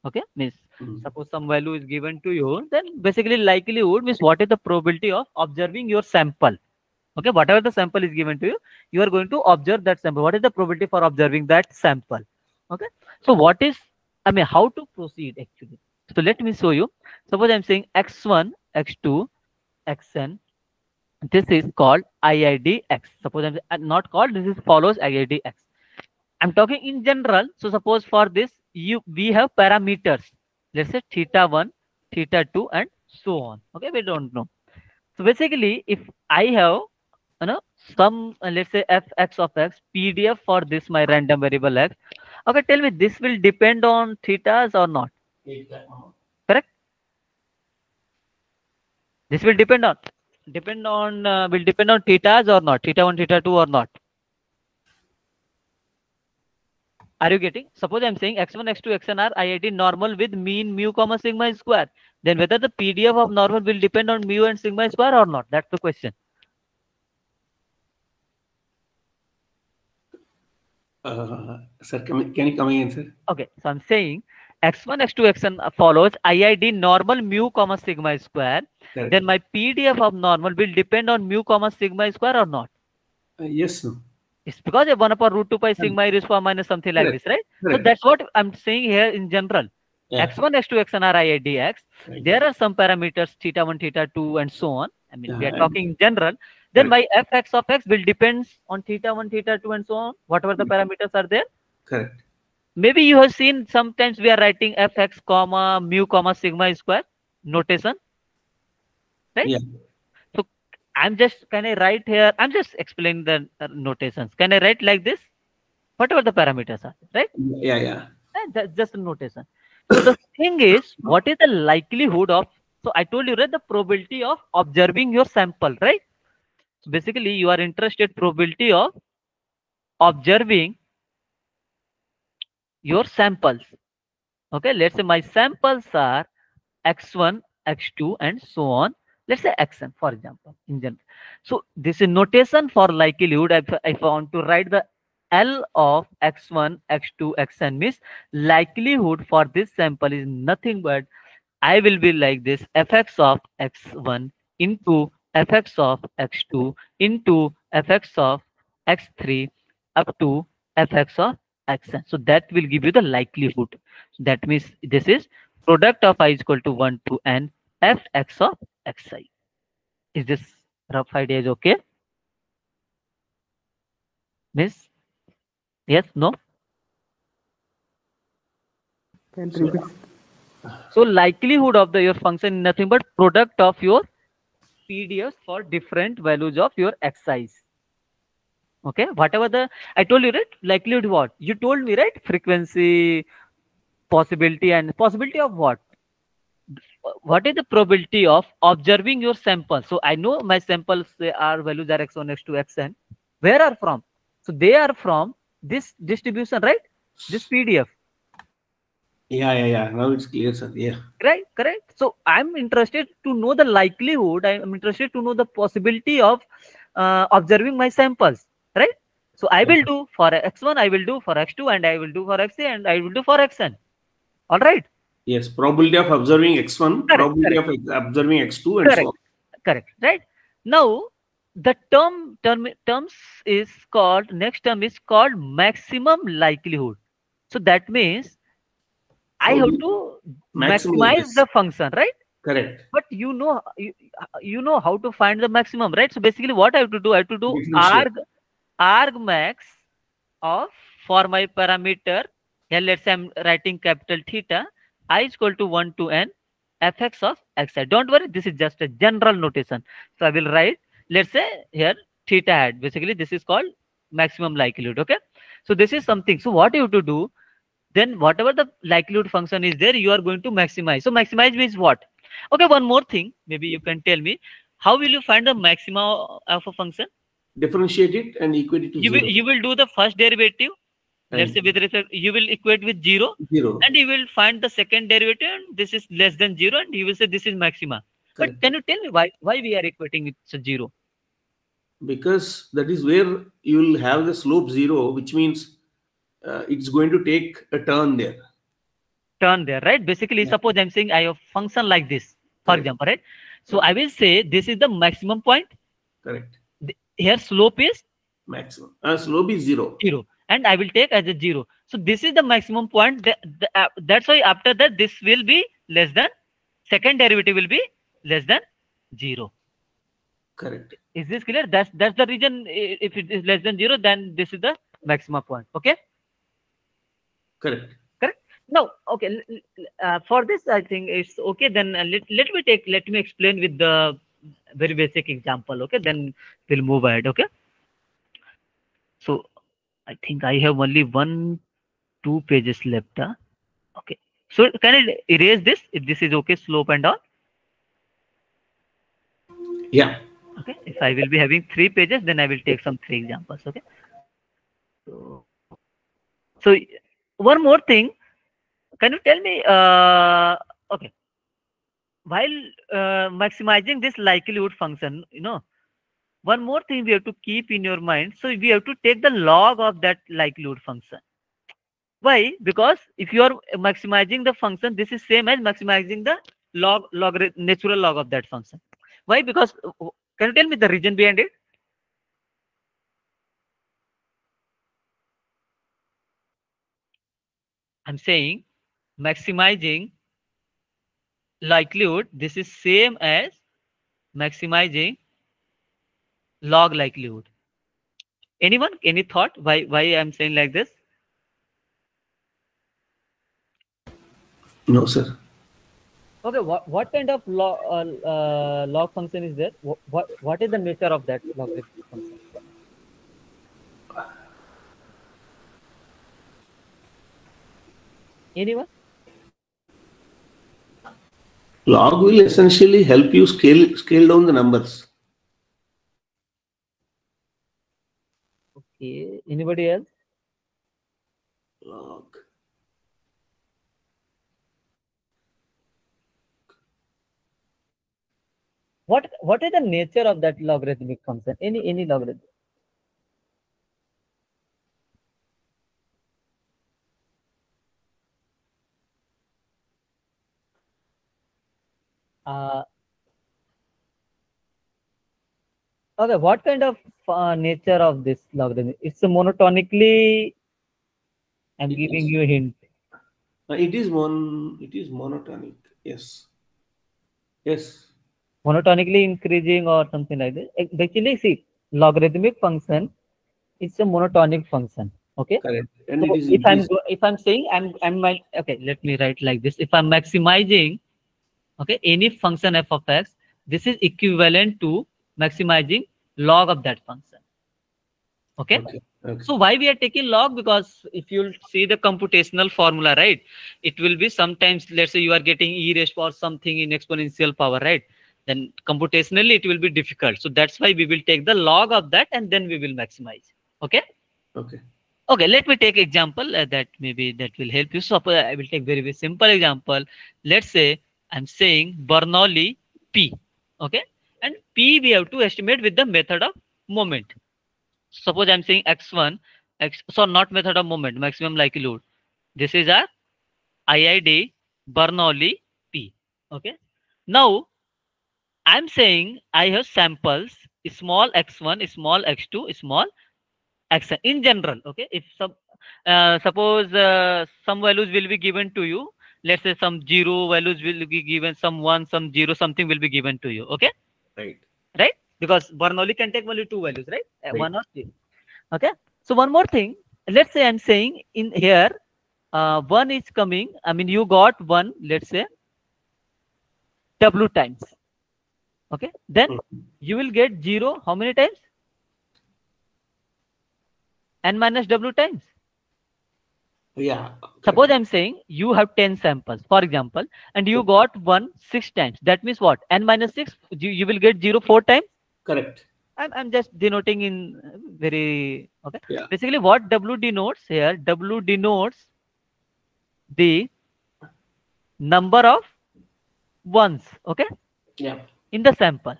Okay, means Mhm. suppose some value is given to you, then basically likelihood means what is the probability of observing your sample. Okay, whatever the sample is given to you, you are going to observe that sample. What is the probability for observing that sample? Okay, so what is, I mean, how to proceed actually? So let me show you. Suppose I'm saying x1, x2, xn. This is called IIDX. Suppose I'm not called, this is follows IIDX. I'm talking in general. So suppose for this, we have parameters. Let's say theta 1, theta 2, and so on. Okay, we don't know. So basically, if I have some let's say fx of x PDF for this my random variable x. Okay, tell me, this will depend on thetas or not? Correct? This will depend on thetas or not? Theta 1, theta 2 or not? Are you getting? Suppose I'm saying x1, x2, xn are IID normal with mean mu comma sigma square. then whether the PDF of normal will depend on mu and sigma square or not. That's the question. Sir, can you come again, sir? Okay, so I'm saying x1, x2, xn follows IID normal mu comma sigma square. Correct. Then my PDF of normal will depend on mu comma sigma square or not. Yes, no. It's because 1 upon root 2 pi sigma e raised to power minus something like Correct. this, right? So Correct. that's what I'm saying here in general. Yeah. x1, x2, xn are IIDX. Right. There are some parameters theta 1, theta 2, and so on. I mean, we are Yeah, talking in general. Then my correct. fx of x will depends on theta 1, theta 2, and so on. Whatever the parameters are there. Correct. Maybe you have seen sometimes we are writing fx comma mu comma sigma square notation, right? Yeah. So I'm just, can I write here? I'm just explaining the notations. Can I write like this? Whatever the parameters are, right? Yeah, yeah. That's just a notation. So the thing is, what is the likelihood of? So I told you, right, the probability of observing your sample, right? So basically, you are interested probability of observing your samples. Okay, let's say my samples are x1, x2, and so on. Let's say xn, for example, in general. So this is notation for likelihood. If I want to write the L of x1, x2, xn means likelihood for this sample is nothing but I will be like this fx of x1 into fx of x2 into fx of x3 up to fx of xn. So that will give you the likelihood. So that means this is product of I is equal to 1 to n fx of xi. Is this rough idea is okay? Miss? Yes? No? Can So, repeat? So likelihood of your function is nothing but product of your PDFs for different values of your xis. Okay, whatever the I told you, right? Likelihood what? You told me, right? Frequency, possibility, and possibility of what? What is the probability of observing your sample? So I know my samples are values are x1, x2, xn. Where are from? So they are from this distribution, right? This PDF. yeah. Now it's clear, sir. Yeah. Right, correct. So I'm interested to know the likelihood. I'm interested to know the possibility of observing my samples, right? So I will do for x1, I will do for x2, and I will do for xa, and I will do for xn. All right. Yes. Probability of observing x1, Correct, probability correct, of observing x2, and so correct, on. correct. Right. Now the terms is called next term is called maximum likelihood. So that means I How do have you to maximize maximize this? the function, right? Correct. But you know how to find the maximum, right? So basically what I have to do, I have to do Differentiate. argmax of for my parameter. Here let's say I'm writing capital theta I is equal to 1 to n fx of xi. Don't worry, this is just a general notation. So I will write, let's say here theta hat. Basically this is called maximum likelihood. Okay, so this is something. So what you have to do, then whatever the likelihood function is there, you are going to maximize. So maximize means what? Okay, one more thing, maybe you can tell me, how will you find the maxima of a function? Differentiate it and equate it to You will 0. do the first derivative, let's say And with respect, you will equate with 0, 0. and you will find the second derivative, and this is less than 0, and you will say this is maxima. But Correct. can you tell me why we are equating with 0? Because that is where you will have the slope 0, which means it's going to take a turn there. Turn there, right? Basically, Yeah. suppose I'm saying I have function like this, for Correct. example, right? So I will say this is the maximum point. Correct. Here slope is Maximum. Slope is 0. 0, and I will take as a 0. So this is the maximum point. That's why after that this will be less than, second derivative will be less than 0. Correct. Is this clear? That's the reason. If it is less than 0, then this is the maximum point. Okay, Correct. correct. Now, okay, for this I think it's okay. Then let me explain with the very basic example. Okay, then we'll move ahead. Okay, so I think I have only 2 pages left. Okay. So can I erase this if this is okay, slope and all? Yeah. Okay. If I will be having 3 pages, then I will take some 3 examples. Okay. So one more thing. Can you tell me? Okay. while maximizing this likelihood function, one more thing we have to keep in your mind. So we have to take the log of that likelihood function. Why? Because if you are maximizing the function, this is same as maximizing the natural log of that function. Why? Because can you tell me the reason behind it? I'm saying maximizing likelihood, this is same as maximizing log likelihood. Anyone? Any thought why I'm saying like this? No, sir. Okay, what kind of log function is there? What is the nature of that logarithmic function? Anyone? Log will essentially help you scale down the numbers. Okay. Anybody else? Log. What is the nature of that logarithmic function? Any logarithm? Okay, what kind of nature of this logarithm? It's a monotonically. I'm giving you a hint. It is monotonic. Yes. Yes. Monotonically increasing or something like this. Actually, see, logarithmic function is a monotonic function. Okay. Correct. And So it is increasing. if I'm saying okay, let me write like this. If I'm maximizing any function f of x, this is equivalent to maximizing log of that function. Okay. Okay. So why we are taking log? Because if you see the computational formula, right, it will be sometimes, let's say you are getting e raised power something in exponential power, right? Then computationally it will be difficult. So that's why we will take the log of that and then we will maximize. Okay. Okay. Okay, let me take example that maybe that will help you. So I will take very simple example. Let's say I'm saying Bernoulli P. Okay, and P we have to estimate with the method of moment. Suppose I'm saying x1, so not method of moment, maximum likelihood. This is our IID Bernoulli P. Okay, now I'm saying I have samples small x1, small x2, small xn in general. Okay, if suppose some values will be given to you, let's say some 0 values will be given, some 1, some 0, something will be given to you. Okay, Right. right, because Bernoulli can take only two values, right? Right. 1 or 0. Okay, so one more thing, let's say I'm saying in here 1 is coming, I mean you got 1, let's say w times. Okay, then you will get 0 how many times? N minus w times. Yeah. Suppose I'm saying you have 10 samples, for example, and you got 1 6 times. That means what? N minus 6, you will get 0 4 times. Correct. I'm just denoting in very, okay. Yeah. Basically, what W denotes here, W denotes the number of ones, okay, Yeah. in the sample.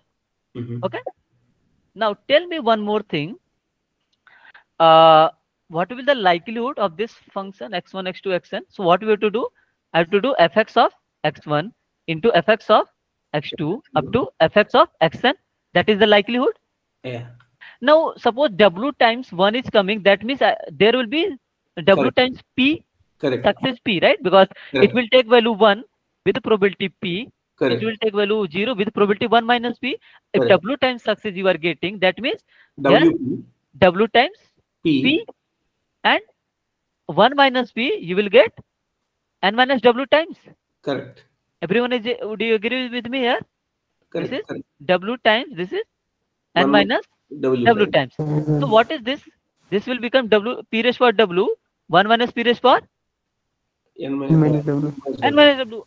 Mhm. Okay. Now tell me one more thing. What will be the likelihood of this function x1, x2, xn? So what we have to do? I have to do fx of x1 into fx of x2 up to fx of xn. That is the likelihood. Yeah. Now suppose w times 1 is coming. That means there will be w Correct. times p, Correct. success p, right? Because it Correct. will take value 1 with the probability p. It Correct. will take value 0 with probability 1 minus p. If Correct. w times success you are getting, that means here WP w times P. p and 1 minus p, you will get n minus w times. Correct. Everyone is, would you agree with me here? This Correct. is Correct. w times, this is n One minus W w time. times. So what is this? This will become w p raised power w, 1 minus p raised power N minus W. n minus w.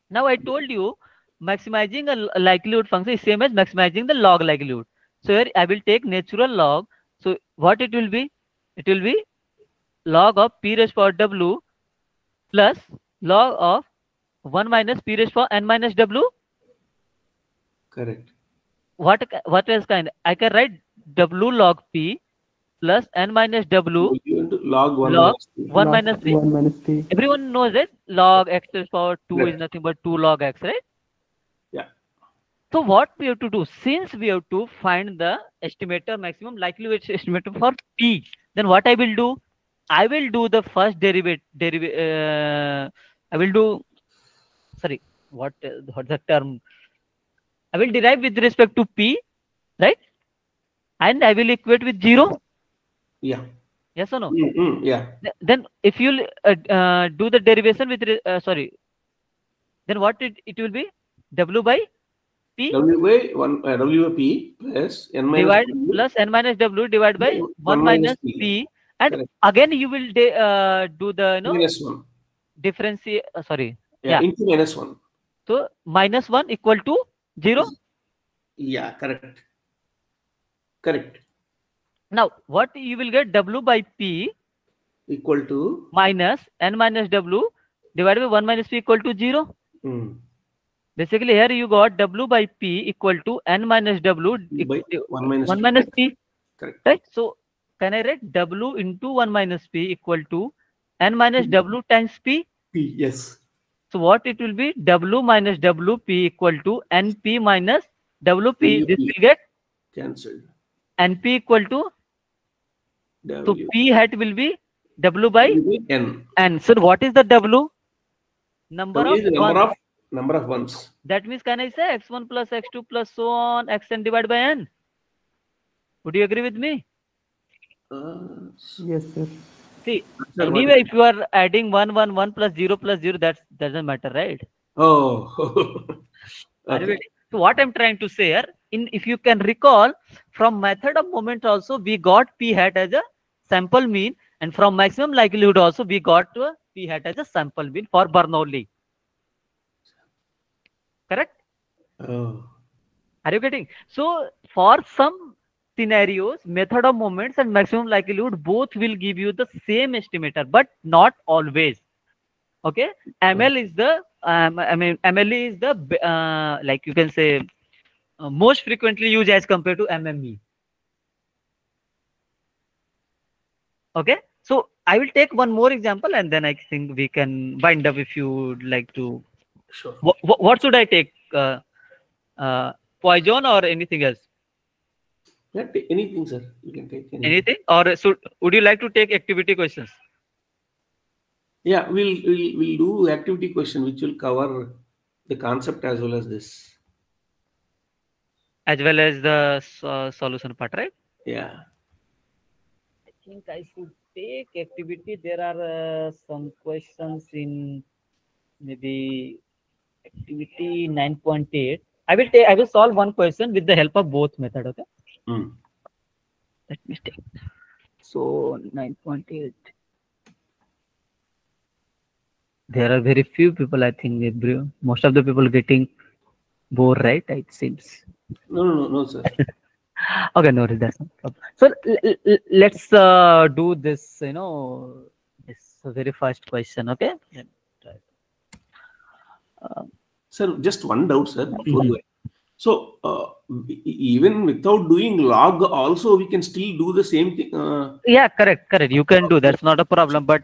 Now I told you maximizing a likelihood function is same as maximizing the log likelihood. So here I will take natural log. So what it will be? It will be log of p raised power w plus log of 1 minus p raised to n minus w. Correct. What else kind? I can write w log p plus n minus w You into log 1 log minus 2. 1 Log minus 3. 1 minus 3. Everyone knows it. Log x raised to power 2 is Correct. nothing but 2 log x, right? Yeah. So what we have to do, since we have to find the estimator maximum likelihood estimator for p, then what I will do? I will do the first I will do, sorry, what's the term? I will derive with respect to p, right? And I will equate with 0. Yeah. Yes or no? Yeah. Then if you do the derivation with, sorry, then what it will be? W by p W by 1 W by P plus N minus divide W plus n minus w divided by 1 1 minus minus P. p, and Correct. again you will do the Minus 1. differentiate, sorry, Yeah. yeah, Into minus 1. so minus 1 equal to 0. Yeah. Correct. Correct. Now what you will get? W by p Equal to minus n minus w divided by 1 minus p equal to 0. mm, Basically here you got w by p equal to n minus w by 1 minus 1 P. minus p, Correct. right? So can I write w into 1 minus p equal to n minus w times p? P. Yes. So what it will be? W minus wp equal to np minus wp. This WP will get cancelled. np equal to, so W. p hat will be w by W by N. n. So what is the w? Number W of is the ones. number of ones. That means can I say x1 plus x2 plus so on xn divided by n? Would you agree with me? Yes, sir. See, Sir, what anyway, if you are adding 1, 1, 1 plus 0, that doesn't matter, right? Oh. Are you Okay. ready? So what I'm trying to say here, if you can recall, from method of moment also, we got p hat as a sample mean, and from maximum likelihood also, we got p hat as a sample mean for Bernoulli. Correct? Oh. Are you getting? So for some scenarios, method of moments and maximum likelihood both will give you the same estimator, but not always. Okay, ML is the MLE is the like you can say most frequently used as compared to MME. Okay, so I will take one more example and then I think we can wind up if you would like to. Sure. What should I take? Poison or anything else? Yeah, anything, sir. You can take anything. Anything, or would you like to take activity questions? Yeah, we'll do activity question which will cover the concept as well as this. As well as the solution part, right? Yeah. I think I should take activity. There are some questions in maybe activity 9.8. I will solve one question with the help of both method. Okay. Mm. Let me take. So 9.8. There are very few people. I think most of the people getting bored, right? It seems. No, sir. Okay, no, that's no problem. So let's do this. This very first question. Okay. Sir, just one doubt, sir. Before you. So even without doing log, also we can still do the same thing. Yeah, correct. You can do. That's not a problem. But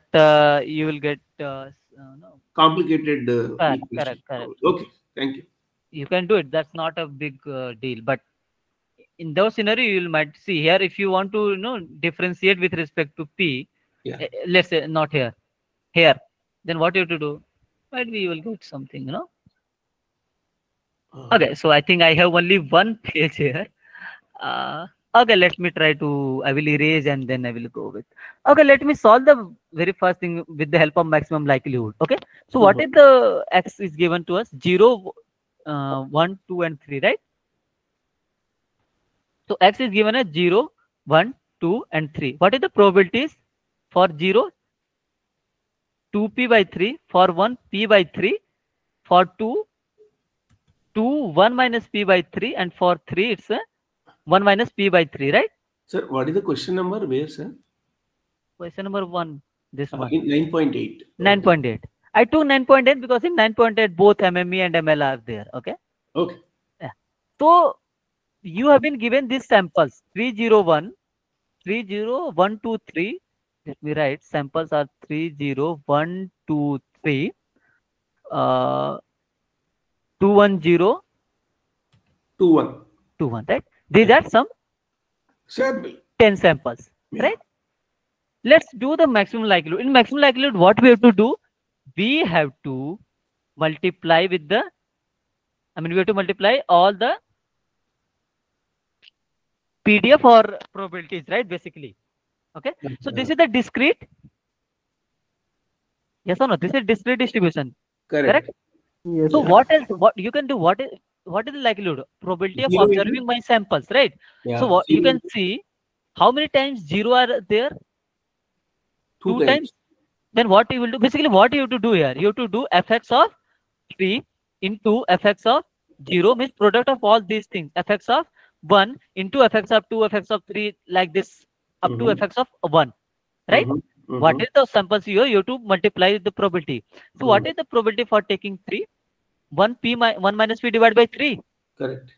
you will get no. Complicated Correct. equation. Okay, thank you. You can do it. That's not a big deal. But in those scenario, you might see here if you want to differentiate with respect to p. Yeah. Let's say not here. Here, then what you have to do? Might be you will get something. Okay, so I think I have only one page here. Okay, let me try to, I will erase and then I will go with. Okay, let me solve the very first thing with the help of maximum likelihood. Okay, so what is the x is given to us? 0, 1, 2, and 3, right? So x is given as 0, 1, 2, and 3. What is the probabilities for 0? 2p by 3, for 1, p by 3, for 2, 1 minus p by 3, and for 3, it's 1 minus p by 3, right? Sir, what is the question number? Where, sir? Question number 1, this one. In 9.8. 9.8. I took 9.8 because in 9.8 both MME and ML are there. Okay. Okay. Yeah. So you have been given these samples 301, 30123. Let me write. Samples are 30123, 210, 2-1. 21. Right. These Yeah. are some Sample. 10 samples. Yeah. Right. Let's do the maximum likelihood. In maximum likelihood, what we have to do? We have to multiply with the. We have to multiply all the PDF or probabilities, right? Basically. Okay. So this is the discrete. Yes or no? This is discrete distribution. Correct. Yes, So sir. what else? What you can do? What is the likelihood? Probability of 0 into, observing my samples, right? yeah, So what you 0 can see how many times zero are there? 2 Two times. times. Then what you will do? Basically, what you have to do here? You have to do fx of 3 into fx of 0 means product of all these things. Fx of 1 into fx of 2, fx of 3, like this up to Mhm. fx of 1, right? Mhm. What Mhm. is the samples here? You have to multiply the probability. So what is the probability for taking 3? 1 minus p divided by 3. Correct.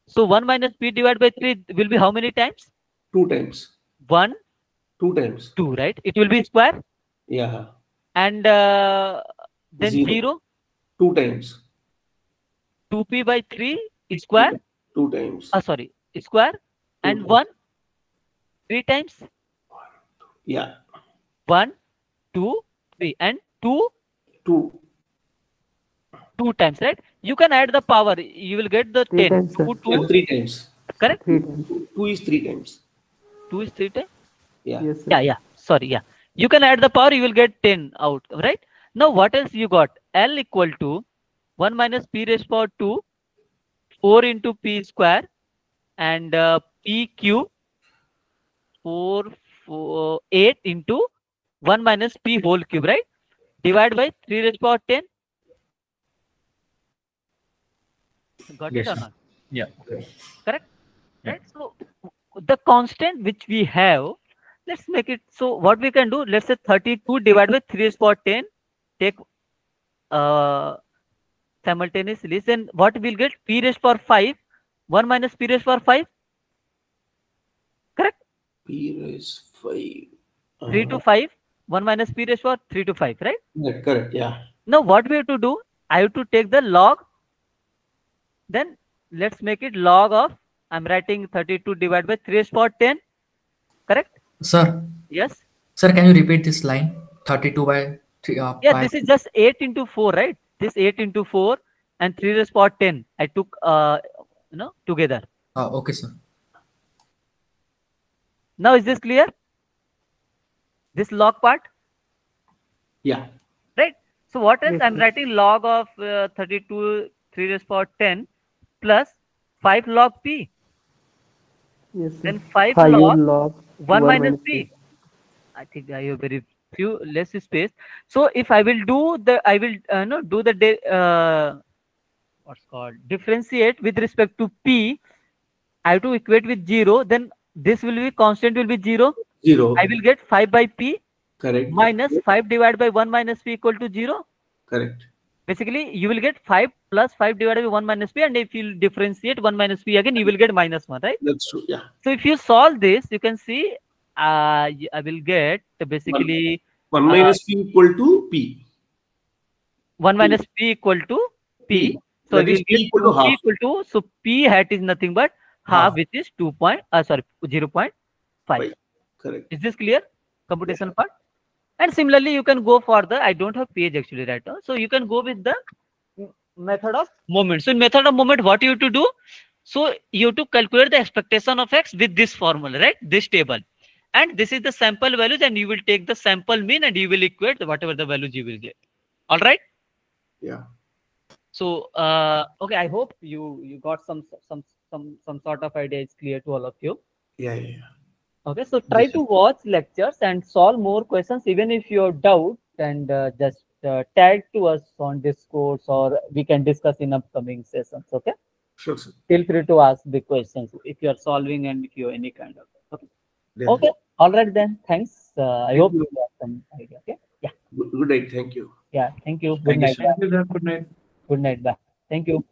So 1 minus p divided by 3 will be how many times? 2 times. 1, 2 times. 2, right? It will be square. Yeah. And then 0. 0, 2 times. 2p by 3 is 2 square. times. 2 times. Sorry, square. 2 And times. 1, 3 times. Yeah. 1, 2, 3. And 2, 2. 2 times, right? You can add the power. You will get the 3 10. times, sir. 2, Yeah, 2, 3 times. correct? 3 times. 2 is 3 times. 2 is 3 times. Yeah. Yes, sir. Yeah. Sorry. Yeah. You can add the power. You will get 10 out, right? Now, what else you got? L equal to 1 minus p raised power 2, 4 into p square, and p cube 8 into 1 minus p whole cube, right? Divide by 3 raised power 10. Got it Yes, or sir. not? Yeah. Correct? Yeah. Right? So the constant which we have, let's make it. So what we can do, let's say 32 divided by 3 raised power 10. Take uh, simultaneously. Then what we'll get? P raised power 5. 1 minus p raised power 5. Correct? P raised 5. 3 to 5. 1 minus p raised power 3 to 5, right? Correct. Correct. Yeah. Now what we have to do? I have to take the log. Then let's make it log of. I'm writing 32 divided by 3 raised power 10. Correct? Sir, Yes. sir, can you repeat this line? 32 by 3 Yeah, by. this is just 8 into 4, right? This 8 into 4 and 3 raised power 10. I took together. Okay, sir. Now is this clear? This log part, Yeah. right? So what else? Yes, I'm sir. writing log of 32 3 raised power 10 plus 5 log p. Yes, sir. Then 5 5 log log 1 1 minus minus p. p. I think I have very few less space. So if I will do the, I will no do the what's called differentiate with respect to p. I have to equate with 0. Then this will be constant will be 0. 0. I will get 5 by p Correct. minus 5 divided by 1 minus p equal to 0. Correct. Basically, you will get 5 plus 5 divided by 1 minus p, and if you differentiate 1 minus p again, you will get minus 1, right? That's true. Yeah. So if you solve this, you can see I will get basically 1 minus p equal to p. 1 minus p equal to p. P. So That we is will get p equal to 2p half. equal to, so p hat is nothing but half, Half. which is 0.5. Right. Correct. Is this clear? Computation part? And similarly, you can go for the, I don't have page actually right now. So you can go with the method of moment. So in method of moment, what you have to do? So you have to calculate the expectation of x with this formula, right? This table. And this is the sample values, and you will take the sample mean and you will equate whatever the values you will get. All right. Yeah. So okay, I hope you got some sort of idea. It's clear to all of you. Yeah. Yeah. Yeah. Okay, so try to watch lectures and solve more questions. Even if you have doubt, and just tag to us on Discord, or we can discuss in upcoming sessions. Okay, Sure, sir. feel free to ask the questions if you are solving and if you have any kind of. Okay, Yeah. okay, all right then. Thanks. I Thank hope you. you got some idea. Okay, yeah. Good night. Thank you. Yeah. Thank you. Good Thank you, night. sir. Thank you, sir. Good night. Good night. Bye. Thank you.